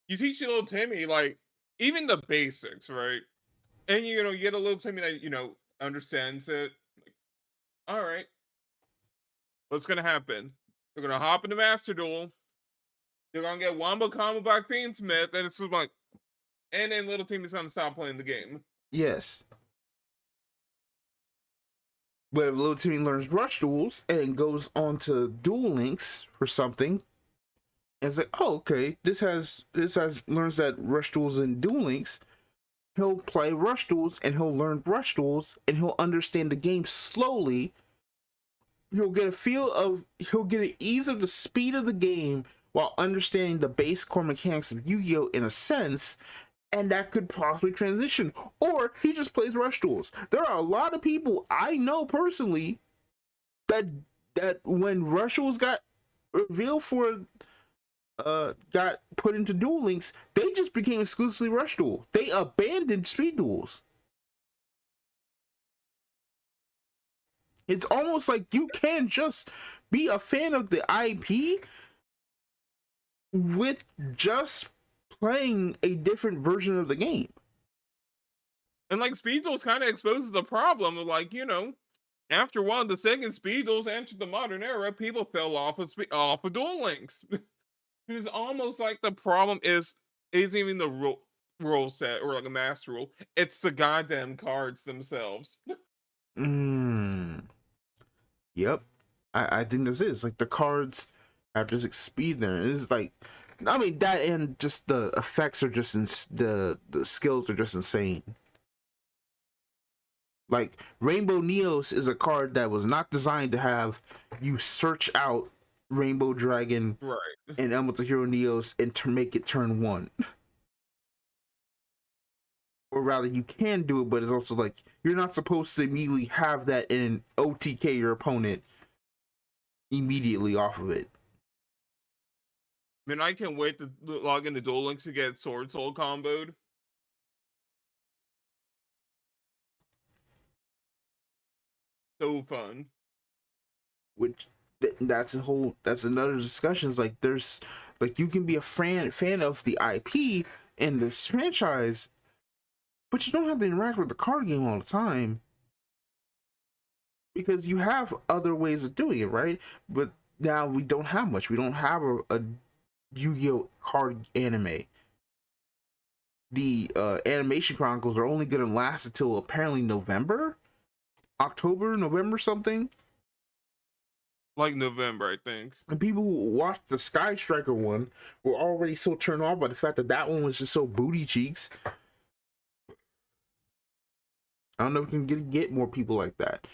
You teach your little Timmy, like, even the basics, right? And, you get a little Timmy that, understands it. Like, all right. What's going to happen? They're going to hop into Master Duel. They're going to get Wombo Combo by Fiendsmith. And it's just like, and then little Timmy's going to stop playing the game. Yes. But if little Timmy learns rush duels and goes on to Duel Links for something, and it's like, oh, okay, this has learns that rush duels and Duel Links, he'll play rush duels and he'll learn rush duels and he'll understand the game slowly. He'll get an ease of the speed of the game while understanding the base core mechanics of Yu-Gi-Oh! In a sense, and that could possibly transition. Or he just plays rush duels. There are a lot of people I know personally that when rush duels got revealed for got put into Duel Links, they just became exclusively rush duel. They abandoned speed duels. It's almost like you can just be a fan of the IP with just playing a different version of the game. And like Speed Duels kind of exposes the problem of, like, after the second Speed Duels entered the modern era, people fell off of Duel Links. It's almost like the problem isn't even the rule set or like a master rule. It's the goddamn cards themselves. Yep. I think this is like the cards have just speed there. It's like, I mean, that and just the effects are just the skills are just insane. Like Rainbow Neos is a card that was not designed to have you search out Rainbow Dragon and Elemental Hero Neos and to make it turn 1. Or rather, you can do it, but it's also like you're not supposed to immediately have that in OTK your opponent immediately off of it. Man, I can't wait to log into Duel Links to get Sword Soul comboed. So fun. Which that's another discussion. It's like there's like you can be a fan of the IP and this franchise, but you don't have to interact with the card game all the time because you have other ways of doing it, right? But now we don't have much. We don't have a Yu-Gi-Oh card anime. The animation chronicles are only going to last until apparently November something. Like November, I think. And people who watched the Sky Striker one were already so turned off by the fact that that one was just so booty cheeks. I don't know if we can get more people like that.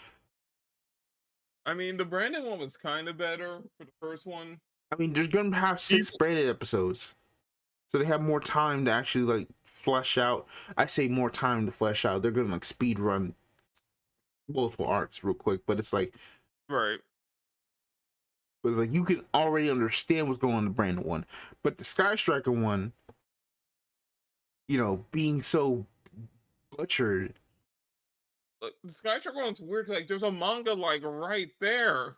I mean, the Brandon one was kind of better for the first one. I mean, there's gonna have 6 Brandon episodes, so they have more time to actually like flesh out. I say more time to flesh out. They're gonna like speed run multiple arcs real quick, but it's like right. But it's like you can already understand what's going on in the Brandon one, but the Sky Striker one, you know, being so butchered. The Sky Striker one's weird. Like, there's a manga like right there.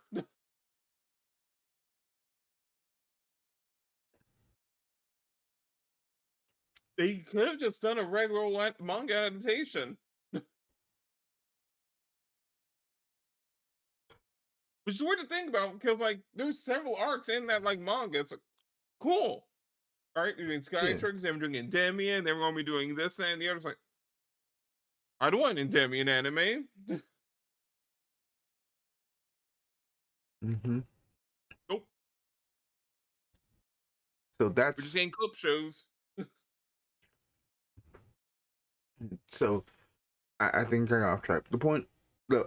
They could have just done a regular manga adaptation. Which is weird to think about because, like, there's several arcs in that, like, manga. It's like, cool. All right, you're doing Sky Strikers, then we're doing Endymion, then we're going to be doing this and the other. It's like, I don't want Endymion anime. Mm-hmm. Nope. So that's... We're just getting clip shows. So, I think I got off track.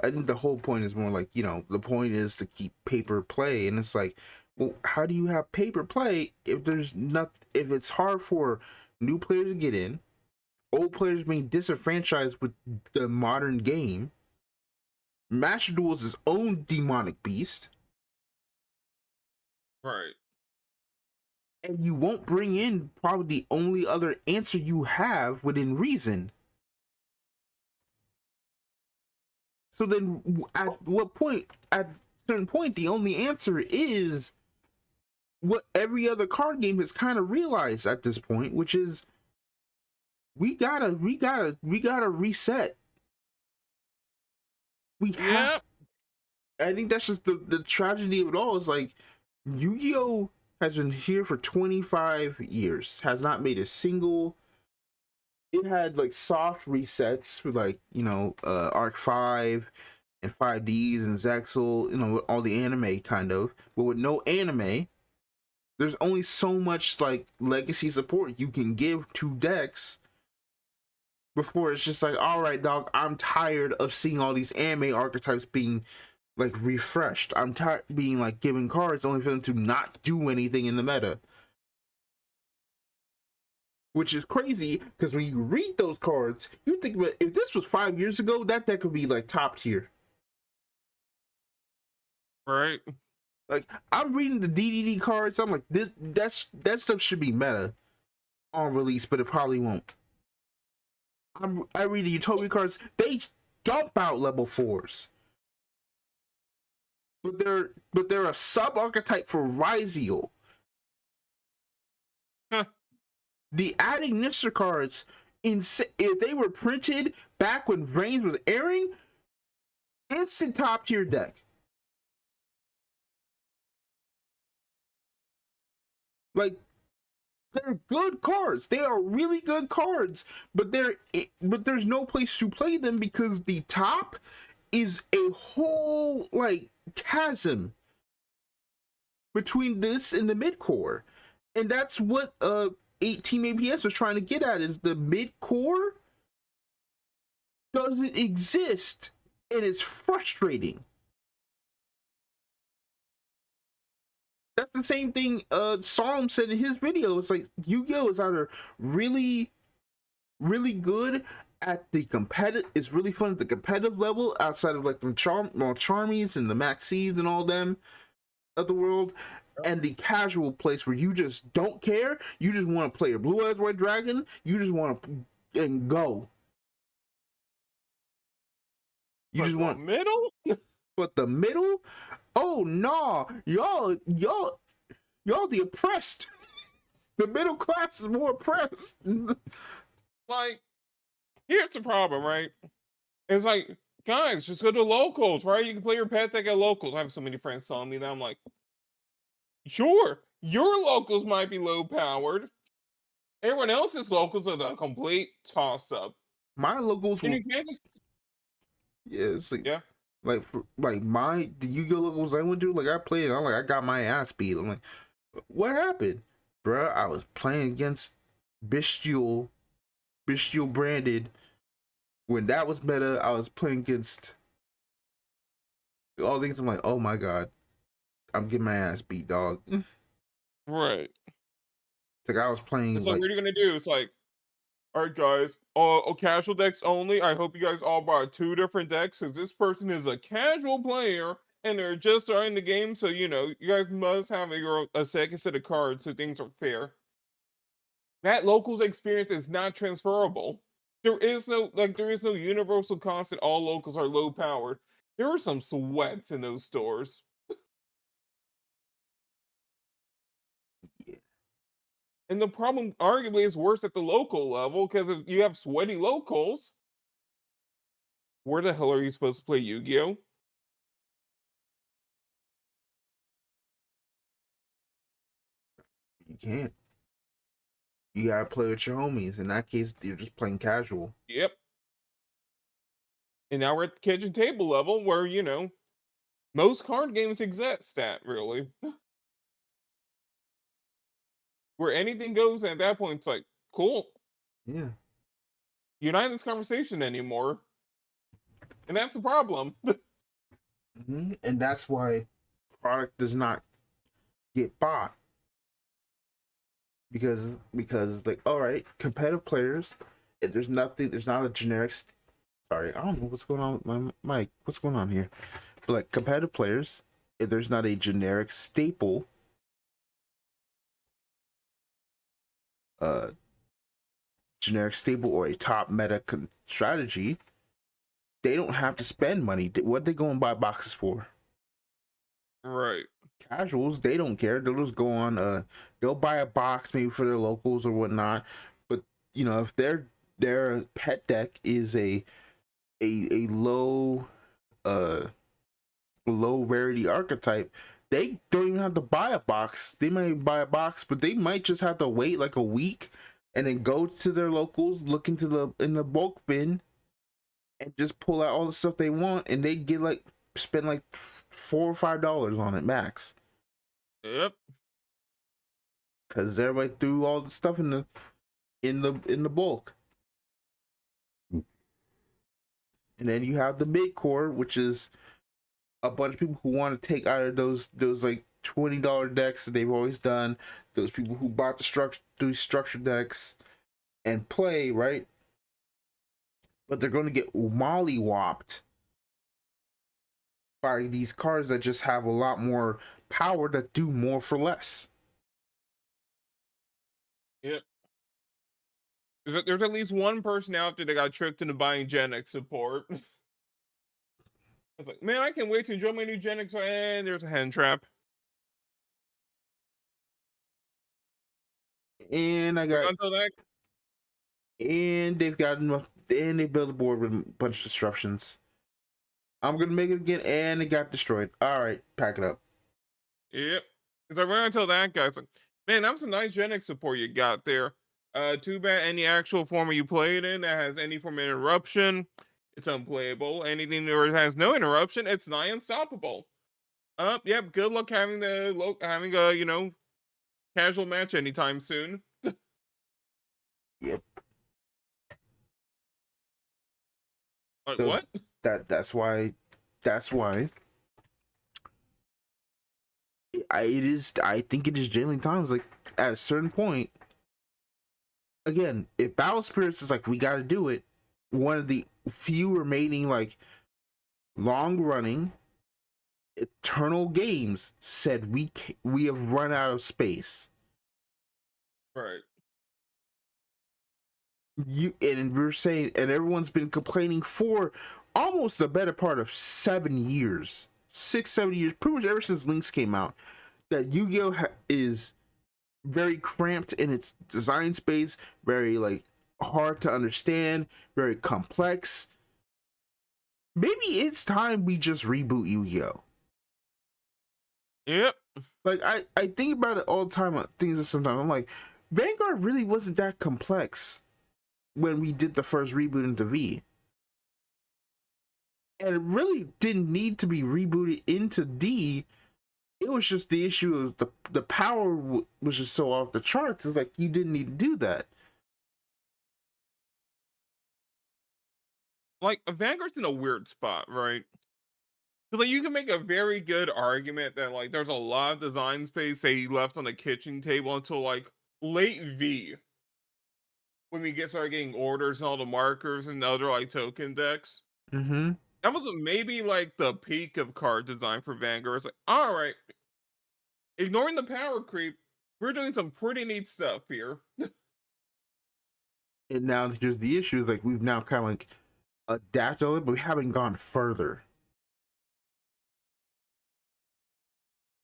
I think the whole point is more like, you know, the point is to keep paper play, and it's like, well, how do you have paper play if if it's hard for new players to get in, old players being disenfranchised with the modern game, Master Duel is its own demonic beast, right? And you won't bring in probably the only other answer you have within reason. So then at a certain point, the only answer is what every other card game has kind of realized at this point, which is we gotta reset. I think that's just the tragedy of it all. Is like Yu-Gi-Oh has been here for 25 years, has not made a single... It had like soft resets with like, you know, Arc 5 and 5Ds and Zechs, you know, all the anime kind of, but with no anime, there's only so much like legacy support you can give to decks before it's just like, all right, dog, I'm tired of seeing all these anime archetypes being like refreshed. I'm tired being like given cards only for them to not do anything in the meta. Which is crazy, because when you read those cards, you think about, if this was 5 years ago, that deck would be like top tier. Right. Like, I'm reading the DDD cards, I'm like, that stuff should be meta on release, but it probably won't. I read the Utopia cards, they dump out level 4s. But they're a sub-archetype for Ryziel. Huh. The adding Nisser cards, if they were printed back when Vrains was airing, instant top tier deck. Like, they're good cards. They are really good cards, but there's no place to play them because the top is a whole like chasm between this and the mid core, and that's what 18 APS was trying to get at, is the mid core doesn't exist, and it's frustrating. That's the same thing Psalm said in his video. It's like Yu-Gi-Oh is either really, really good at the competitive, it's really fun at the competitive level outside of like the Charmies and the Maxis and all them of the world, and the casual place where you just don't care. You just want to play a Blue Eyes White Dragon. You just want to and go. You But just the want, middle? but the middle. Oh no, y'all the oppressed. The middle class is more oppressed. Like, here's the problem, right? It's like, guys, just go to locals, right? You can play your pet deck at locals. I have so many friends telling me that. I'm like, sure, your locals might be low powered. Everyone else's locals are the complete toss up. My locals And will, you can't just, yeah, it's yeah, like the Yu-Gi-Oh locals I went to, like I played, I'm like I got my ass beat. I'm like, what happened, bruh? I was playing against bestial branded. When that was meta, I was playing against all things. I'm like, oh my god, I'm getting my ass beat, dog. It's right. like I was playing It's like, like, what are you gonna do? It's like, all right, guys, casual decks only. I hope you guys all bought 2 different decks because this person is a casual player and they're just starting the game. So, you know, you guys must have a second set of cards so things are fair. That locals experience is not transferable. There is no universal constant. All locals are low powered. There are some sweats in those stores. yeah, And the problem arguably is worse at the local level because if you have sweaty locals, where the hell are you supposed to play Yu-Gi-Oh? you can't. You gotta play with your homies. In that case, you're just playing casual. Yep. And now we're at the kitchen table level where, you know, most card games exist at, really. Where anything goes at that point, it's like, cool. Yeah, You're not in this conversation anymore. And that's the problem. and that's why product does not get bought because like, all right, competitive players. There's nothing. There's not a generic. Sorry, I don't know what's going on with my mic. What's going on here? But like competitive players, if there's not a generic staple, uh, or a top meta strategy, they don't have to spend money. What they go and buy boxes for? Right. Casuals, they don't care. They'll just go on. They'll buy a box maybe for their locals or whatnot. But you know, if their pet deck is a low rarity archetype, they don't even have to buy a box. They might buy a box, but they might just have to wait like a week and then go to their locals, look into in the bulk bin, and just pull out all the stuff they want, and they get like spend like $4 or $5 on it max Yep. because everybody threw all the stuff in the bulk. And then you have the mid core, which is a bunch of people who want to take out of those like $20 decks that they've always done. Those people who bought these structured decks and play, right? But they're going to get mollywopped by these cards that just have a lot more power that do more for less. Yep. There's at least one person out there that got tricked into buying Gen X support. It's like, man, I can't wait to enjoy my new Gen X. And there's a hand trap. And I We're got, until that. and they've got enough, and they built a board with a bunch of disruptions. I'm gonna make it again, and it got destroyed. All right, pack it up. Yep. Because I ran until that guy's like, man, that was a nice Gen X support you got there. Too bad any actual format you played in that has any form of interruption, it's unplayable. Anything that has no interruption, it's nigh unstoppable. Yep. Good luck having having a casual match anytime soon. Yep. Like So what? that's why I think it is genuinely times like at a certain point. Again, if Battle Spirits is like we got to do it, one of the few remaining like long running Eternal Games said we have run out of space. Right. And we're saying, and everyone's been complaining for almost the better part of 7 years, 6, 7 years, pretty much ever since Links came out, that Yu-Gi-Oh is very cramped in its design space, very like hard to understand, very complex. Maybe it's time we just reboot Yu-Gi-Oh. Yep. Like I think about it all the time. Things sometimes I'm like, Vanguard really wasn't that complex when we did the first reboot into V, and it really didn't need to be rebooted into D. It was just the issue of the power was just so off the charts. It's like you didn't need to do that. Like Vanguard's in a weird spot, right? So like you can make a very good argument that like there's a lot of design space they left on the kitchen table until like late V, when we started getting orders and all the markers and other like token decks. Mm-hmm. That was maybe like the peak of card design for Vanguard. It's like, all right, ignoring the power creep, we're doing some pretty neat stuff here. And now here's the issue: like we've now kind of like adapted it, but we haven't gone further.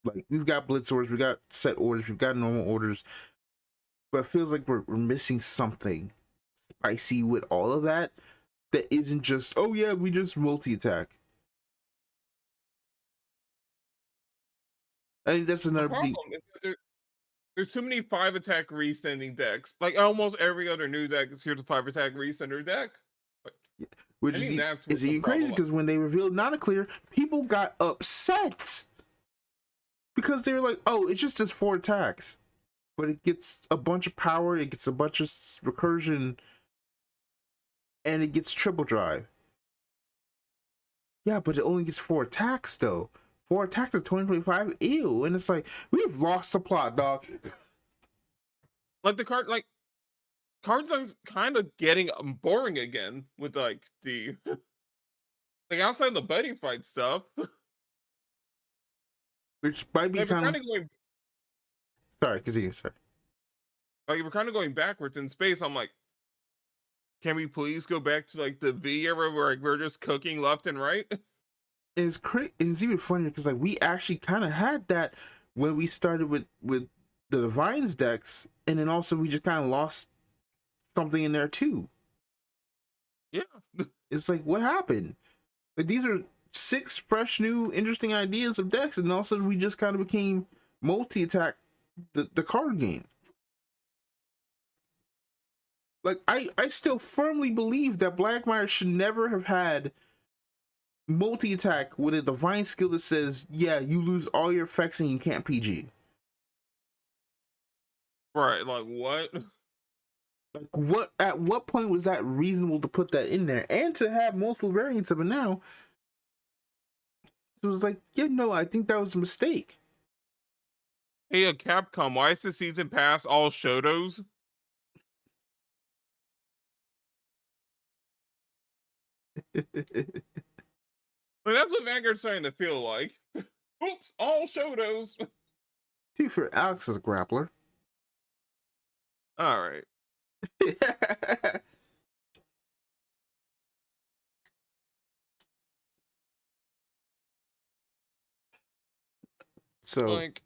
Like we've got blitz orders, we got set orders, we've got normal orders, but it feels like we're missing something spicy with all of that. That isn't just, oh yeah, we just multi-attack. I think that's The another problem big. is that there's too many 5-attack resending decks. Like almost every other new deck is here's a 5-attack resender deck. Which I think that's is what the even crazy problem. because when they revealed non-clear, people got upset because they were like, "Oh, it's just this 4 attacks, but it gets a bunch of power, it gets a bunch of recursion, and it gets triple drive." Yeah, but it only gets 4 attacks though. 4 attacks in 2025, ew. And it's like we've lost the plot, dog. Like the card design's kind of getting boring again with like the like outside the buddy fight stuff. Which might be Like we're kind kind of, of going sorry, continue, sorry. like we're kind of going backwards in space. I'm like, can we please go back to like the V era where like we're just cooking left and right? And it's crazy. It's even funnier because like we actually kind of had that when we started with the Divines decks, and then also we just kind of lost something in there too. Yeah. It's like what happened? Like these are 6 fresh, new, interesting ideas of decks, and also we just kind of became multi-attack the card game. Like I still firmly believe that Blackmire should never have had multi-attack with a divine skill that says, yeah, you lose all your effects and you can't PG. Right. Like what? Like what, at what point was that reasonable to put that in there and to have multiple variants of it now? So it was like, yeah, no, I think that was a mistake. Hey, Capcom, why is the season pass all Shotos? Like that's what Vanguard's starting to feel like. Oops, all Shotos. Dude, for Alex is a grappler. All right. So, Like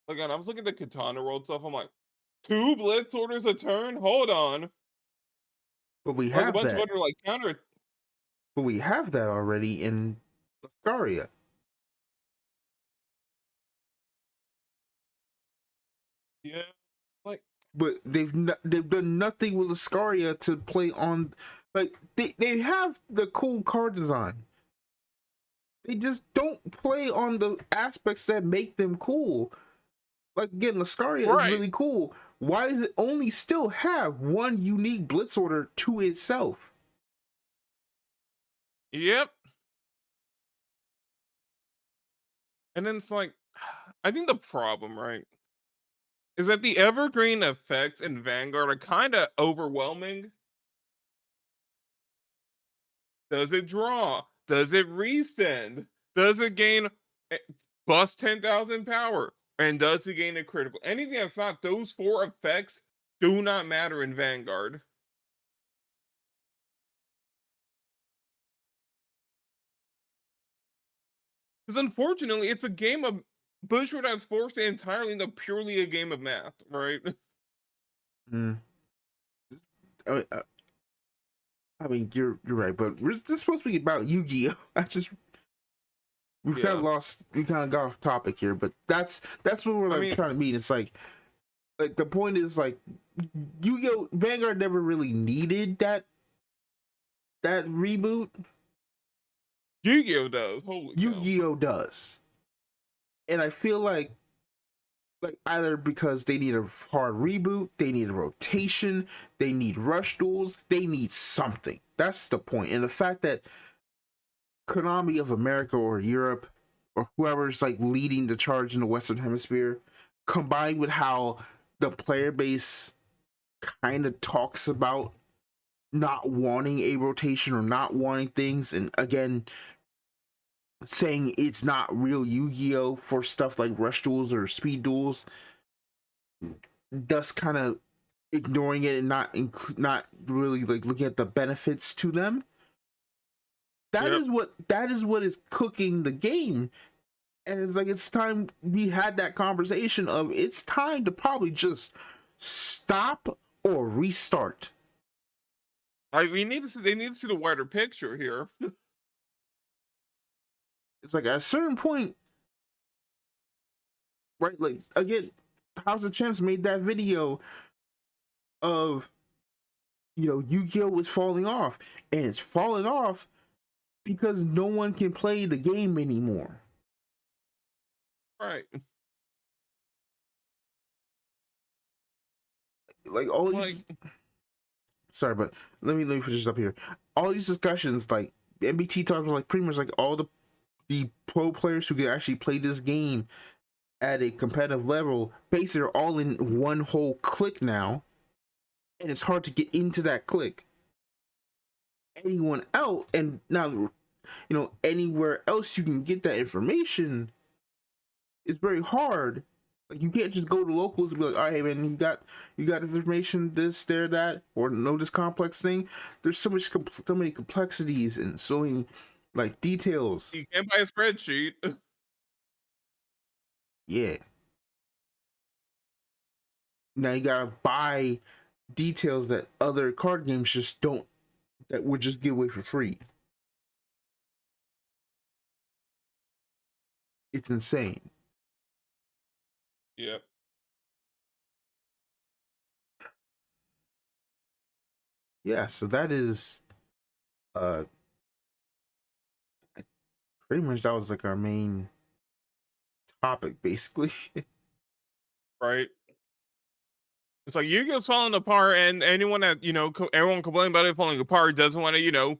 again, I was looking at the Katana World stuff. I'm like, 2 Blitz orders a turn? Hold on. but we Like a have bunch of that. other like counter. But we have that already in Lascaria. Yeah. Like But they've done nothing with Lascaria to play on. Like they have the cool card design. They just don't play on the aspects that make them cool. Like again, Lascaria is right. really cool. Why does it only still have one unique blitz order to itself? Yep. And then it's like I think the problem, right, is that the evergreen effects in Vanguard are kind of overwhelming. Does it draw? Does it resend? Does it gain plus 10,000 power? And does it gain a critical? Anything that's not those 4 effects do not matter in Vanguard. Because unfortunately, it's a game of Bushwood has forced it entirely into purely a game of math, right? Mm. I mean, you're right, but this is supposed to be about Yu-Gi-Oh. We kind of got off topic here, but that's what we're like trying to meet. It's like the point is like Yu-Gi-Oh! Vanguard never really needed that reboot. Yu-Gi-Oh does. Holy Yu-Gi-Oh does, and I feel like either because they need a hard reboot, they need a rotation, they need rush duels, they need something. That's the point. And the fact that Konami of America or Europe or whoever's like leading the charge in the Western Hemisphere, combined with how the player base kind of talks about not wanting a rotation or not wanting things, and again saying it's not real Yu-Gi-Oh for stuff like rush duels or speed duels, thus kind of ignoring it and not really like looking at the benefits to them. That is what is cooking the game. And it's like, it's time we had that conversation of it's time to probably just stop or restart. They need to see the wider picture here. It's like at a certain point, right? Like again, House of Champs made that video of, you know, Yu-Gi-Oh was falling off, and it's falling off because no one can play the game anymore. Right. Like all these sorry, but let me finish this up here. All these discussions, like MBT talks about, like pretty much like all the pro players who can actually play this game at a competitive level, basically are all in one whole clique now, and it's hard to get into that clique. Anyone out, and now, you know, anywhere else you can get that information, it's very hard. Like you can't just go to locals and be like, all right, hey man, you got information, this, there, that, or know this complex thing. There's so many complexities and so many like details. You can't buy a spreadsheet. Yeah. Now you gotta buy details that other card games just don't, that would just give away for free. It's insane. Yep. Yeah, so that is pretty much that was like our main topic basically. Right. It's like Yu-Gi-Oh's falling apart, and anyone that, you know, everyone complaining about it falling apart doesn't want to, you know,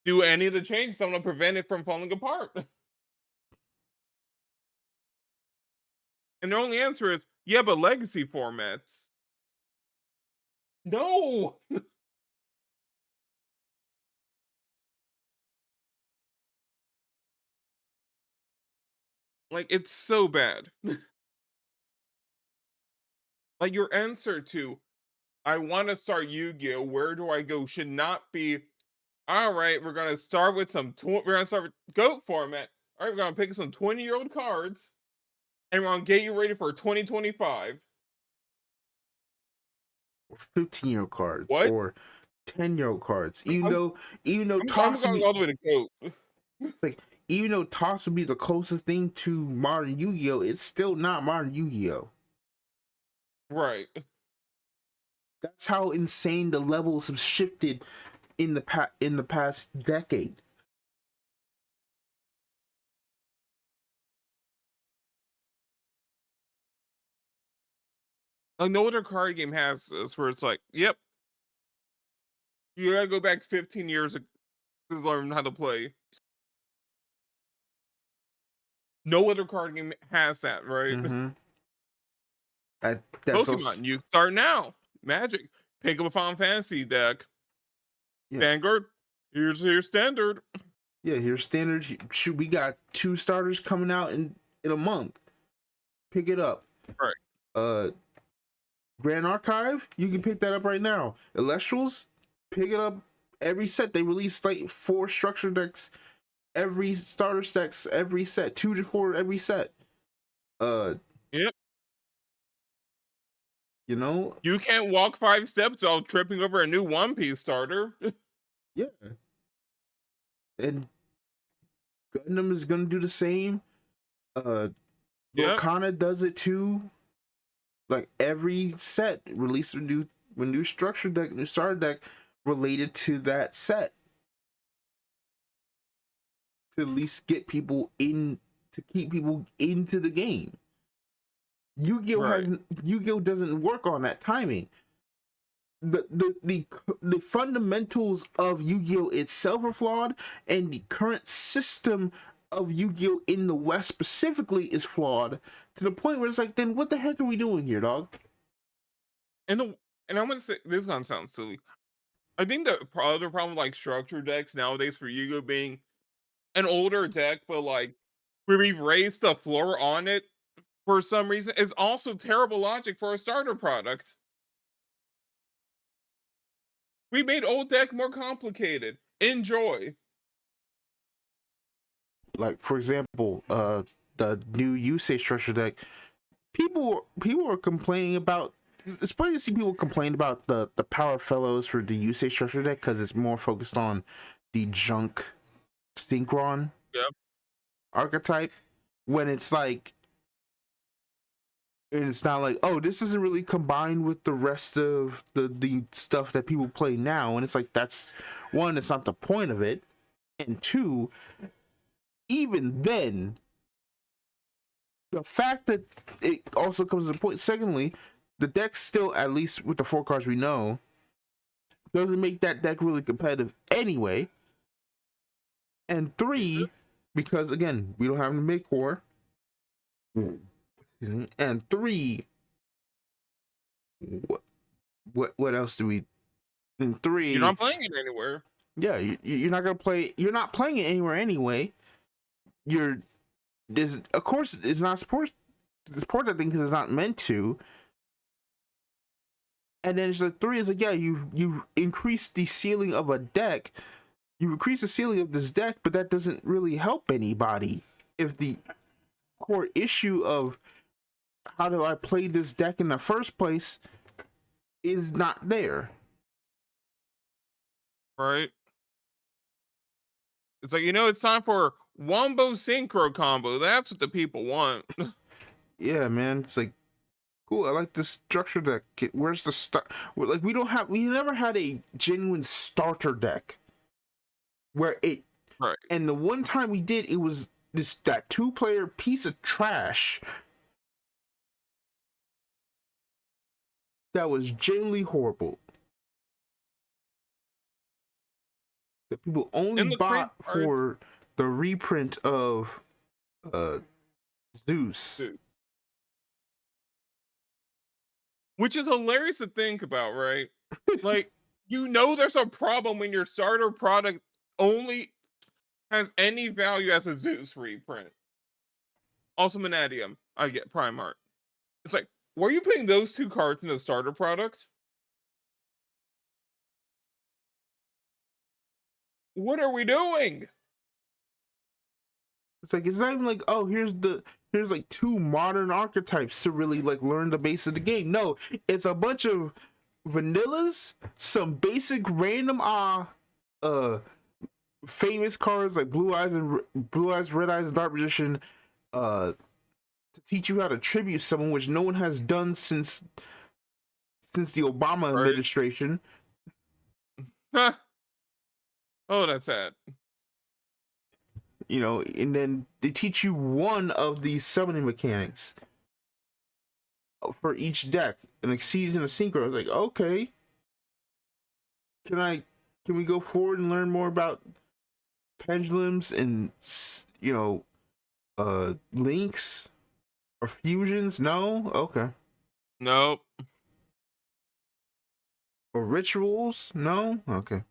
do any of the changes that want to prevent it from falling apart. And their only answer is, yeah, but legacy formats. No. Like, it's so bad. Like, your answer to, I want to start Yu-Gi-Oh, where do I go, should not be, all right, we're going to start with we're going to start with GOAT format. All right, we're going to pick some 20-year-old cards, and we're going to get you ready for 2025. Or 15-year-old cards, What? or 10-year-old cards. Even though I'm Toss going all the way to GOAT. like, even though Toss would be the closest thing to modern Yu-Gi-Oh, it's still not modern Yu-Gi-Oh. Right. That's how insane the levels have shifted in the past decade. Like, no other card game has this, where it's like, yep, you gotta go back 15 years to learn how to play. No other card game has that, right? Mm-hmm. That's Pokemon, also, you start now. Magic, pick up a Final Fantasy deck. yeah. Vanguard, Here's standard. Yeah, here's standard. Shoot, we got 2 starters coming out in a month. Pick it up. Right. Grand Archive, you can pick that up right now. Elestrals, pick it up. Every set they release like 4 structure decks, every starter decks, every set, 2 to 4 every set. Yep. You know, You can't walk 5 steps without tripping over a new One Piece starter. yeah. And Gundam is gonna do the same. Yep. Volcana does it too. Like every set release a new structure deck, new starter deck related to that set. To at least get people in, to keep people into the game. Yu-Gi-Oh doesn't work on that timing. The fundamentals of Yu-Gi-Oh itself are flawed, and the current system of Yu-Gi-Oh in the West specifically is flawed to the point where it's like, then what the heck are we doing here, dog? And I'm gonna say this is gonna sound silly. I think the other problem with like structure decks nowadays for Yu-Gi-Oh being an older deck, but like where we've raised the floor on it for some reason, is also terrible logic for a starter product. We made old deck more complicated. Enjoy. Like for example, the new usage structure deck. People are complaining about. It's funny to see people complain about the power fellows for the usage structure deck because it's more focused on the junk synchron archetype. When it's like, and it's not like, oh, this isn't really combined with the rest of the stuff that people play now. And it's like, that's one, it's not the point of it, and 2, even then, the fact that it also comes to the point. Secondly, the deck still, at least with the 4 cards we know, doesn't make that deck really competitive anyway. And 3, because again, we don't have the mid core. And 3, what else do we? And 3, You're not playing it anywhere. Yeah, you're not gonna play. You're not playing it anywhere anyway. Of course, it's not support that thing because it's not meant to. And then it's like 3 is like, yeah, you increase the ceiling of a deck. You increase the ceiling of this deck, but that doesn't really help anybody if the core issue of how do I play this deck in the first place is not there. Right? It's like, it's time for Wombo Synchro combo. That's what the people want. Yeah, man. It's like, cool. I like this structure deck. Where's the start? Like, we never had a genuine starter deck where it. Right. And the one time we did, it was that 2-player piece of trash that was genuinely horrible. That people only bought for the reprint of Zeus. Which is hilarious to think about, right? Like, there's a problem when your starter product only has any value as a Zeus reprint. Also Manadium, I get Prime Art. It's like, were you putting those 2 cards in the starter product? What are we doing? It's like, it's not even like, oh, here's like 2 modern archetypes to really like learn the base of the game. No, it's a bunch of vanillas, some basic random famous cards like Blue Eyes, Red Eyes, and Dark Magician, to teach you how to tribute someone, which no one has done since the Obama administration. Huh. Oh, that's sad. And then they teach you one of the summoning mechanics for each deck, and like season of synchro. I was like, okay, can we go forward and learn more about pendulums and links or fusions? No, okay. Nope. Or rituals? No, okay.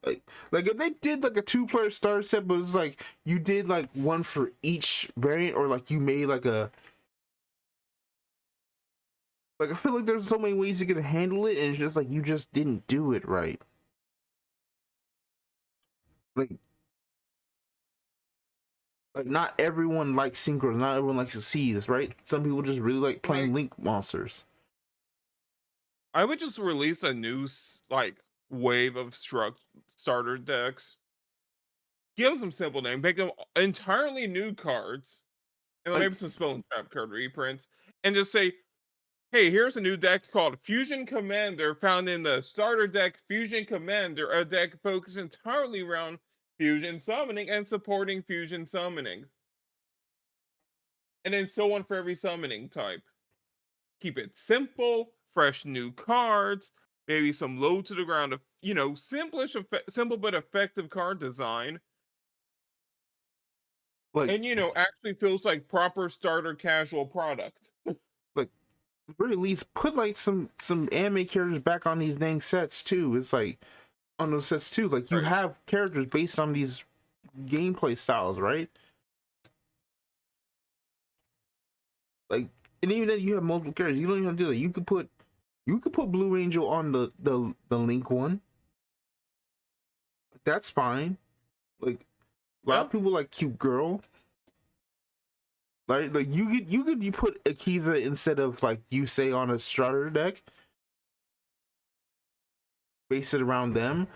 Like if they did like a 2-player starter set, but it's like you did like one for each variant, or like you made like a I feel like there's so many ways you can handle it, and it's just like you just didn't do it right. Like not everyone likes synchros, not everyone likes to see this, right? Some people just really like playing Like, Link monsters. I would just release a new like wave of starter decks. Give them some simple names. Make them entirely new cards, and then Like maybe some spell and trap card reprints, and just say, "Hey, here's a new deck called Fusion Commander, found in the starter deck Fusion Commander, a deck focused entirely around fusion summoning and supporting fusion summoning, and then so on for every summoning type. Keep it simple, fresh new cards, maybe some low to the ground, simple but effective card design, like and actually feels like proper starter casual product." like very least put like some anime characters back on these dang sets too. It's like on those sets too. Like you Right. have characters based on these gameplay styles, right? Like, and even then you have multiple characters. You don't even have to do that. You could put Blue Angel on the Link one. That's fine. Like a lot Yeah. of people like Cute Girl. Like you put Akiza instead of like you say on a starter deck, base it around them.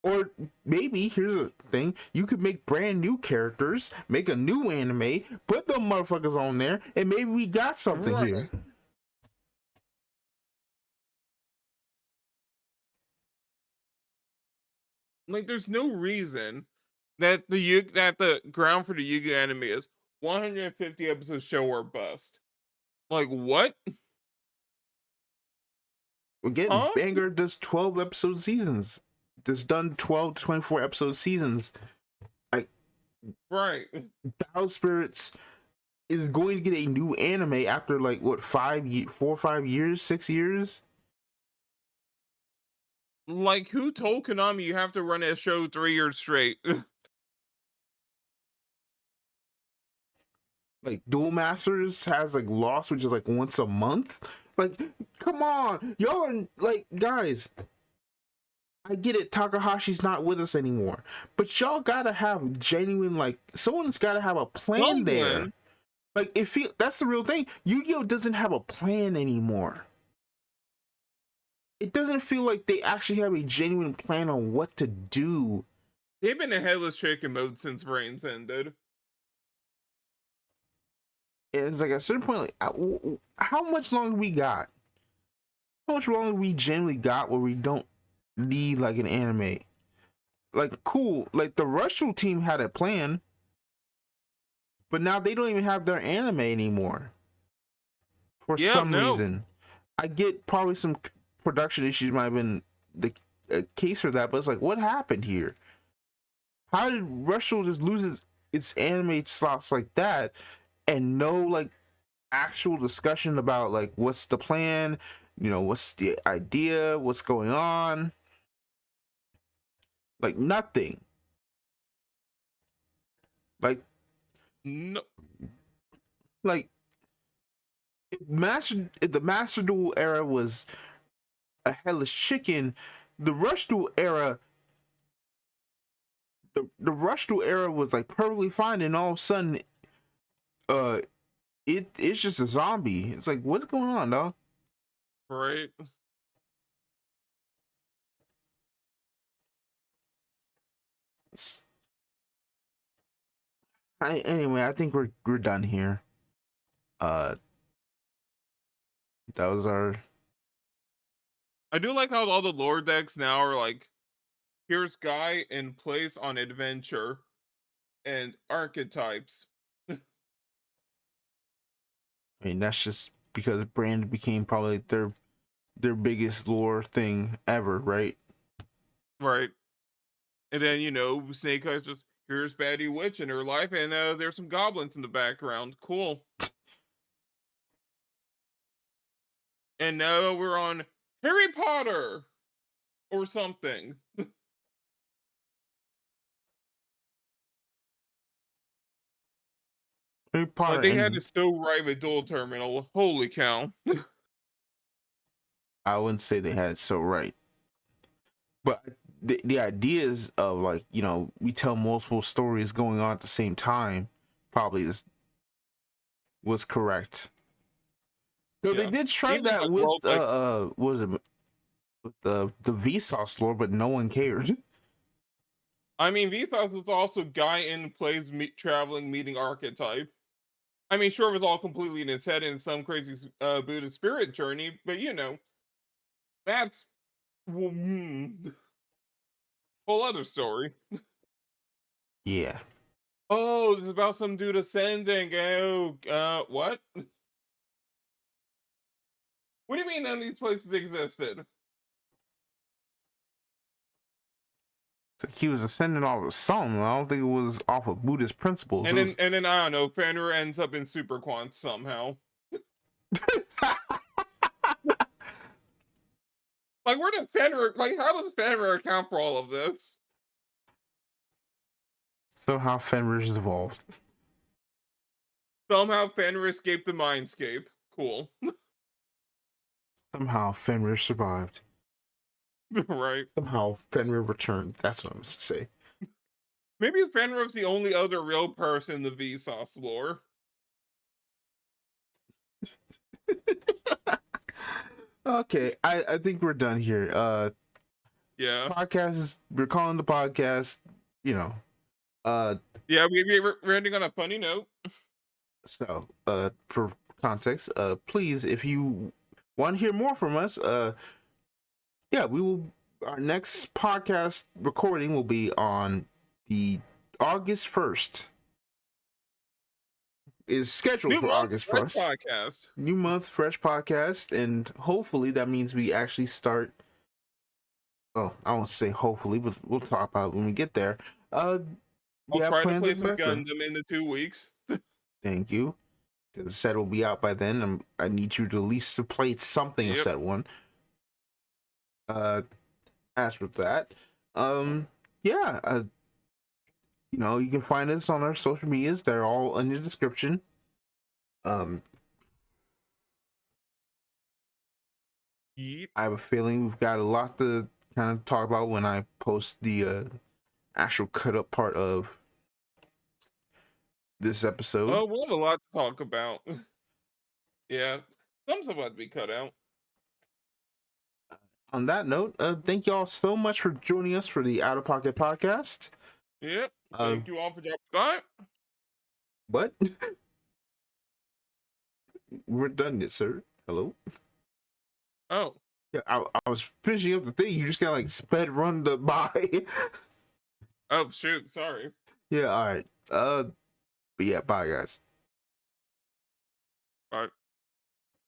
Or maybe here's a thing: you could make brand new characters, make a new anime, put them motherfuckers on there, and maybe we got something Right. here. Like, there's no reason that the ground for the Yu-Gi-Oh anime is 150 episodes show or bust. Like, what? Again, Huh? Banger does 12 episode seasons. Does done 12 to 24 episode seasons. Like Right. Battle Spirits is going to get a new anime after like what 4 or 5 years, 6 years. Like, who told Konami you have to run a show 3 years straight? Like Duel Masters has like Lost, which is like once a month. Like, come on, y'all are like guys. I get it, Takahashi's not with us anymore, but y'all gotta have genuine like someone's gotta have a plan there. Someone. Like that's the real thing. Yu-Gi-Oh doesn't have a plan anymore. It doesn't feel like they actually have a genuine plan on what to do. They've been in headless chicken mode since Brains ended. And it's like at a certain point, like how much longer we got? How much longer we genuinely got where we don't need like an anime? Like cool, like the Russian team had a plan, but now they don't even have their anime anymore for Yeah, some no. reason. I get probably some production issues might have been the case for that, but it's like, what happened here? How did Russian just lose its anime slots like that, and no like actual discussion about like what's the plan? What's the idea? What's going on? Like nothing. Like No. like if the Master Duel era was a headless chicken, the Rush Duel era, the Rush Duel era was like perfectly fine, and all of a sudden, uh, it's just a zombie. It's like, what's going on, dog? Right. Anyway, I think we're done here. Uh, that was our. I do like how all the lore decks now are like, here's guy in place on adventure and archetypes. I mean, that's just because brand became probably their biggest lore thing ever, right? Right. And then, Snake Eyes just, here's Baddie Witch in her life, and there's some goblins in the background. Cool. And now we're on Harry Potter or something. Harry Potter Like they had and it so right with Dual Terminal. Holy cow. I wouldn't say they had it so right, but the ideas of like, you know, we tell multiple stories going on at the same time probably was correct. So they Yeah. did try Even that like with world like what was it, with the Vsauce lore, but no one cared. I mean Vsauce is also guy in plays traveling meeting archetype. I mean, sure, it was all completely in his head in some crazy Buddhist spirit journey, but you know, that's whole other story. Yeah. Oh, it's about some dude ascending. Oh, what? What do you mean none of these places existed? So he was ascending off of something. I don't think it was off of Buddhist principles. It was And then I don't know, Fenrir ends up in Super Quant somehow. Like, where did Fenrir? Like, how does Fenrir account for all of this? somehow Fenrir's evolved. Somehow Fenrir escaped the mindscape. Cool, Somehow Fenrir survived. right? Somehow Fenrir returned. That's what I was to say. Maybe Fenrir's the only other real person in the Vsauce lore. Okay, I think we're done here. Yeah, We're calling the podcast, you know. yeah. We're ending on a funny note. So for context, please, if you want to hear more from us, yeah, we will. Our next podcast recording will be on the August 1st. Is scheduled New for month, August fresh 1st. podcast. New month, fresh podcast, and hopefully that means we actually start. Oh, I won't say hopefully, but we'll talk about it when we get there. We I'll have try to plans play with some Zechs. Gundam in the 2 weeks. Thank you. Because the set will be out by then. I need you to at least to play something of Yep. set one. As with that, yeah, you know, you can find us on our social medias. They're all in the description. Yeet. I have a feeling we've got a lot to kind of talk about when I post the actual cut up part of this episode. Oh, we'll have a lot to talk about. Yeah, some stuff had to be cut out. On that note, thank you all so much for joining us for the Out of Pocket podcast. Yep. Thank you all for dropping by. But we're done yet, sir. Hello. Oh. Yeah, I was finishing up the thing. You just kind of like sped run the by. Oh shoot, sorry. Yeah, all right. But yeah, bye guys. All right.